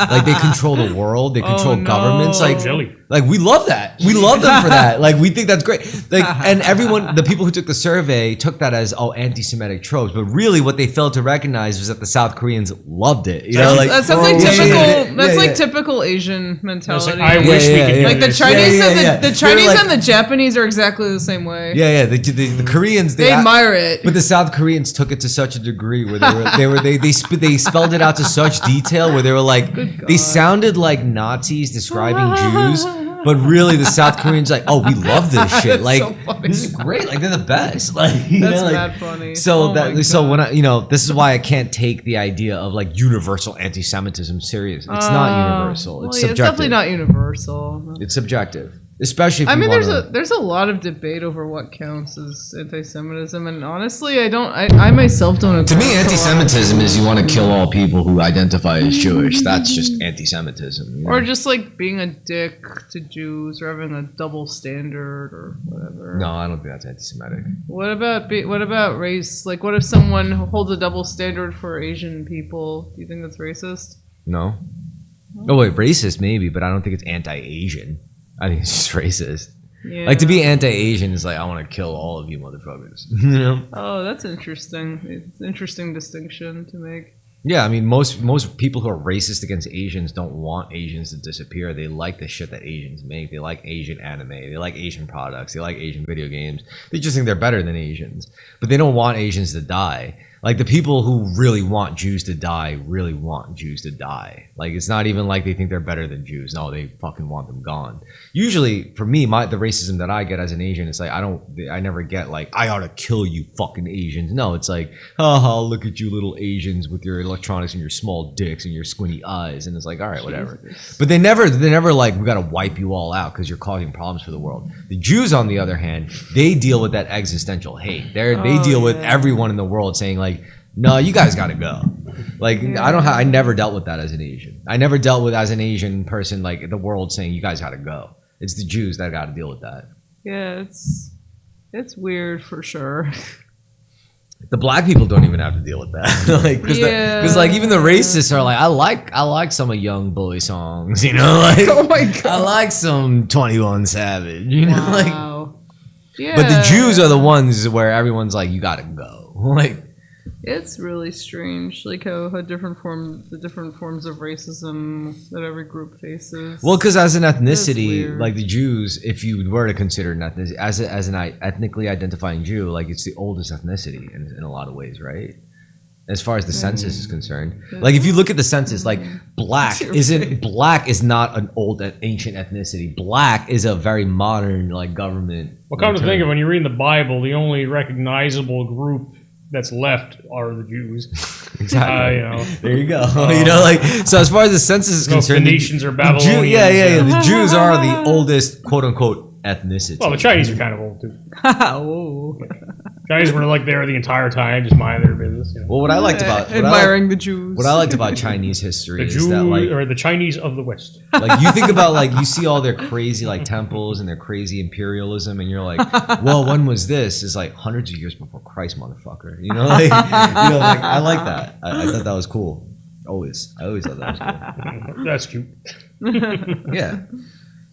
like they control the world, they control no. governments, like, Jelly. Like, we love that. We love them for that. Like, we think that's great. Like, and everyone, the people who took the survey took that as, anti-Semitic tropes. But really what they failed to recognize was that the South Koreans loved it. You know, like, that sounds like typical. That's like typical Asian mentality. I wish we could do like the this. Chinese and the Chinese like, and the Japanese are exactly the same way. Yeah. The Koreans, They admire it. But the South Koreans took it to such a degree where they spelled it out to such detail where they were like, they sounded like Nazis describing Jews. But really, the South Koreans like, oh, we love this shit. That's Like, so funny. this is great. Like, they're the best. Like, you That's know, like, mad funny. So Oh so my when this is why I can't take the idea of like universal anti-Semitism serious. It's not universal. It's subjective. It's definitely not universal. It's subjective, especially if I you mean, wanna, there's a lot of debate over what counts as anti-Semitism, and honestly, I myself don't agree. To me, with a lot of- anti-Semitism is you want to kill all people who identify as Jewish. That's just anti-Semitism. You know? or just like being a dick to Jews, or having a double standard, or whatever. No, I don't think that's anti-Semitic. What about race? Like, what if someone holds a double standard for Asian people? Do you think that's racist? No. Oh wait, racist maybe, but I don't think it's anti-Asian. I think it's just racist. Yeah. Like, to be anti-Asian is like, I want to kill all of you motherfuckers. You know? Oh, that's interesting. It's an interesting distinction to make. Yeah, I mean, most people who are racist against Asians don't want Asians to disappear. They like the shit that Asians make. They like Asian anime. They like Asian products. They like Asian video games. They just think they're better than Asians. But they don't want Asians to die. Like, the people who really want Jews to die really want Jews to die. Like, it's not even like they think they're better than Jews. No, they fucking want them gone. Usually, for me, the racism that I get as an Asian, it's like, I never get like, I ought to kill you fucking Asians. No, it's like, haha, look at you little Asians with your electronics and your small dicks and your squinty eyes. And it's like, all right, whatever. But they never like, we got to wipe you all out because you're causing problems for the world. The Jews, on the other hand, they deal with that existential hate. They deal with everyone in the world saying like, no, you guys gotta go. Like, I never dealt with that as an Asian. I never dealt with as an Asian person like the world saying you guys gotta go. It's the Jews that gotta deal with that. Yeah, it's weird for sure. The black people don't even have to deal with that. Like, because like even the racists are like, I like some of Young Bully songs, you know, like Oh my God. I like some 21 Savage, you know, like. Wow. Yeah. But the Jews are the ones where everyone's like, you gotta go, like. It's really strange, like how the different forms of racism that every group faces. Well, because as an ethnicity, weird. like the Jews, if you were to consider an ethnicity as an ethnically identifying Jew, like it's the oldest ethnicity in a lot of ways, right? As far as the census is concerned, like if you look at the census, like black is not an old ancient ethnicity. Black is a very modern like government. Well, come to think of it, when you read the Bible, the only recognizable group that's left are the Jews. Exactly. You know. There you go. You know, like, so as far as the census is No concerned, Phoenicians or Babylonians. The Jews are the oldest quote unquote ethnicity. Well, the Chinese are kind of old too. Whoa. Chinese were like there the entire time, just minding their business. You know. Well, what I liked about the Jews. what I liked about Chinese history The is Jew that like or the Chinese of the West. like you think about like you see all their crazy like temples and their crazy imperialism and you're like, well, when was this? It's like hundreds of years before Christ, motherfucker. You know, like I like that. I thought that was cool. I always thought that was cool. That's cute. Yeah.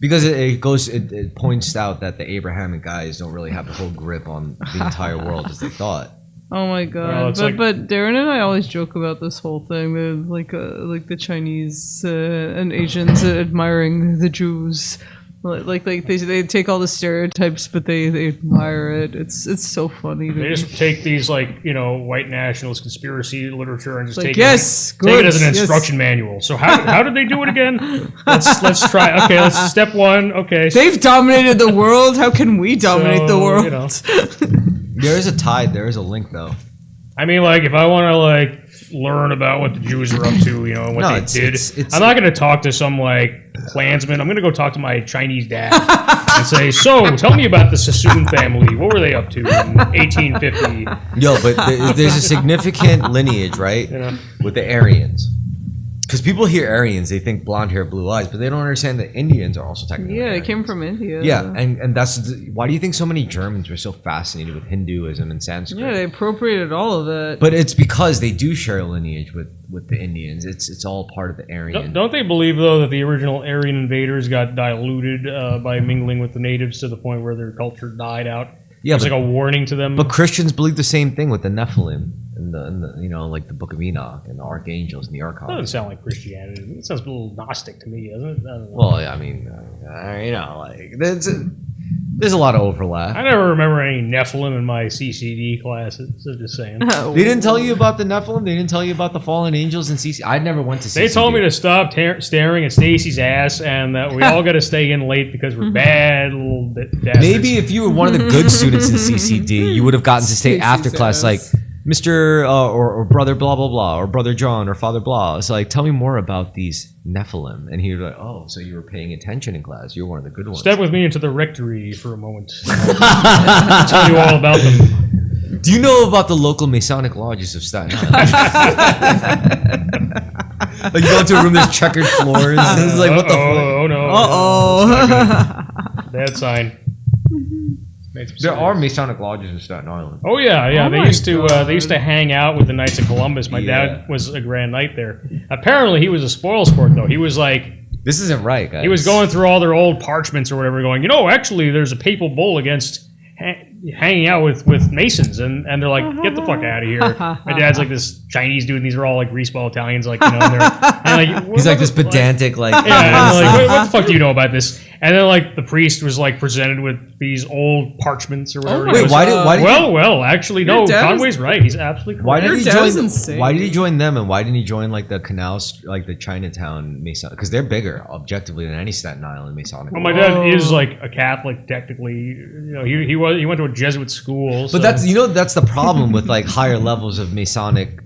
Because it points out that the Abrahamic guys don't really have a whole grip on the entire world as they thought. Oh my God! Well, but Darren and I always joke about this whole thing, like the Chinese and Asians admiring the Jews. Like they take all the stereotypes, but they admire it. It's so funny. To They me. just take these like white nationalist conspiracy literature and just Like, take yes, take it good, as an yes. instruction manual. So how did they do it again? Let's try. Okay, let's step one. Okay, They've dominated the world. How can we dominate the So, world? you know. There is a tide. There is a link, though. I mean, like, if I want to, like, learn about what the Jews are up to, and what they did, I'm not going to talk to some, like, Klansman. I'm going to go talk to my Chinese dad and say, so, tell me about the Sassoon family. What were they up to in 1850? Yo, but there's a significant lineage, right? With the Aryans. Because people hear Aryans, they think blonde hair, blue eyes, but they don't understand that Indians are also technically Yeah, they Aryans. came from India. Yeah, and that's why do you think so many Germans were so fascinated with Hinduism and Sanskrit? Yeah, they appropriated all of it. But it's because they do share a lineage with the Indians. It's all part of the Aryan. Don't they believe though that the original Aryan invaders got diluted by mingling with the natives to the point where their culture died out? Yeah, it's like a warning to them. But Christians believe the same thing with the Nephilim and the like the Book of Enoch and the archangels and the That doesn't archons. sound like Christianity. It sounds a little Gnostic to me, doesn't it? I don't know. Well, I mean, like there's a lot of overlap. I never remember any Nephilim in my CCD classes. So just saying. They didn't tell you about the Nephilim. They didn't tell you about the fallen angels in CC. I never went to CC. They told me to stop staring at Stacy's ass, and that we all got to stay in late because we're bad little bastards. Maybe if you were one of the good students in CCD, you would have gotten to stay Stacy's after class, like ass. Mr. Or brother blah blah blah, or brother John or father blah. It's like, tell me more about these Nephilim, and he was like, oh, so you were paying attention in class. You're one of the good ones. Step with me into the rectory for a moment. I'll tell you all about them. Do you know about the local Masonic lodges of Staten Island? Like you go into a room, there's checkered floors. And it's like, what the fuck? Oh no! Uh-oh. Bad sign. There are Masonic lodges in Staten Island. Oh yeah. Oh they my used to God. they used to hang out with the Knights of Columbus. My Yeah. dad was a Grand Knight there. Apparently, he was a spoil sport though. He was like This isn't right, guys. he was going through all their old parchments or whatever, going, actually, there's a papal bull against hanging out with Masons, and they're like, get the fuck out of here. My dad's like this Chinese dude, and these are all like greaseball Italians, like and they're and, He's like this pedantic, like Yeah, and they're like, what the fuck do you know about this? And then like the priest was like presented with these old parchments or whatever. my He Wait, was- why did well, actually, no. Your dad was- Conway's right. He's absolutely correct. Why did Your he dad was join? insane. Why did he join them, and why didn't he join like the canals, like the Chinatown Mason? Because they're bigger objectively than any Staten Island Masonic. Well, my dad is like a Catholic technically. He went to a Jesuit school. So. But that's the problem with like higher levels of Masonic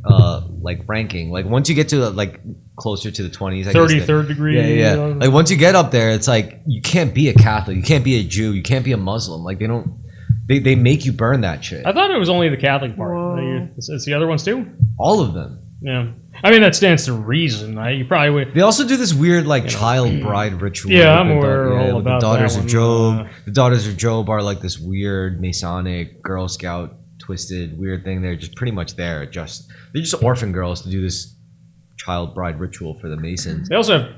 like ranking. Like once you get to like closer to the 20s, I guess 33rd degree. Yeah. Like once you get up there, it's like you can't be a Catholic, you can't be a Jew, you can't be a Muslim. Like they make you burn that shit. I thought it was only the Catholic part. Whoa. It's the other ones too. All of them. Yeah, I mean that stands to reason. You probably would. They also do this weird like child bride ritual. Yeah, with I'm the aware all with the about daughters that of one. Job. The daughters of Job are like this weird Masonic Girl Scout twisted weird thing. They're just pretty much there. They're just orphan girls to do this child bride ritual for the Masons. They also have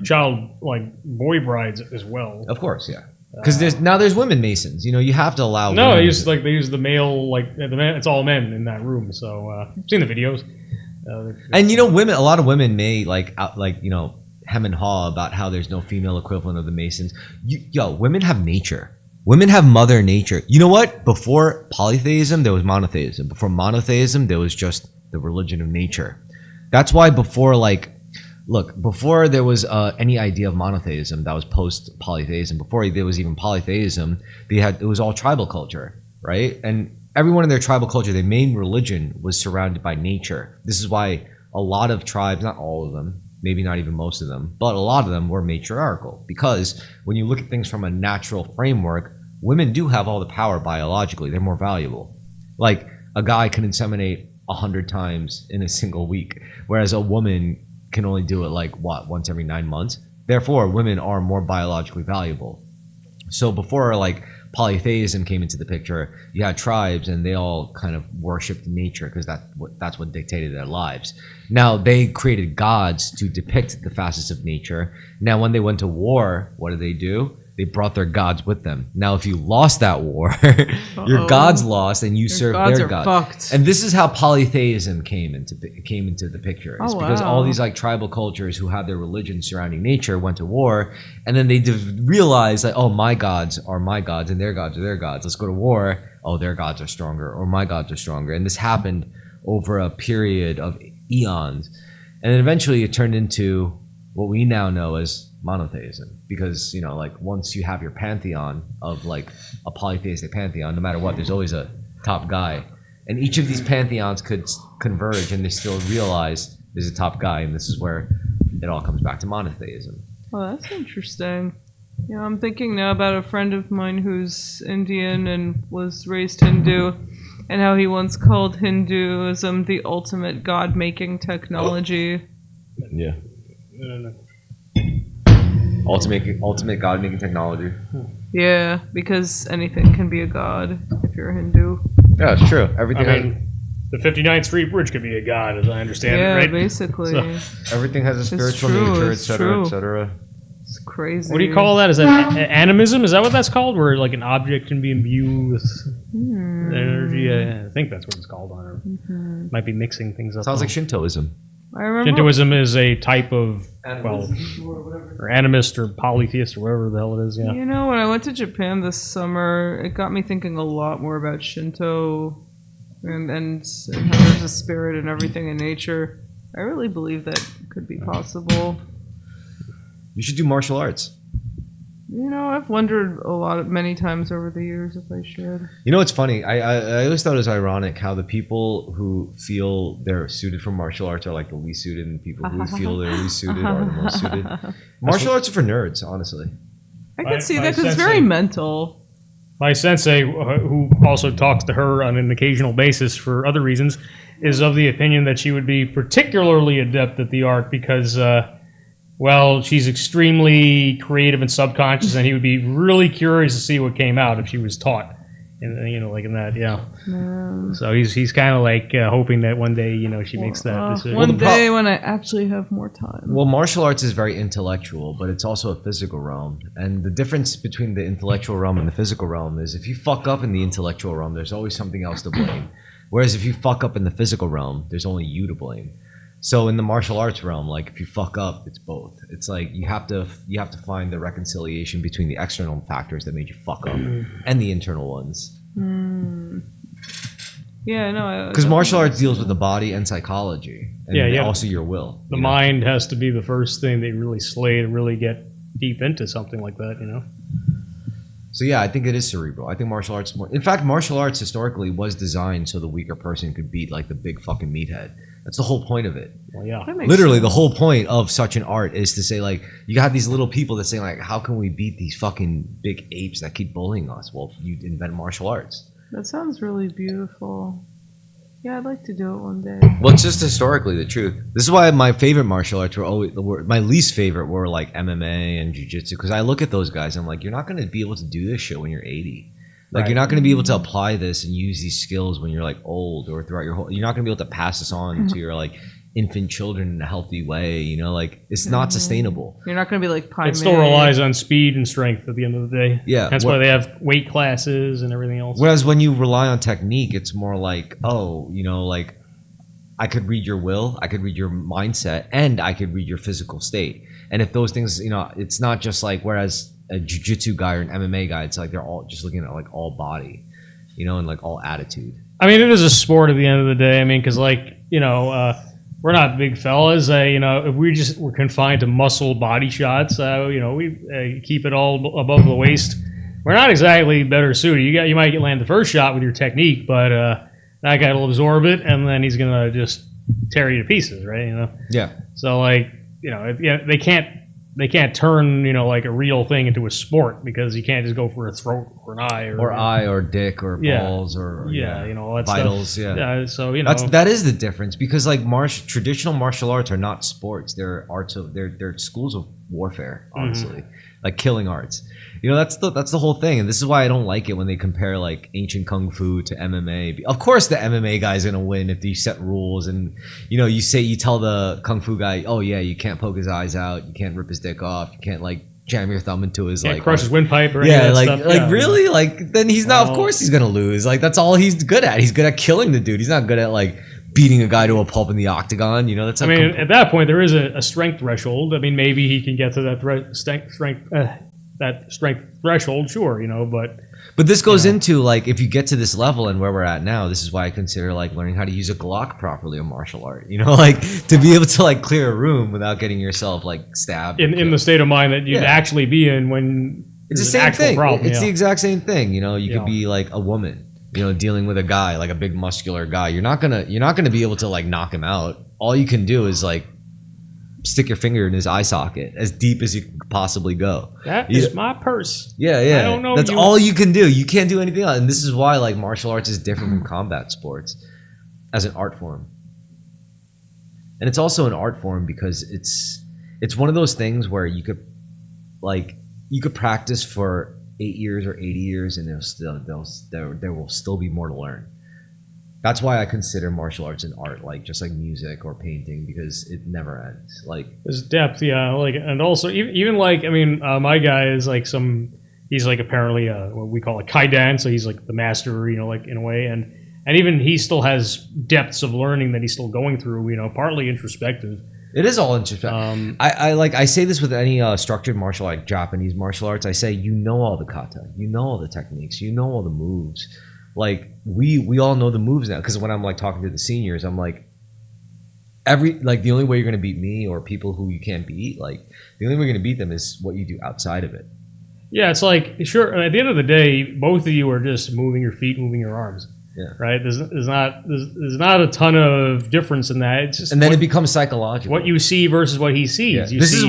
boy brides as well. Of course, yeah. Because there's women Masons. You have to allow. No, women they use the male it's all men in that room. So I've seen the videos. And women. A lot of women may hem and haw about how there's no female equivalent of the Masons. Women have nature. Women have Mother Nature. You know what? Before polytheism, there was monotheism. Before monotheism, there was just the religion of nature. That's why before there was any idea of monotheism, that was post polytheism. Before there was even polytheism, it was all tribal culture, right? And everyone in their tribal culture, their main religion was surrounded by nature. This is why a lot of tribes, not all of them, maybe not even most of them, but a lot of them were matriarchal. Because when you look at things from a natural framework, women do have all the power biologically. They're more valuable. Like a guy can inseminate 100 times in a single week, whereas a woman can only do it once every 9 months. Therefore, women are more biologically valuable. So before polytheism came into the picture, you had tribes and they all kind of worshipped nature because that's what dictated their lives. Now they created gods to depict the facets of nature. Now when they went to war, what did they do? They brought their gods with them. Now if you lost that war, your gods lost and you served gods their are gods. fucked. And this is how polytheism came into the picture. It's because wow. all these tribal cultures who had their religion surrounding nature went to war, and then they realized oh, my gods are my gods and their gods are their gods. Let's go to war. Oh, their gods are stronger, or my gods are stronger. And this happened over a period of eons. And then eventually it turned into what we now know as monotheism, because once you have your pantheon of a polytheistic pantheon, no matter what, there's always a top guy, and each of these pantheons could converge and they still realize there's a top guy, and this is where it all comes back to monotheism. Oh, that's interesting. I'm thinking now about a friend of mine who's Indian and was raised Hindu, and how he once called Hinduism the ultimate god-making technology. Yeah. Ultimate god-making technology. Yeah, because anything can be a god if you're a Hindu. Yeah, it's true. Everything. I mean, the 59th Street Bridge could be a god, as I understand it, right? basically. So, Everything has a spiritual true, nature, it's etc., true. etc. It's crazy. what do you call that? Is that animism? Is that what that's called? Where like an object can be imbued with energy? I think that's what it's called. I don't know. Might be mixing things up. Sounds like Shintoism. I remember. Shintoism is a type of, or animist or polytheist or whatever the hell it is, yeah. You know, when I went to Japan this summer, it got me thinking a lot more about Shinto and how there's a spirit and everything in nature. I really believe that could be possible. You should do martial arts. You know, I've wondered many times over the years if I should. You know, it's funny. I always thought it was ironic how the people who feel they're suited for martial arts are like the least suited, and people who feel they're least suited are the most suited. Martial arts are for nerds, honestly. I My- could see my that because it's sensei- very mental. My sensei, who also talks to her on an occasional basis for other reasons, is of the opinion that she would be particularly adept at the art because, well, she's extremely creative and subconscious, and he would be really curious to see what came out if she was taught. And you know, like in that, yeah. So he's kind of like hoping that one day, you know, she makes that decision. One day when I actually have more time. Well, martial arts is very intellectual, but it's also a physical realm. And the difference between the intellectual realm and the physical realm is if you fuck up in the intellectual realm, there's always something else to blame. Whereas if you fuck up in the physical realm, there's only you to blame. So in the martial arts realm, like if you fuck up, it's both. It's like you have to find the reconciliation between the external factors that made you fuck up and the internal ones. Yeah, no. Because martial arts deals with the body and psychology, and Yeah, yeah. also your will. The you know? mind has to be the first thing they really slay to really get deep into something like that, you know? So yeah, I think it is cerebral. I think martial arts more. In fact, martial arts historically was designed so the weaker person could beat like the big fucking meathead. That's the whole point of it. Well, yeah. That makes Literally, sense. the whole point of such an art is to say like you have these little people that say like, how can we beat these fucking big apes that keep bullying us? Well, you invent martial arts. That sounds really beautiful. Yeah, I'd like to do it one day. Well, it's just historically the truth. This is why my favorite martial arts my least favorite were like MMA and jiu-jitsu, because I look at those guys and I'm like, you're not going to be able to do this shit when you're 80. Like Right. you're not going to be able to apply this and use these skills when you're like old or throughout your whole. You're not going to be able to pass this on to your like infant children in a healthy way. You know, like it's not sustainable. You're not going to be like Pai It still Mei. relies on speed and strength at the end of the day. Yeah, That's what- why they have weight classes and everything else. Whereas when you rely on technique, it's more like, oh, you know, like I could read your will, I could read your mindset, and I could read your physical state. And if those things, you know, it's not just like whereas a jiu-jitsu guy or an MMA guy, it's like they're all just looking at like all body, you know, and like all attitude. I mean, it is a sport at the end of the day. I mean, because like, you know, we're not big fellas. You know, if we're confined to muscle body shots, you know, we keep it all above the waist. We're not exactly better suited. You might land the first shot with your technique, but that guy will absorb it, and then he's gonna just tear you to pieces, right? You know. Yeah. So like, you know, they can't turn, you know, like a real thing into a sport because you can't just go for a throat or an eye Or eye or dick or Yeah. balls or Yeah, you know, all that vitals. stuff. Yeah. So you know, That is the difference because like traditional martial arts are not sports. They're arts of they're schools of warfare, honestly. Like killing arts. You know, that's the whole thing. And this is why I don't like it when they compare like ancient kung fu to MMA. Of course the MMA guy's gonna win if you set rules and you know, you tell the kung fu guy, oh yeah, you can't poke his eyes out, you can't rip his dick off, you can't like jam your thumb into his can't like crush his windpipe or any yeah, of that like stuff. like Yeah. really, like then he's not. Of Well- course, he's gonna lose. Like that's all he's good at. He's good at killing the dude. He's not good at like beating a guy to a pulp in the octagon. You know, that's. I mean, at that point, there is a strength threshold. I mean, maybe he can get to that strength threshold, sure, you know, but but this goes into like if you get to this level and where we're at now, this is why I consider like learning how to use a Glock properly a martial art. You know, like to be able to like clear a room without getting yourself like stabbed. or in the killed. state of mind that you'd Yeah. actually be in when It's the there's an same actual thing. problem. It's yeah. the exact same thing. You know, you Yeah. could be like a woman, you know, dealing with a guy, like a big muscular guy. You're not gonna be able to like knock him out. All you can do is like stick your finger in his eye socket as deep as you could possibly go. That Yeah. is my purse. Yeah, yeah. I don't know That's you. all you can do. You can't do anything else. And this is why like martial arts is different from combat sports as an art form. And it's also an art form because it's one of those things where you could practice for 8 years or 80 years and there will still be more to learn. That's why I consider martial arts an art, like just like music or painting, because it never ends. Like There's depth, yeah. Like, and also even like, I mean, my guy is like he's like apparently what we call a kaidan, so he's like the master, you know, like in a way, and even he still has depths of learning that he's still going through, you know, partly introspective. it is all interesting. I say this with any structured martial, like Japanese martial arts. I say, you know all the kata, you know all the techniques, you know all the moves. Like we all know the moves now, because when I'm like talking to the seniors, I'm like, the only way you're gonna beat me or people who you can't beat, like the only way you're gonna beat them is what you do outside of it. Yeah, it's like, sure, at the end of the day, both of you are just moving your feet, moving your arms. Yeah. Right. There's not a ton of difference in that. It's just, And then it becomes psychological. what you see versus what he sees. Yeah. You This see is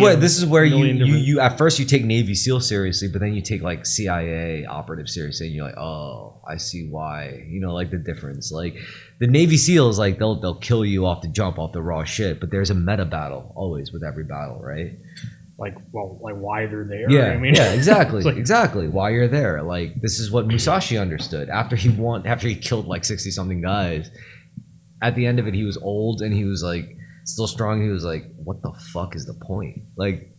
where million different- you at first you take Navy SEAL seriously, but then you take like CIA operative seriously, and you're like, oh, I see why. You know, like the difference. Like the Navy SEALs, like they'll kill you off the jump, off the raw shit. But there's a meta battle always with every battle, right? like why they're there. Yeah, I mean, yeah, exactly, it's like- exactly. Why you're there? Like this is what Musashi understood after he killed like 60 something guys. At the end of it, he was old and he was like still strong. He was like, what the fuck is the point? Like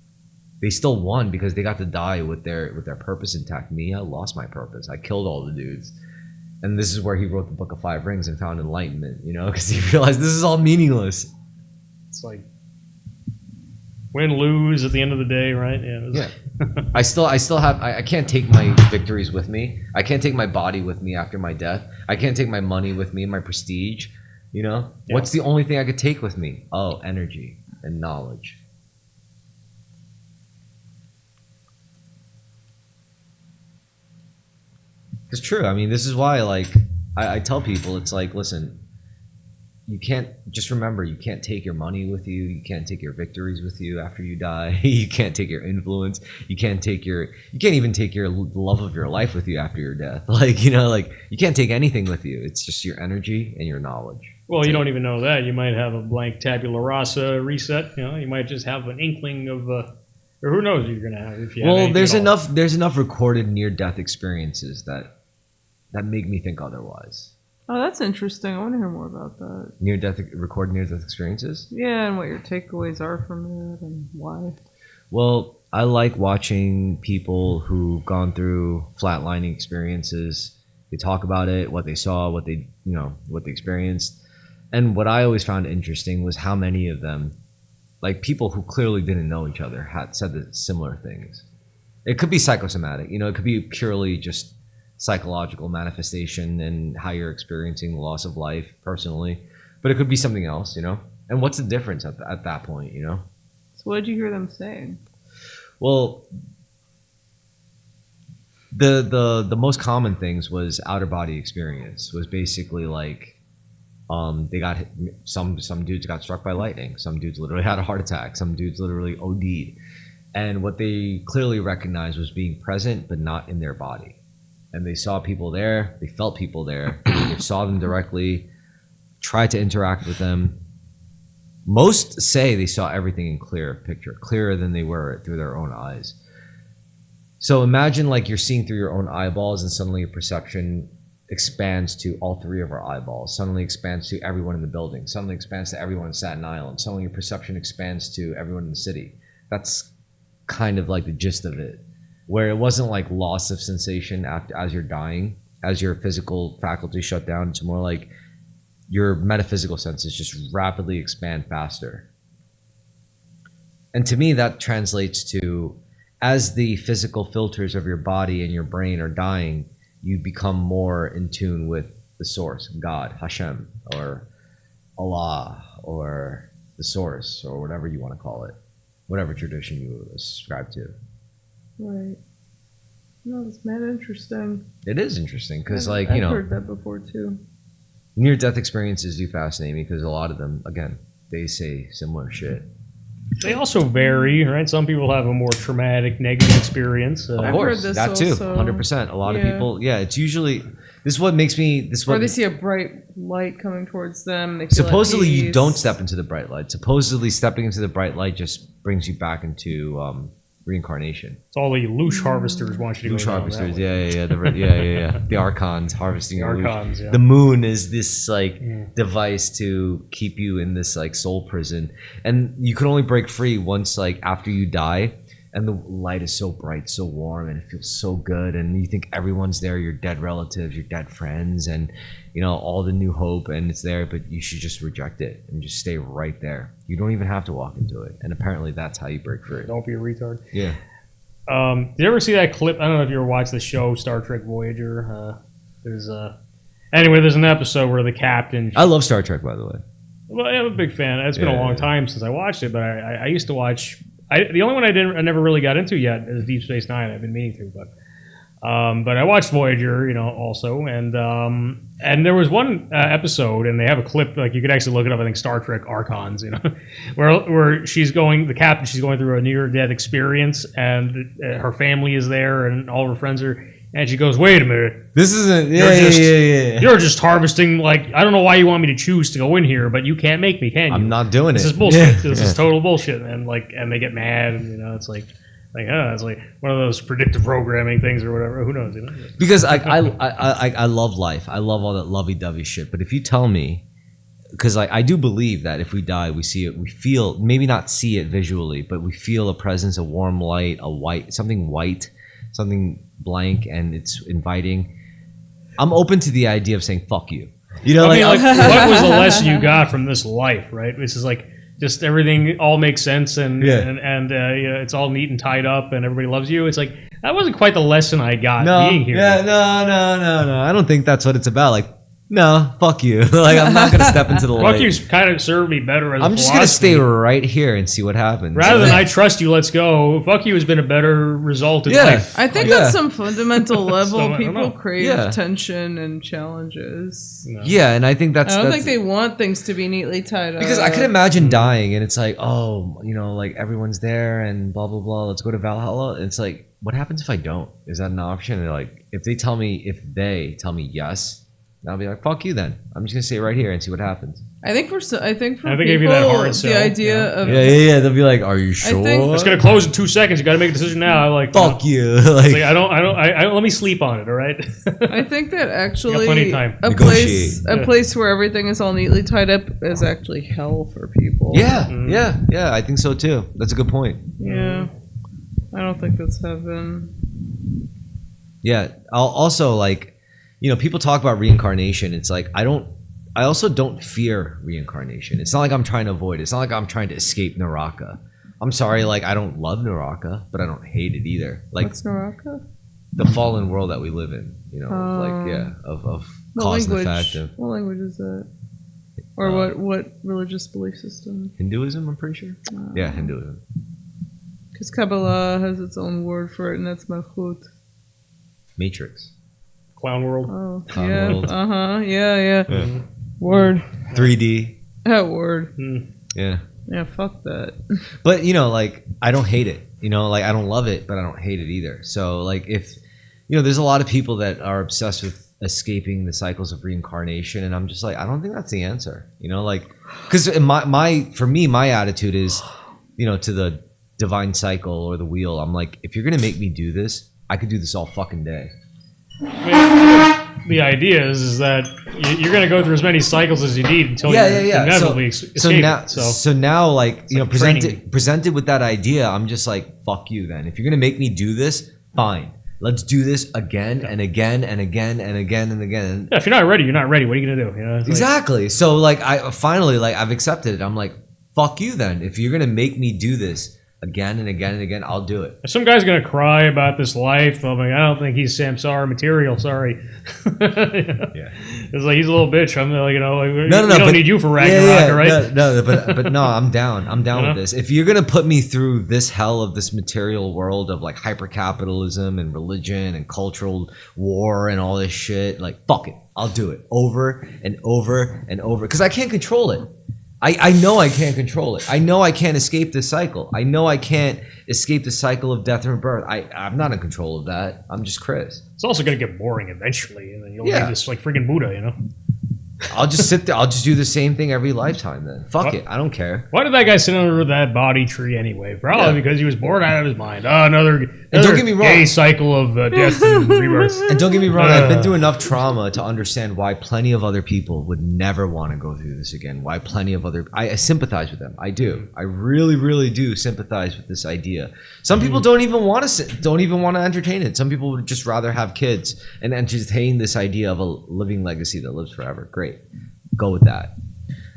they still won because they got to die with their purpose intact. Me, I lost my purpose. I killed all the dudes. And this is where he wrote the Book of Five Rings and found enlightenment, you know, because he realized this is all meaningless. It's like win, lose at the end of the day, right? Yeah. Yeah. I still have, I can't take my victories with me. I can't take my body with me after my death. I can't take my money with me, my prestige, you know? Yeah. What's the only thing I could take with me? Oh, energy and knowledge. It's true. I mean, this is why, like, I tell people, it's like, listen, you can't, just remember, you can't take your money with you. You can't take your victories with you after you die. You can't take your influence. You can't even take your love of your life with you after your death. Like, you know, like, you can't take anything with you. It's just your energy and your knowledge. Well, you don't even know that. You might have a blank tabula rasa reset. You know, you might just have an inkling of, or who knows what you're gonna have if you. Have Well, anything at all. there's enough recorded near-death experiences that make me think otherwise. Oh, that's interesting. I want to hear more about that. Recorded near-death experiences? Yeah, and what your takeaways are from it and why. Well, I like watching people who've gone through flatlining experiences. They talk about it, what they saw, what they experienced. And what I always found interesting was how many of them, like people who clearly didn't know each other, had said the similar things. It could be psychosomatic, you know, it could be purely just psychological manifestation and how you're experiencing the loss of life personally, but it could be something else, you know. And what's the difference at that point, you know? So what did you hear them saying? Well, the most common things was outer body experience. Was basically like they got hit, some dudes got struck by lightning, some dudes literally had a heart attack, some dudes literally OD'd, and what they clearly recognized was being present but not in their body. And they saw people there, they felt people there, they saw them directly, tried to interact with them. Most say they saw everything in clear picture, clearer than they were through their own eyes. So imagine like you're seeing through your own eyeballs and suddenly your perception expands to all three of our eyeballs, suddenly expands to everyone in the building, suddenly expands to everyone in Staten Island, suddenly your perception expands to everyone in the city. That's kind of like the gist of it. Where it wasn't like loss of sensation as you're dying, as your physical faculties shut down. It's more like your metaphysical senses just rapidly expand faster. And to me, that translates to, as the physical filters of your body and your brain are dying, you become more in tune with the source, God, Hashem, or Allah, or the source, or whatever you want to call it, whatever tradition you subscribe to. Right. No, it's mad interesting. It is interesting because, like, I've you know, heard that before too. near-death experiences do fascinate me because a lot of them, again, they say similar shit. They also vary, right? Some people have a more traumatic, negative experience. Of I've course, heard this that too, also. 100%. A lot of Yeah. people, yeah. It's usually this is what makes me. This is Or what they see a bright light coming towards them. They feel at supposedly you peace. don't step into the bright light. Supposedly stepping into the bright light just brings you back into reincarnation. It's all the Loosh harvesters want you to Loosh go down harvesters, that way. yeah. The archons harvesting The the loosh. archons, yeah. The moon is this like device to keep you in this like soul prison, and you can only break free once like after you die. And the light is so bright, so warm, and it feels so good. And you think everyone's there, your dead relatives, your dead friends, and you know all the new hope, and it's there. But you should just reject it and just stay right there. You don't even have to walk into it. And apparently, that's how you break free. Don't be a retard. Yeah. Did you ever see that clip? I don't know if you ever watched the show Star Trek Voyager. There's an episode where the captain. I love Star Trek, by the way. Well, I'm a big fan. It's been a long time since I watched it, but I used to watch. The only one I never really got into yet is Deep Space Nine. I've been meaning to, but I watched Voyager, you know, also, and there was one episode, and they have a clip like you could actually look it up. I think Star Trek Archons, you know, where the captain, she's going through a near death experience, and her family is there, and all of her friends are. And she goes, "Wait a minute. This isn't. You're just harvesting. Like, I don't know why you want me to choose to go in here, but you can't make me, can you? I'm not doing This it. is bullshit. This is total bullshit." And they get mad, and you know, it's like one of those predictive programming things or whatever. Who knows? You know? Because I love life. I love all that lovey-dovey shit. But if you tell me, because I do believe that if we die, we see it, we feel, maybe not see it visually, but we feel a presence, a warm light, something white, something blank, and it's inviting. I'm open to the idea of saying fuck you. You know, what was the lesson you got from this life? Right? This is like just everything all makes sense, and you know, it's all neat and tied up, and everybody loves you. It's like that wasn't quite the lesson I got being here. Yeah, no. I don't think that's what it's about. Like, no, fuck you. Like, I'm not gonna step into the light. Fuck you's kind of served me better as I'm just gonna stay right here and see what happens. Rather than I trust you, let's go. Fuck you has been a better result in life. I think on some fundamental level, people crave Yeah. tension and challenges. No. Yeah, and I think I don't think they want things to be neatly tied up. because I could imagine dying and it's like, oh, you know, like everyone's there and blah blah blah. Let's go to Valhalla. And it's like, what happens if I don't? Is that an option? And like, if they tell me yes, I'll be like, fuck you then. I'm just gonna stay right here and see what happens. I think for people, give you that hard sell, the idea of Yeah. They'll be like, are you sure? It's gonna close in 2 seconds. You got to make a decision now. I'm like, fuck you. Like, let me sleep on it. All right. I think that You got plenty actually of time. a place where everything is all neatly tied up is actually hell for people. Yeah. I think so too. That's a good point. Yeah. I don't think that's heaven. Yeah. I'll also like, you know, people talk about reincarnation. It's like I also don't fear reincarnation. It's not like I'm trying to avoid it. It's not like I'm trying to escape Naraka. I'm sorry, like I don't love Naraka, but I don't hate it either. Like What's Naraka? the fallen world that we live in, you know, of cause and effect. What language is that? Or what religious belief system? Hinduism, I'm pretty sure. Yeah, Hinduism. Because Kabbalah has its own word for it, and that's Malchut. Matrix. Clown world. Oh, Clown yeah. world. Yeah. Word. 3D. That word. Yeah. Yeah, fuck that. But, you know, like, I don't hate it. You know, like, I don't love it, but I don't hate it either. So, like, if, you know, there's a lot of people that are obsessed with escaping the cycles of reincarnation, and I'm just like, I don't think that's the answer. You know, like, because for me, my attitude is, you know, to the divine cycle or the wheel, I'm like, if you're going to make me do this, I could do this all fucking day. The idea is that you're going to go through as many cycles as you need until you inevitably escape. So now, like, you know, presented with that idea, I'm just like, fuck you then. If you're going to make me do this, fine. Let's do this again and again and again and again and again. Yeah, if you're not ready, you're not ready. What are you going to do? You know, exactly. So, like, I finally, like, I've accepted it. I'm like, fuck you then. If you're going to make me do this again and again and again, I'll do it. Some guy's gonna cry about this life. I'm like, I don't think he's Samsara material. Sorry. Yeah. It's like he's a little bitch. I'm like, you know, we don't but, need you for Ragnarok, right? But no, I'm down. I'm down with this. If you're gonna put me through this hell of this material world of like hyper-capitalism and religion and cultural war and all this shit, like, fuck it, I'll do it over and over and over because I can't control it. I know I can't control it. I know I can't escape this cycle. I know I can't escape the cycle of death and rebirth. I'm not in control of that. I'm just Chris. It's also going to get boring eventually, and then you'll be just like freaking Buddha, you know? I'll just sit there. I'll just do the same thing every lifetime then. Fuck What? it. I don't care. Why did that guy sit under that body tree anyway? Probably Yeah. because he was bored out of his mind. Oh, another don't get me wrong. gay cycle of death and rebirth. And don't get me wrong, I've been through enough trauma to understand why plenty of other people would never want to go through this again. Why plenty of other... I sympathize with them. I do. I really, really do sympathize with this idea. Some people don't even want to entertain it. Some people would just rather have kids and entertain this idea of a living legacy that lives forever. Great. Go with that.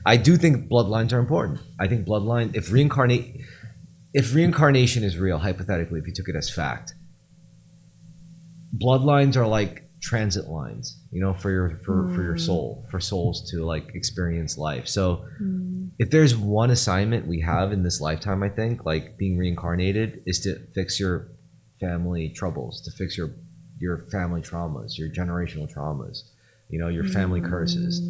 I do think bloodlines are important. I think bloodline... If reincarnation is real, hypothetically, if you took it as fact, bloodlines are like transit lines, you know, for your soul, for souls to like experience life. So if there's one assignment we have in this lifetime, I think, like being reincarnated, is to fix your family troubles, to fix your family traumas, your generational traumas, you know, your family curses.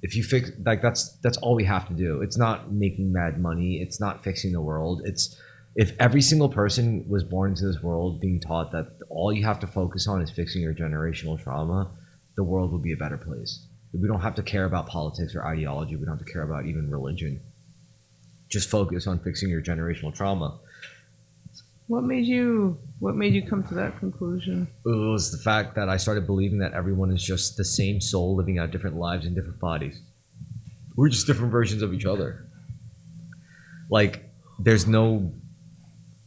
If you fix, like, that's all we have to do. It's not making mad money. It's not fixing the world. It's, if every single person was born into this world being taught that all you have to focus on is fixing your generational trauma, the world would be a better place. We don't have to care about politics or ideology. We don't have to care about even religion. Just focus on fixing your generational trauma. What made you come to that conclusion? It was the fact that I started believing that everyone is just the same soul living out different lives in different bodies. We're just different versions of each other. Like, there's no,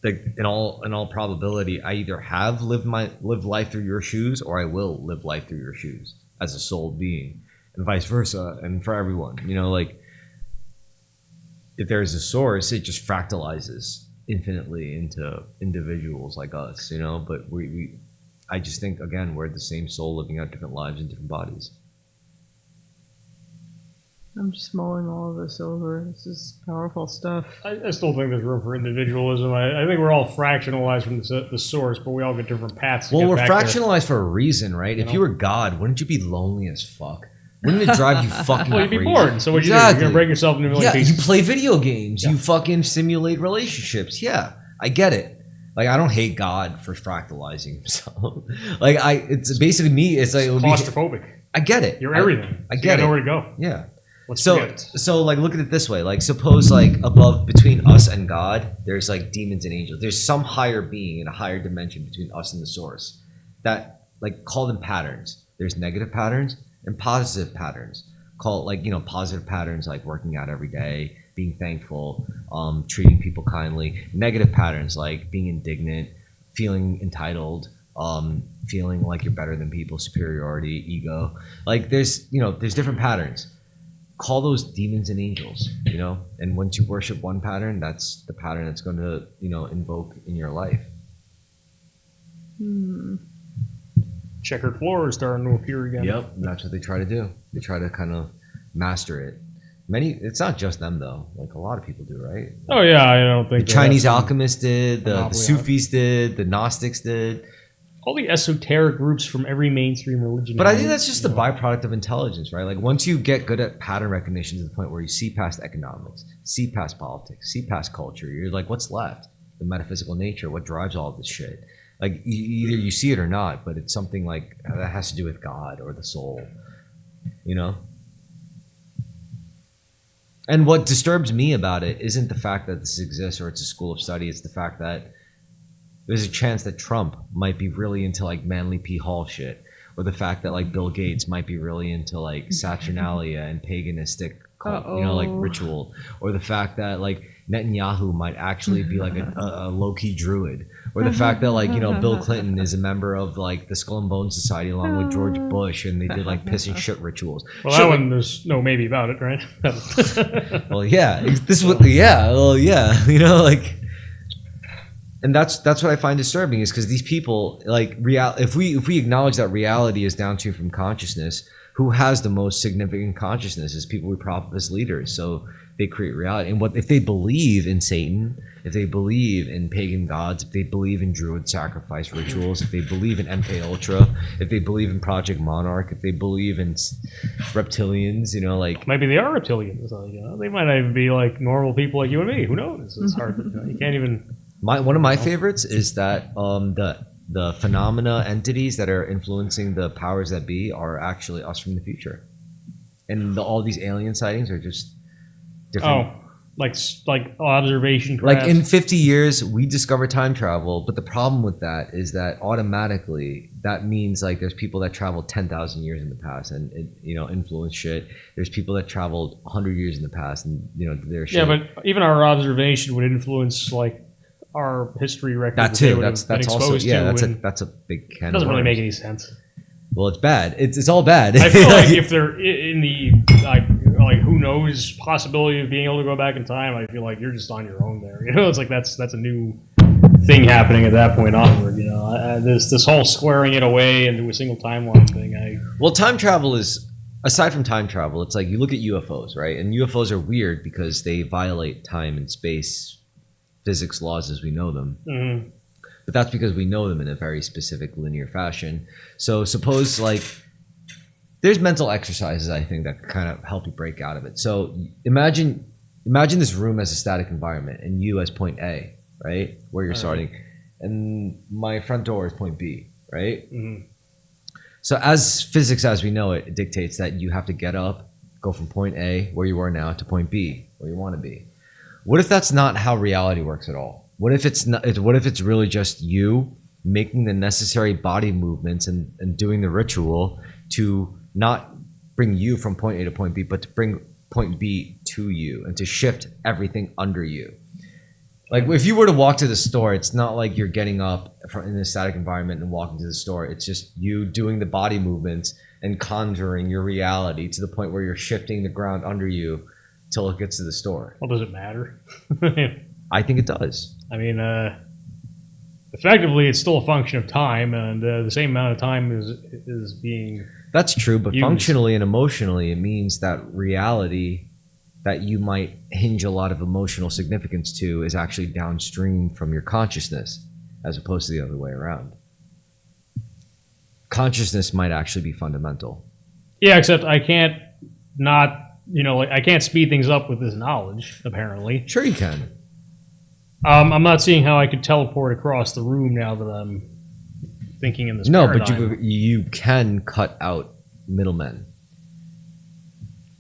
like, in all probability, I either have lived life through your shoes, or I will live life through your shoes as a soul being, and vice versa, and for everyone. You know, like, if there's a source, it just fractalizes infinitely into individuals like us, you know. But I just think, again, we're the same soul living out different lives in different bodies. I'm just mulling all of this over. This is powerful stuff. I still think there's room for individualism. I think we're all fractionalized from the source, but we all get different paths. To Well, get we're back there. fractionalized for a reason, right? If you were God, wouldn't you be lonely as fuck? Wouldn't it drive you fucking Well, you'd be crazy? bored. So what you do? Exactly. You're gonna break yourself into a million Yeah, you pieces. play video games. Yeah. You fucking simulate relationships. Yeah, I get it. Like, I don't hate God for fractalizing himself. Like, it's basically me. It's like, it would be, Claustrophobic. I get it. You're everything. I So get you it. know where to go. Yeah. Let's So, forget it. like, look at it this way. Like, suppose, like, above, between us and God, there's, like, demons and angels. There's some higher being in a higher dimension between us and the source that, like, call them patterns. There's negative patterns and positive patterns. Call, like, you know, positive patterns like working out every day, being thankful, treating people kindly. Negative patterns like being indignant, feeling entitled, feeling like you're better than people, superiority, ego. Like, there's different patterns. Call those demons and angels, you know? And once you worship one pattern, that's the pattern that's going to, you know, invoke in your life. Checkered floor is starting to appear again. Yep, and that's what they try to do. They try to kind of master it. It's not just them though. Like, a lot of people do, right? Oh yeah, I don't think The Chinese that's- alchemists did, the monopoly Sufis did, the Gnostics did. all the esoteric groups from every mainstream religion. But I think that's just the byproduct of intelligence, right? Like, once you get good at pattern recognition to the point where you see past economics, see past politics, see past culture, you're like, what's left? The metaphysical nature, what drives all of this shit? Like, either you see it or not, but it's something like that has to do with God or the soul, you know? And what disturbs me about it isn't the fact that this exists or it's a school of study. It's the fact that there's a chance that Trump might be really into, like, Manly P. Hall shit, or the fact that, like, Bill Gates might be really into, like, Saturnalia and paganistic cult, you know, like, ritual, or the fact that, like, Netanyahu might actually be like a low-key druid, or the fact that, like, you know, Bill Clinton is a member of, like, the Skull and Bones Society along with George Bush, and they did, like, piss and shit rituals. Well, that one, there's no maybe about it, right? Well, yeah, this would, yeah, well, yeah, you know, like, and that's what I find disturbing, is because these people, like, if we acknowledge that reality is downstream from consciousness, who has the most significant consciousness is people we prop up as leaders. So they create reality. And what if they believe in Satan, if they believe in pagan gods, if they believe in druid sacrifice rituals, if they believe in MK Ultra, if they believe in Project Monarch, if they believe in reptilians, you know, like, Maybe they are reptilians. You know? They might not even be like normal people like you and me. Who knows? It's hard. You can't even. one of my favorites is that the phenomena entities that are influencing the powers that be are actually us from the future. and all these alien sightings are just different. Oh, like observation Like crafts. in 50 years, we discover time travel, but the problem with that is that automatically that means like there's people that traveled 10,000 years in the past and influence shit. There's people that traveled 100 years in the past and their shit. Yeah, but even our observation would influence like our history record. That they too. would That's have been also exposed to, and that's a big can. it doesn't of really worms. make any sense. Well, it's bad. It's all bad. I feel like if they're in the like who knows possibility of being able to go back in time, I feel like you're just on your own there. It's like that's a new thing happening at that point onward. This whole squaring it away into a single timeline thing. Well, time travel is, aside from time travel, it's like you look at UFOs, right? And UFOs are weird because they violate time and space physics laws as we know them. Mm-hmm. But that's because we know them in a very specific linear fashion. So suppose like there's mental exercises I think that could kind of help you break out of it. So imagine this room as a static environment and you as point A, right? Where you're starting. And my front door is point B, right? Mm-hmm. So as physics as we know it dictates that you have to get up, go from point A, where you are now, to point B, where you want to be. What if that's not how reality works at all? What if it's not? What if it's really just you making the necessary body movements and doing the ritual to not bring you from point A to point B, but to bring point B to you and to shift everything under you? Like if you were to walk to the store, it's not like you're getting up in a static environment and walking to the store. It's just you doing the body movements and conjuring your reality to the point where you're shifting the ground under you till it gets to the store. Well, does it matter? I think it does. I mean, effectively, it's still a function of time, and the same amount of time is being. That's true, but used. functionally and emotionally, it means that reality that you might hinge a lot of emotional significance to is actually downstream from your consciousness, as opposed to the other way around. Consciousness might actually be fundamental. Yeah, except I can't I can't speed things up with this knowledge. Apparently, Sure, you can. I'm not seeing how I could teleport across the room now that I'm thinking in this. No, paradigm. but you can cut out middlemen.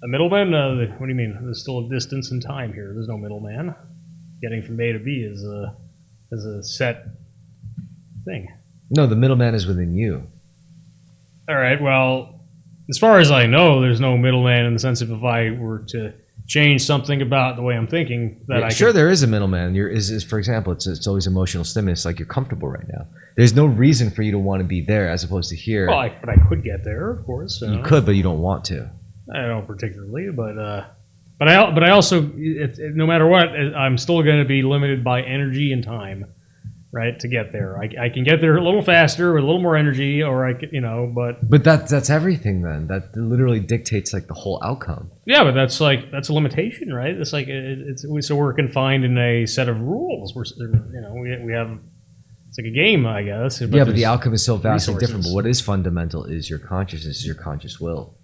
A middleman? What do you mean? There's still a distance in time here. There's no middleman. Getting from A to B is a set thing. No, the middleman is within you. All right. Well, as far as I know, there's no middleman in the sense of if I were to change something about the way I'm thinking, that Yeah, I sure, could, there is a middleman. For example, it's always emotional stimulus. Like you're comfortable right now. There's no reason for you to want to be there as opposed to here. Well, but I could get there, of course. You could, but you don't want to. I don't particularly, but I also, no matter what, I'm still going to be limited by energy and time, right? To get there, I can get there a little faster with a little more energy, or I could, But that's everything. Then that literally dictates like the whole outcome. Yeah, but that's a limitation, right? It's like so we're confined in a set of rules. We have. It's like a game, I guess. Yeah, but the outcome is so vastly resources. different. But what is fundamental is your consciousness, is your conscious will.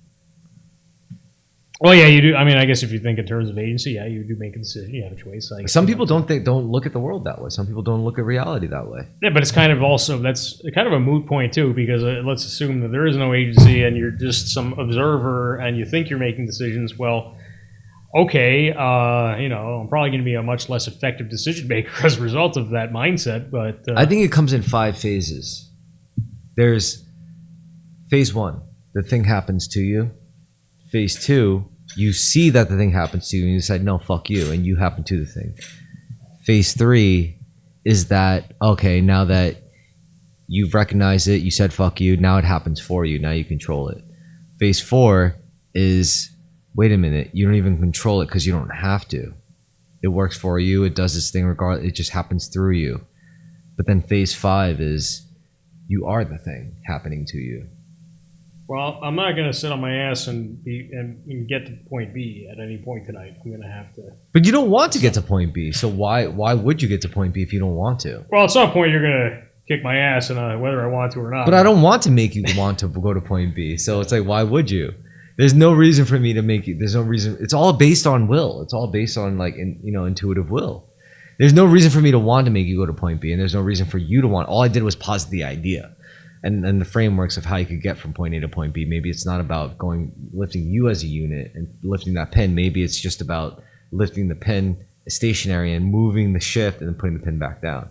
Well, yeah, you do. I mean, I guess if you think in terms of agency, yeah, you do make a decision. You have a choice. Some people don't look at the world that way. Some people don't look at reality that way. Yeah, but it's kind of also that's kind of a moot point too, because let's assume that there is no agency and you're just some observer and you think you're making decisions. Well, okay, I'm probably going to be a much less effective decision maker as a result of that mindset. But I think it comes in 5 phases. There's phase 1, the thing happens to you. Phase 2, you see that the thing happens to you and you decide, no, fuck you, and you happen to the thing. Phase 3 is that, okay, now that you've recognized it, you said fuck you, now it happens for you, now you control it. Phase 4 is, wait a minute, you don't even control it because you don't have to. It works for you, it does its thing regardless, it just happens through you. But then phase 5 is, you are the thing happening to you. Well, I'm not going to sit on my ass and get to point B at any point tonight. I'm going to have to. But you don't want to get to point B, so why would you get to point B if you don't want to? Well, at some point you're going to kick my ass, and whether I want to or not. But I don't want to make you want to go to point B, so it's like, why would you? There's no reason for me to make you. There's no reason. It's all based on will. It's all based on intuitive will. There's no reason for me to want to make you go to point B, and there's no reason for you to want. All I did was posit the idea. and the frameworks of how you could get from point A to point B. Maybe it's not about lifting you as a unit and lifting that pin. Maybe it's just about lifting the pin stationary and moving the shift and then putting the pin back down.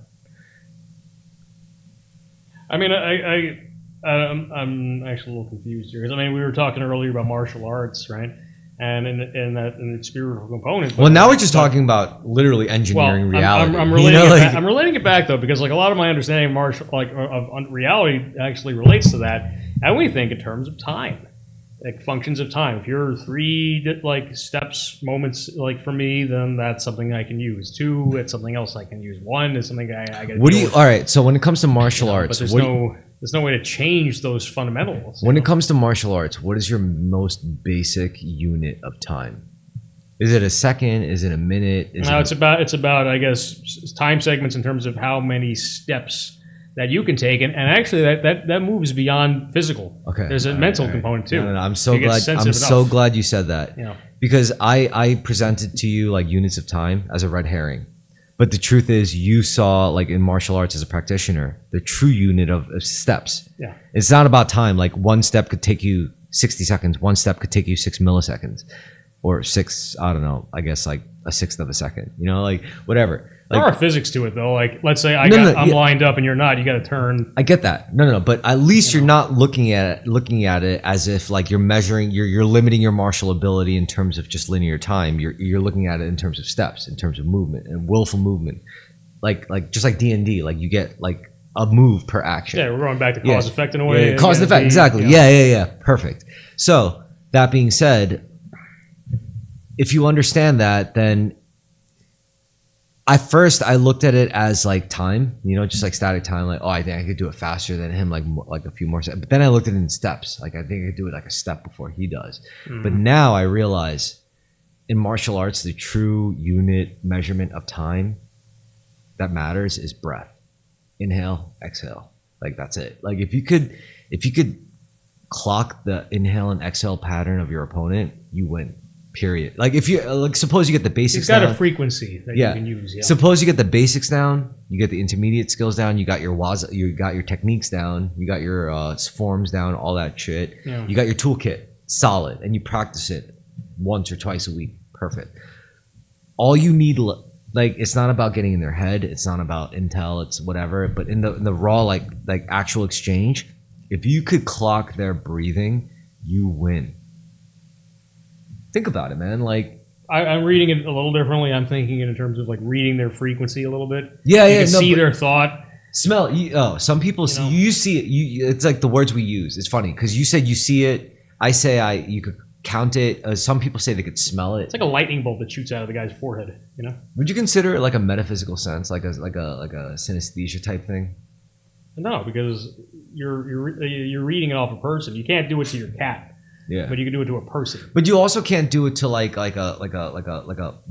I mean, I'm actually a little confused here because I mean we were talking earlier about martial arts, right? And in the spiritual component. Well, now we're just talking about literally engineering reality. I'm relating it back though because like a lot of my understanding of martial of reality actually relates to that, and we think in terms of time, like functions of time. If you're 3 like steps, moments, like for me, then that's something I can use. 2, it's something else I can use. 1 is something I got. What do you? All right. So when it comes to martial arts, but there's no way to change those fundamentals. When it comes to martial arts, what is your most basic unit of time? Is it a second? Is it a minute? It's about I guess time segments in terms of how many steps that you can take, and actually that moves beyond physical. Okay, there's a mental component too. No, I'm so glad. I'm so glad you said that. Yeah. Because I presented to you like units of time as a red herring. But the truth is, you saw, like in martial arts as a practitioner, the true unit of steps. Yeah. It's not about time. Like one step could take you 60 seconds. One step could take you 6 milliseconds. Or 6, I don't know, I guess like a sixth of a second. You know, like whatever. Like, there are physics to it though. Like let's say I'm lined up and you're not. You got to turn. I get that. No. But at least you're not looking at it as if like you're measuring. You're limiting your martial ability in terms of just linear time. You're looking at it in terms of steps, in terms of movement and willful movement. Like just like D&D. Like you get like a move per action. Yeah, we're going back to cause effect in a way. Yeah, cause and effect. Exactly. Yeah. Perfect. So that being said, if you understand that, then. At first, I looked at it as like time, you know, just like static time. Like, oh, I think I could do it faster than him, like a few more steps. But then I looked at it in steps. Like, I think I could do it like a step before he does. Mm-hmm. But now I realize in martial arts, the true unit measurement of time that matters is breath. Inhale, exhale. Like, that's it. Like, if you could clock the inhale and exhale pattern of your opponent, you win. Period. Like if you like, suppose you get the basics. It's got down. A frequency that you can use. Yeah. Suppose you get the basics down, you get the intermediate skills down, you got your techniques down, you got your forms down, all that shit. Yeah. You got your toolkit solid, and you practice it once or twice a week. Perfect. All you need, like, it's not about getting in their head. It's not about intel. It's whatever. But in the raw, like actual exchange, if you could clock their breathing, you win. Think about it, man. Like I'm reading it a little differently. I'm thinking in terms of like reading their frequency a little bit. Yeah, you can see their thought. Smell. Some people see. You see it. It's like the words we use. It's funny because you said you see it. I say you could count it. Some people say they could smell it. It's like a lightning bolt that shoots out of the guy's forehead. You know. Would you consider it like a metaphysical sense, like a synesthesia type thing? No, because you're reading it off a person. You can't do it to your cat. Yeah, but you can do it to a person. But you also can't do it to like a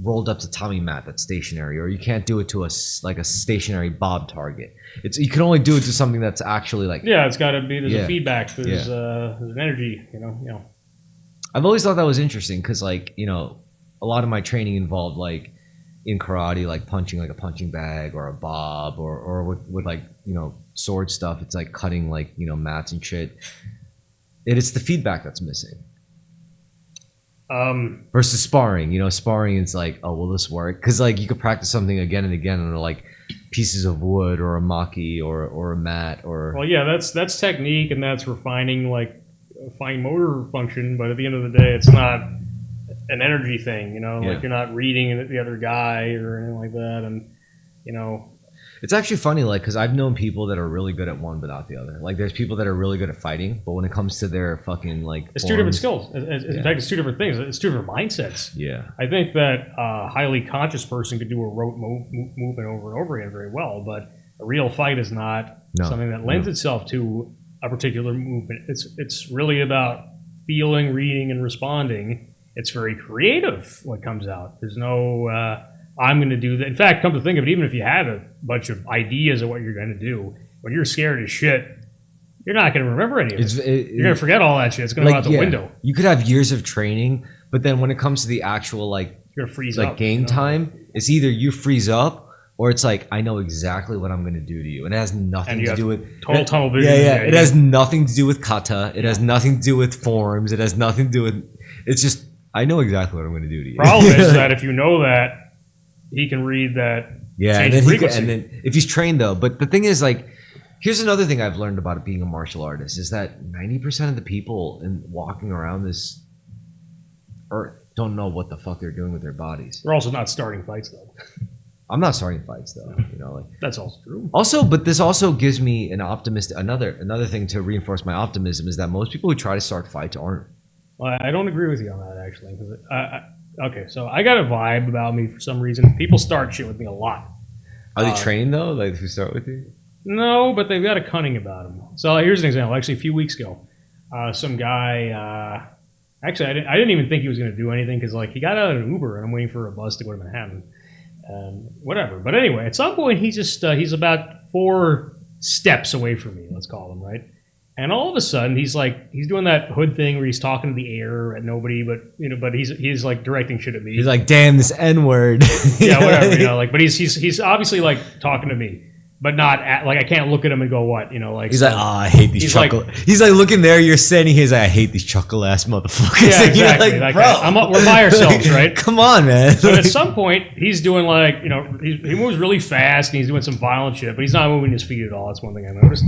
rolled up tatami mat that's stationary, or you can't do it to a stationary bob target. You can only do it to something that's actually like. Yeah, it's got to be. There's a feedback. There's an energy. You know. I've always thought that was interesting because like a lot of my training involved like in karate like punching like a punching bag or a bob or with like sword stuff. It's like cutting like mats and shit. It's the feedback that's missing. Versus sparring. Sparring is like, oh, will this work? Because like you could practice something again and again on like pieces of wood or a maki or a mat or. Well, yeah, that's technique and that's refining like a fine motor function. But at the end of the day, it's not an energy thing. Like you're not reading the other guy or anything like that, and It's actually funny, like, because I've known people that are really good at one but not the other. Like, there's people that are really good at fighting, but when it comes to their fucking, like, it's two different skills. In fact, it's two different things. It's two different mindsets. Yeah. I think that a highly conscious person could do a rote movement over and over again very well, but a real fight is not something that lends itself to a particular movement. It's really about feeling, reading, and responding. It's very creative what comes out. There's no... I'm going to do that. In fact, come to think of it, even if you had a bunch of ideas of what you're going to do, when you're scared as shit, you're not going to remember any of it. You're going to forget all that shit. It's going to go out the window. You could have years of training, but then when it comes to the actual, like, you're going to freeze like up. game time, it's either you freeze up or it's like I know exactly what I'm going to do to you, and it has nothing to do with total tunnel vision. Yeah. It has nothing to do with kata. It has nothing to do with forms. It has nothing to do with. It's just I know exactly what I'm going to do to you. Problem is that if you know that, he can read that. Yeah, change and then, frequency. and then if he's trained though, but the thing is like, here's another thing I've learned about it being a martial artist is that 90% of the people walking around this earth don't know what the fuck they're doing with their bodies. We're also not starting fights though. I'm not starting fights though, you know. Like That's also true. also, but this also gives me an optimist. Another thing to reinforce my optimism is that most people who try to start fights aren't. Well, I don't agree with you on that actually. Because okay, so I got a vibe about me for some reason. People start shit with me a lot. Are they trained though? Like who start with you? No, but they've got a cunning about them. So here's an example. Actually, a few weeks ago, some guy. Actually, I didn't even think he was going to do anything because like he got out of an Uber and I'm waiting for a bus to go to Manhattan. Whatever. But anyway, at some point he's about 4 steps away from me. Let's call him right. And all of a sudden he's doing that hood thing where he's talking to the air at nobody, but he's like directing shit at me. He's like, damn this N-word. Yeah, whatever. But he's obviously like talking to me. But not I can't look at him and go what he's like, I hate these chuckle. He's like looking there. You're standing. He's like, I hate these chuckle ass motherfuckers. Yeah, exactly. You're like, bro, we're by ourselves, right? Come on, man. But at some point, he's doing he moves really fast and he's doing some violent shit, but he's not moving his feet at all. That's one thing I noticed.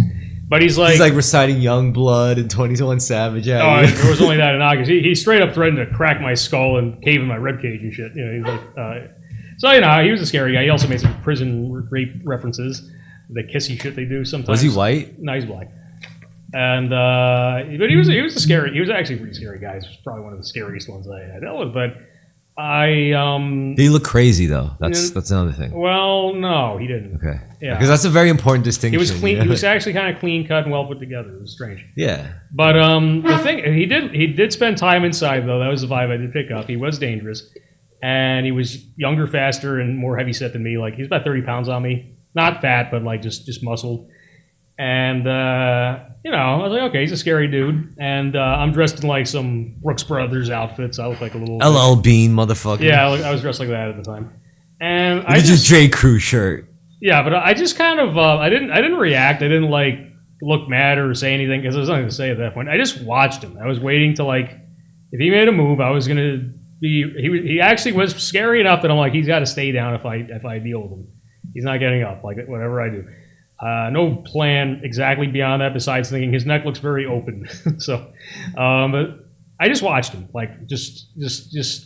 But he's like reciting Young Blood and 21 Savage. Oh, there was only that in August. He straight up threatened to crack my skull and cave in my ribcage and shit. He's like, so he was a scary guy. He also made some prison rape references. The kissy shit they do sometimes. Was he white? No, he's black. And but he was actually a pretty scary guy. He was probably one of the scariest ones I dealt with. But Did he look crazy though? That's another thing. Well, no, he didn't. Okay. Yeah. Because that's a very important distinction. He was clean. He was actually kind of clean cut and well put together. It was strange. Yeah. But the thing he did spend time inside though. That was the vibe I did pick up. He was dangerous, and he was younger, faster, and more heavy set than me. Like he's about 30 pounds on me. Not fat, but like just muscled. And I was like, okay, he's a scary dude. And I'm dressed in like some Brooks Brothers outfits. I look like a little LL Bean, motherfucker. Yeah, I was dressed like that at the time. And I just J. Crew shirt. Yeah, but I just kind of I didn't react. I didn't like look mad or say anything because there was nothing to say at that point. I just watched him. I was waiting to like if he made a move, I was gonna be. He actually was scary enough that I'm like, he's got to stay down if I deal with him. He's not getting up, like whatever I do. No plan exactly beyond that besides thinking his neck looks very open. So, but I just watched him, like just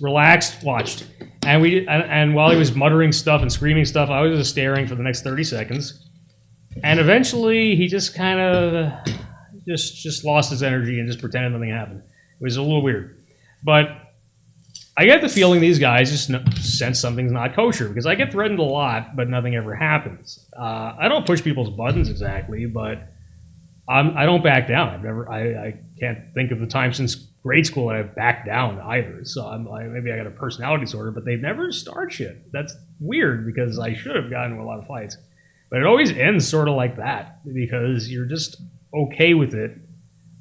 relaxed, watched. And while he was muttering stuff and screaming stuff, I was just staring for the next 30 seconds. And eventually he just kind of just lost his energy and just pretended nothing happened. It was a little weird. But I get the feeling these guys just sense something's not kosher because I get threatened a lot, but nothing ever happens. I don't push people's buttons exactly, but I don't back down. I can't think of the time since grade school that I've backed down either. So maybe I got a personality disorder, but they never start shit. That's weird because I should have gotten into a lot of fights. But it always ends sort of like that because you're just okay with it,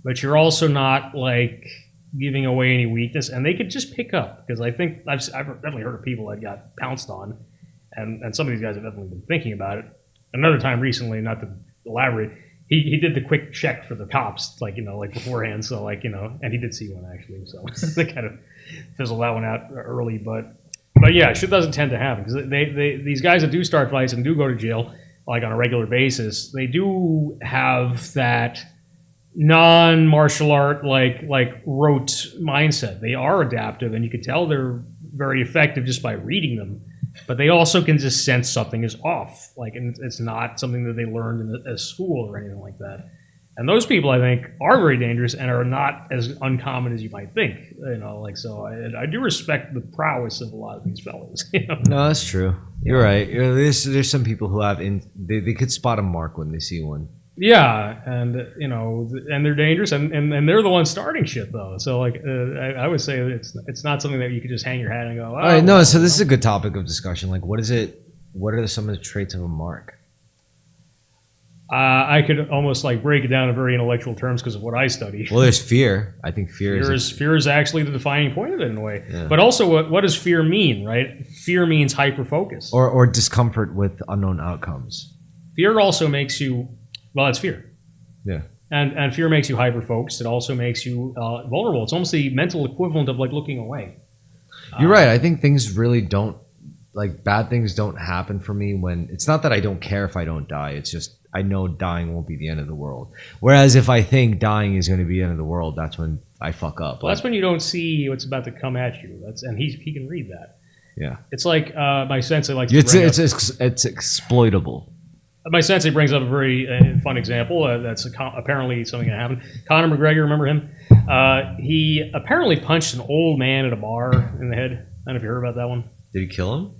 but you're also not like giving away any weakness, and they could just pick up because I think I've definitely heard of people that got pounced on, and some of these guys have definitely been thinking about it. Another time recently, not to elaborate, he did the quick check for the cops, like beforehand, so and he did see one actually, so they kind of fizzled that one out early, but yeah, shit doesn't tend to happen because these guys that do start fights and do go to jail like on a regular basis, they do have that non-martial art like rote mindset. They are adaptive, and you can tell they're very effective just by reading them. But they also can just sense something is off, and it's not something that they learned in a school or anything like that. And those people, I think, are very dangerous and are not as uncommon as you might think. So I do respect the prowess of a lot of these fellas. No, that's true. You're right. There's some people who they could spot a mark when they see one. Yeah, and and they're dangerous, and they're the ones starting shit though. So I would say it's not something that you could just hang your hat and go. Oh, all right, no. So this is a good topic of discussion. Like, what is it? What are some of the traits of a mark? I could almost like break it down in very intellectual terms because of what I study. Well, there's fear. I think fear Fear is actually the defining point of it in a way. Yeah. But also, what does fear mean, right? Fear means hyper-focus. or discomfort with unknown outcomes. Fear also makes you, well, it's fear. Yeah. And fear makes you hyper-focused. It also makes you vulnerable. It's almost the mental equivalent of like looking away. You're right. I think things really don't, like, bad things don't happen for me when, it's not that I don't care if I don't die. It's just, I know dying won't be the end of the world. Whereas if I think dying is going to be the end of the world, that's when I fuck up. Well, that's when you don't see what's about to come at you. And he can read that. Yeah. It's like my sensei likes It's exploitable. My sensei brings up a very fun example that's apparently something that happened. Conor McGregor, remember him? He apparently punched an old man at a bar in the head. I don't know if you heard about that one. Did he kill him?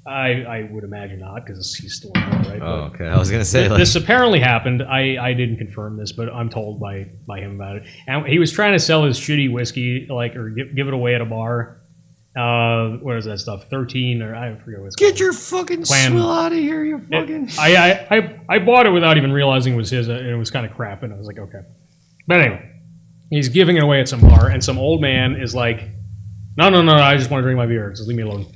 I would imagine not because he's still alive, right? Oh, okay. I was gonna say this apparently happened. I didn't confirm this, but I'm told by him about it. And he was trying to sell his shitty whiskey, like, or give it away at a bar. What is that stuff? 13 or I forget what it's called. Get your fucking swill out of here, you fucking. I bought it without even realizing it was his, and it was kind of crap, and I was like, okay. But anyway, he's giving it away at some bar, and some old man is like, no, I just want to drink my beer. Just leave me alone.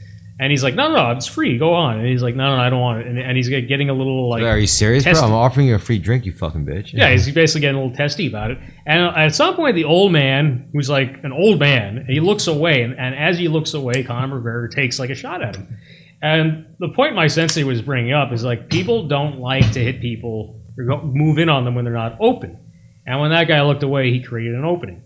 And he's like, no, it's free. Go on. And he's like, no, I don't want it. And he's getting a little like. Are you serious, testy. bro? I'm offering you a free drink, you fucking bitch. Yeah, he's basically getting a little testy about it. And at some point, the old man, who's like an old man, he looks away. And as he looks away, Conor McGregor takes like a shot at him. And the point my sensei was bringing up is like people don't like to hit people or move in on them when they're not open. And when that guy looked away, he created an opening.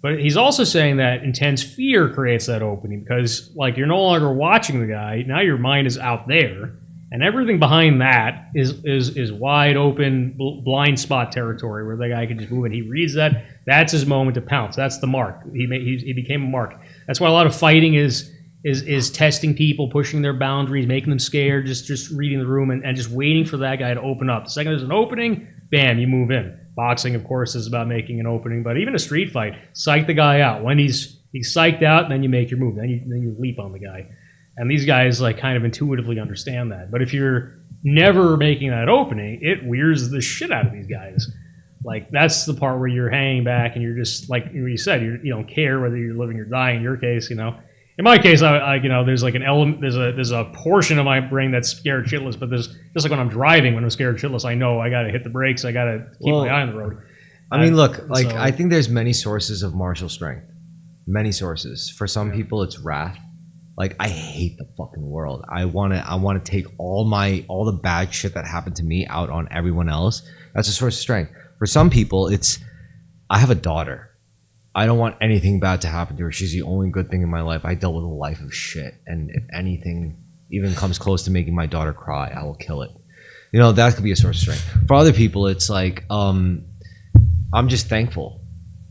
But he's also saying that intense fear creates that opening because, like, you're no longer watching the guy. Now your mind is out there, and everything behind that is wide open, blind spot territory where the guy can just move. And he reads that. That's his moment to pounce. That's the mark. He became a mark. That's why a lot of fighting is testing people, pushing their boundaries, making them scared, just reading the room and just waiting for that guy to open up. The second there's an opening, bam, you move in. Boxing, of course, is about making an opening, but even a street fight, psych the guy out. When he's psyched out, then you make your move. Then you leap on the guy. And these guys like kind of intuitively understand that. But if you're never making that opening, it weirds the shit out of these guys. Like that's the part where you're hanging back and you're just like you said, you don't care whether you're living or dying. In your case, In my case, I there's like an element, there's a portion of my brain that's scared shitless, but there's just like when I'm driving, when I'm scared shitless, I know I got to hit the brakes, I got to keep my eye on the road. I mean, look, like I think there's many sources of martial strength, many sources. For some people, it's wrath. Like I hate the fucking world. I want to take all the bad shit that happened to me out on everyone else. That's a source of strength. For some people, it's I have a daughter. I don't want anything bad to happen to her. She's the only good thing in my life. I dealt with a life of shit. And if anything even comes close to making my daughter cry, I will kill it. That could be a source of strength. For other people, it's like, I'm just thankful.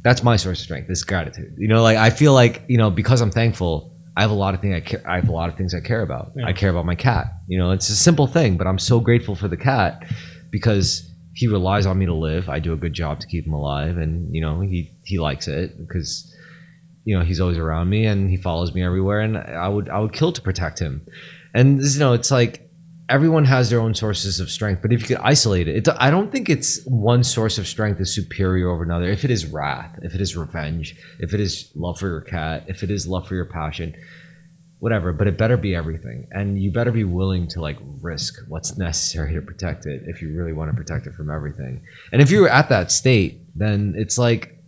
That's my source of strength, this gratitude. Like I feel like, because I'm thankful, I have a lot of things I care about. Yeah. I care about my cat. It's a simple thing, but I'm so grateful for the cat because he relies on me to live. I do a good job to keep him alive, and he likes it because he's always around me and he follows me everywhere, and I would kill to protect him. And it's like everyone has their own sources of strength, but if you could isolate it, I don't think it's one source of strength is superior over another. If it is wrath, if it is revenge, if it is love for your cat, if it is love for your passion, whatever, but it better be everything, and you better be willing to like risk what's necessary to protect it if you really want to protect it from everything. And if you're at that state, then it's like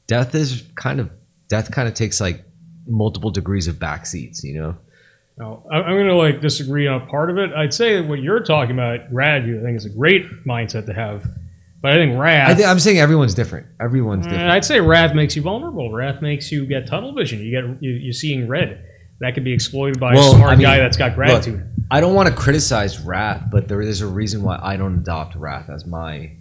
death kind of takes like multiple degrees of backseats. No, I'm going to like disagree on a part of it. I'd say what you're talking about, gratitude, I think is a great mindset to have. But I think wrath. I'm saying everyone's different. Everyone's different. I'd say wrath makes you vulnerable. Wrath makes you get tunnel vision. You're seeing red. That could be exploited by a smart guy that's got gratitude. Look, I don't want to criticize wrath, but there is a reason why I don't adopt wrath as my,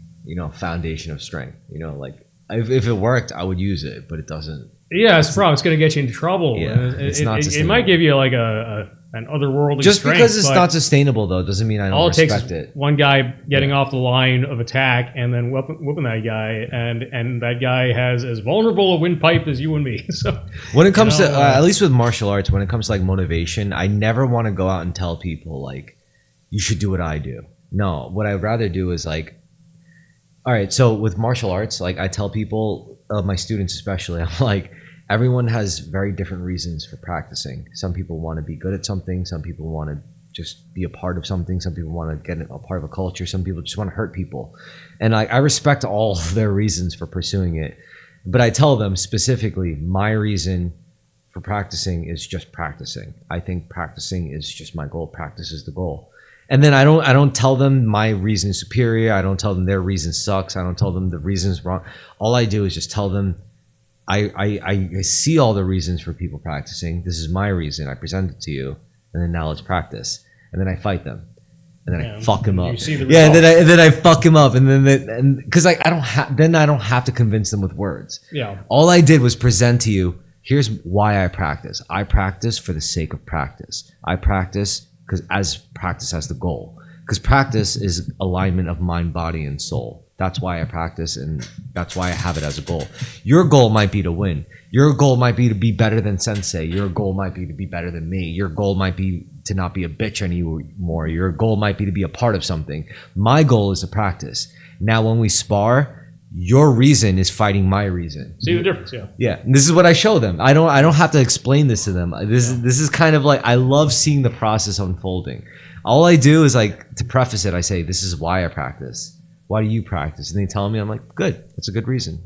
foundation of strength. Like if it worked, I would use it, but it doesn't. Yeah, it's a problem. It's going to get you into trouble. Yeah, it's not it might give you like an otherworldly just strength. Because it's not sustainable, though, doesn't mean I don't respect it. All it takes is one guy getting off the line of attack and then whooping that guy, and that guy has as vulnerable a windpipe as you and me. So when it comes to, at least with martial arts, when it comes to like motivation, I never want to go out and tell people like, you should do what I do. No, what I'd rather do is like, all right, so with martial arts, like I tell people, my students especially, I'm like, everyone has very different reasons for practicing. Some people want to be good at something. Some people want to just be a part of something. Some people want to get a part of a culture. Some people just want to hurt people. And I respect all of their reasons for pursuing it. But I tell them specifically, my reason for practicing is just practicing. I think practicing is just my goal. Practice is the goal. And then I don't tell them my reason is superior. I don't tell them their reason sucks. I don't tell them the reason is wrong. All I do is just tell them I see all the reasons for people practicing. This is my reason. I present it to you, and then now let's practice. And then I fight them, and then I fuck him up. Yeah, and then I fuck him up, and then because I don't have to convince them with words. Yeah. All I did was present to you. Here's why I practice. I practice for the sake of practice. I practice because practice has the goal. Because practice is alignment of mind, body, and soul. That's why I practice, and that's why I have it as a goal. Your goal might be to win. Your goal might be to be better than sensei. Your goal might be to be better than me. Your goal might be to not be a bitch anymore. Your goal might be to be a part of something. My goal is to practice. Now, when we spar, your reason is fighting my reason. See the difference, yeah. Yeah, and this is what I show them. I don't have to explain this to them. This is kind of like, I love seeing the process unfolding. All I do is like, to preface it, I say, this is why I practice. Why do you practice? And they tell me, I'm like, good. That's a good reason.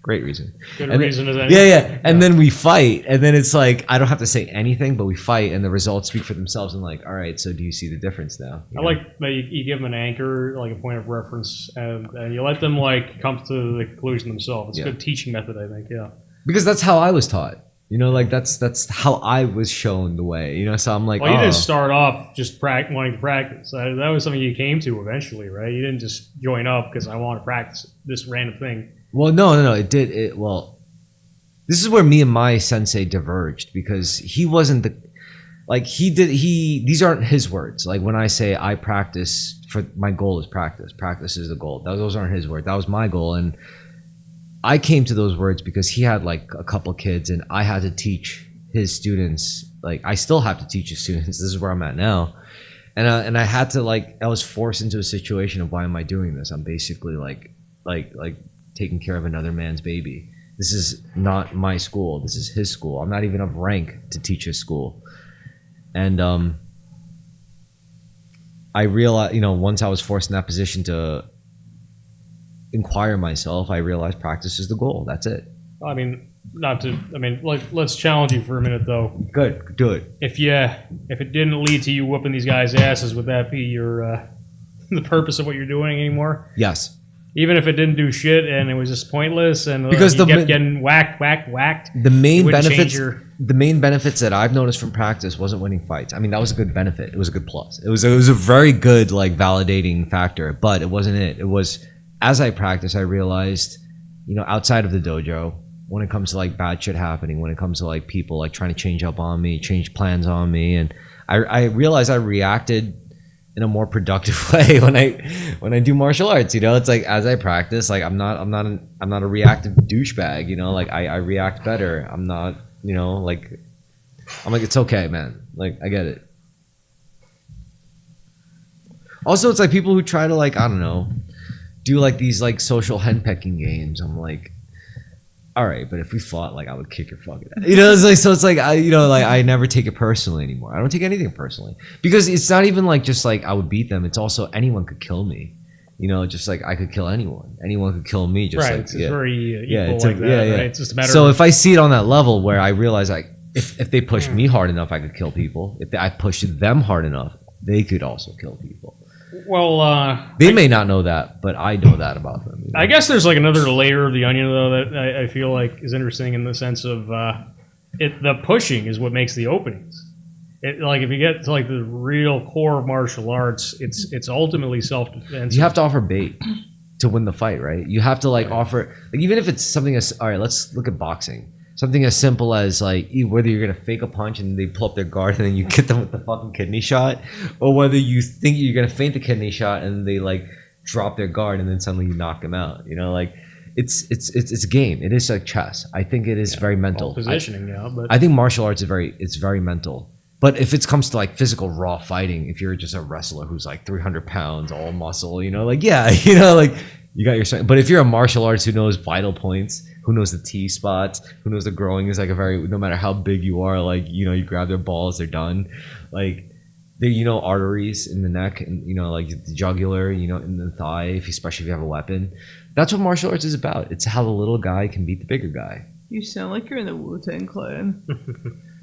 Great reason. Good reason as any. Yeah. And then we fight. And then it's like, I don't have to say anything, but we fight. And the results speak for themselves. And like, all right, so do you see the difference now? I like that you give them an anchor, like a point of reference, and you let them like come to the conclusion themselves. It's a good teaching method, I think, yeah. Because that's how I was taught. You know, like that's how I was shown the way. You know, so I'm like, well, you didn't start off just wanting to practice. That was something you came to eventually, right? You didn't just join up because I want to practice this random thing. Well, no. It did. Well, this is where me and my sensei diverged because he wasn't these aren't his words. Like when I say I practice my goal is practice. Practice is the goal. Those aren't his words. That was my goal. And I came to those words because he had like a couple kids and I had to teach his students. Like I still have to teach his students. This is where I'm at now. And I had to I was forced into a situation of why am I doing this? I'm basically like taking care of another man's baby. This is not my school. This is his school. I'm not even of rank to teach his school. And I realized, once I was forced in that position to inquire myself, I realized practice is the goal. That's it. I mean, let's challenge you for a minute though. Good, do it. If it didn't lead to you whooping these guys' asses, would that be your the purpose of what you're doing anymore? Yes. Even if it didn't do shit and it was just pointless and because you kept getting whacked. The main benefits that I've noticed from practice wasn't winning fights. I mean, that was a good benefit. It was a good plus. It was a very good validating factor, but it wasn't it. It was as I practiced, I realized, outside of the dojo, when it comes to bad shit happening, when it comes to people trying to change plans on me, and I realized I reacted in a more productive way when I do martial arts. It's as I practice, I'm not a reactive douchebag. I react better. I'm not, I'm like, it's okay, man. I get it. Also, it's people who try to I don't know, do these social henpecking games. I'm like, all right, but if we fought, I would kick your fucking ass. I never take it personally anymore. I don't take anything personally because it's not even I would beat them. It's also anyone could kill me. I could kill anyone. Anyone could kill me. Just right. It's very equal it's that, right? It's just a matter. So if I see it on that level where I realize if they push me hard enough, I could kill people. If I push them hard enough, they could also kill people. Well, they may not know that, but I know that about them. I guess there's another layer of the onion though that I feel is interesting in the sense of the pushing is what makes the openings. If you get to the real core of martial arts, it's ultimately self-defense. You have to offer bait to win the fight, right? You have to offer even if it's something as all right. Let's look at boxing. Something as simple as whether you're gonna fake a punch and they pull up their guard and then you get them with the fucking kidney shot, or whether you think you're gonna feint the kidney shot and they drop their guard and then suddenly you knock them out. It's a game. It is like chess. I think it is very mental. Positioning, but I think martial arts is very mental. But if it comes to like physical raw fighting, if you're just a wrestler who's like 300 pounds, all muscle, you know, like, yeah, you know, like you got your strength. But if you're a martial artist who knows vital points, who knows the T spots, who knows the growing is like a very, no matter how big you are, like, you know, you grab their balls, they're done. Like, they, you know, arteries in the neck and, you know, like the jugular, you know, in the thigh, especially if you have a weapon. That's what martial arts is about. It's how the little guy can beat the bigger guy. You sound like you're in the Wu-Tang Clan.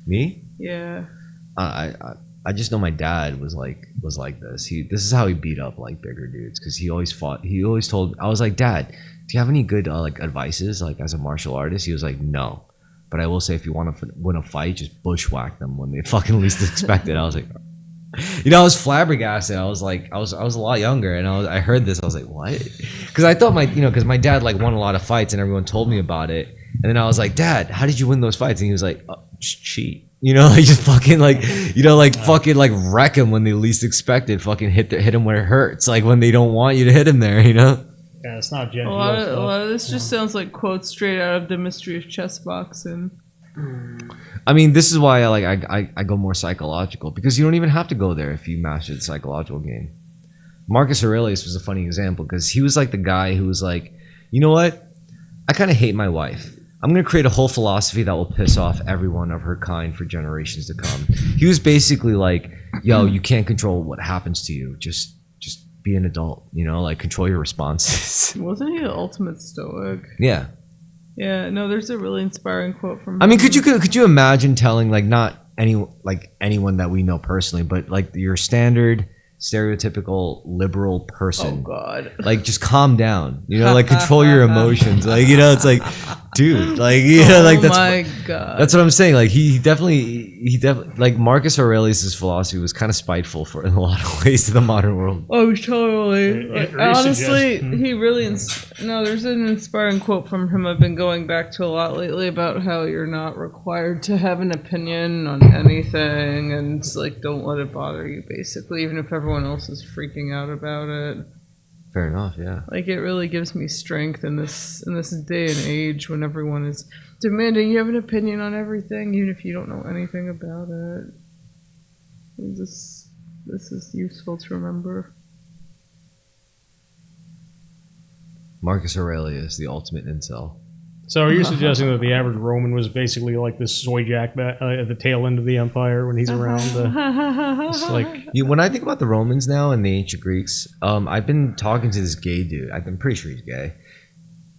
Me? Yeah. I just know my dad was like this. This is how he beat up like bigger dudes because he always fought. He always told. I was like, Dad, do you have any good like advices like as a martial artist? He was like, no, but I will say if you want to win a fight, just bushwhack them when they fucking least expect it. I was like, you know, I was flabbergasted. I was like, I was a lot younger, and I heard this. I was like, what? Because I thought because my dad like won a lot of fights, and everyone told me about it. And then I was like, Dad, how did you win those fights? And he was like, just cheat. You know, like just fucking like, you know, like fucking like wreck them when they least expect it. Fucking hit them where it hurts. Like when they don't want you to hit them there, you know? Yeah, it's not A gentle. lot of this just sounds like quotes straight out of The Mystery of Chess Boxing. I mean, this is why I go more psychological because you don't even have to go there if you master the psychological game. Marcus Aurelius was a funny example because he was like the guy who was like, you know what? I kind of hate my wife. I'm going to create a whole philosophy that will piss off everyone of her kind for generations to come. He was basically like, yo, you can't control what happens to you. Just be an adult, you know, like control your responses. Wasn't he the ultimate stoic? Yeah. Yeah, no, there's a really inspiring quote from him. I mean, could you imagine telling like not anyone that we know personally, but like your standard stereotypical liberal person. Oh God! Like just calm down, you know, like control your emotions. Like, you know, it's like, dude, like, you know, like that's my God. That's what I'm saying. Like he definitely like Marcus Aurelius's philosophy was kind of spiteful in a lot of ways to the modern world. Oh, totally. Like, honestly, suggests- he really. No, there's an inspiring quote from him I've been going back to a lot lately about how you're not required to have an opinion on anything, and it's like don't let it bother you. Basically, even if everyone else is freaking out about it. Fair enough, yeah. Like it really gives me strength in this day and age when everyone is demanding you have an opinion on everything, even if you don't know anything about it. This is useful to remember. Marcus Aurelius, the ultimate incel. So are you suggesting that the average Roman was basically like this soy jack at the tail end of the empire when he's around? It's like When I think about the Romans now and the ancient Greeks, I've been talking to this gay dude. I'm pretty sure he's gay,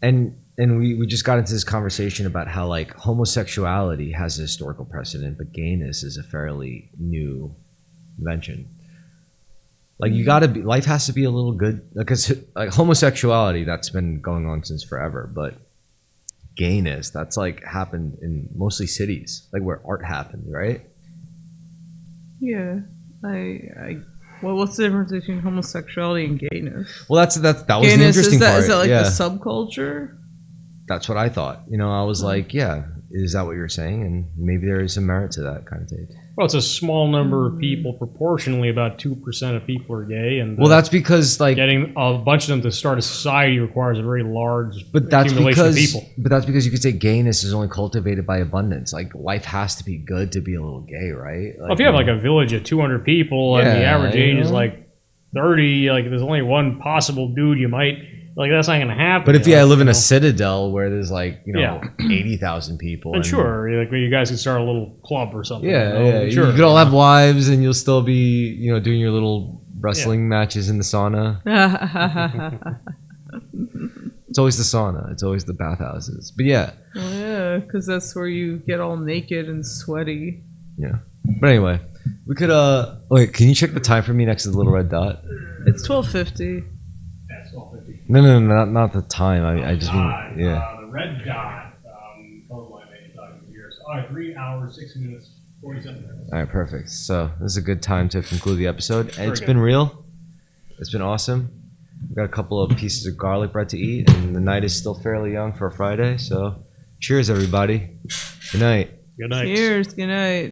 and we just got into this conversation about how like homosexuality has a historical precedent, but gayness is a fairly new invention. Like you gotta be, life has to be a little good because like homosexuality that's been going on since forever, but gayness that's like happened in mostly cities, like where art happens, right? Yeah, well, what's the difference between homosexuality and gayness? Well, that was the Gayness, interesting part. is that like yeah. the subculture? That's what I thought. You know, I was like, yeah, is that what you're saying? And maybe there is some merit to that kind of take. well, it's a small number of people. Proportionally, about 2% of people are gay, and Well, that's because like, getting a bunch of them to start a society requires a very large but that's accumulation of because, people. but that's because you could say gayness is only cultivated by abundance. Like life has to be good to be a little gay, right? Like, Well, if you have like a village of 200 people and the Yeah, average you age is know. like 30, like there's only one possible dude you might like. That's not going to happen. but if you I know, live in you a know. citadel where there's like 80,000 people, Then sure, like you guys can start a little club or something. yeah, you know? yeah, Sure. you could all have wives, and you'll still be doing your little wrestling matches in the sauna. It's always the sauna. It's always the bathhouses. But yeah, Well, yeah, because that's where you get all naked and sweaty. yeah. But anyway, we could wait. Can you check the time for me next to the little red dot? It's 12:50. That's 12:50. No, not the time. I just mean yeah. The red dot. Color line that you're talking here. So, 3 hours, 6 minutes, 47 minutes. All right, perfect. So this is a good time to conclude the episode. It's good. been real. It's been awesome. We've got a couple of pieces of garlic bread to eat, and the night is still fairly young for a Friday. So cheers, everybody. Good night. Good night. Cheers. Good night.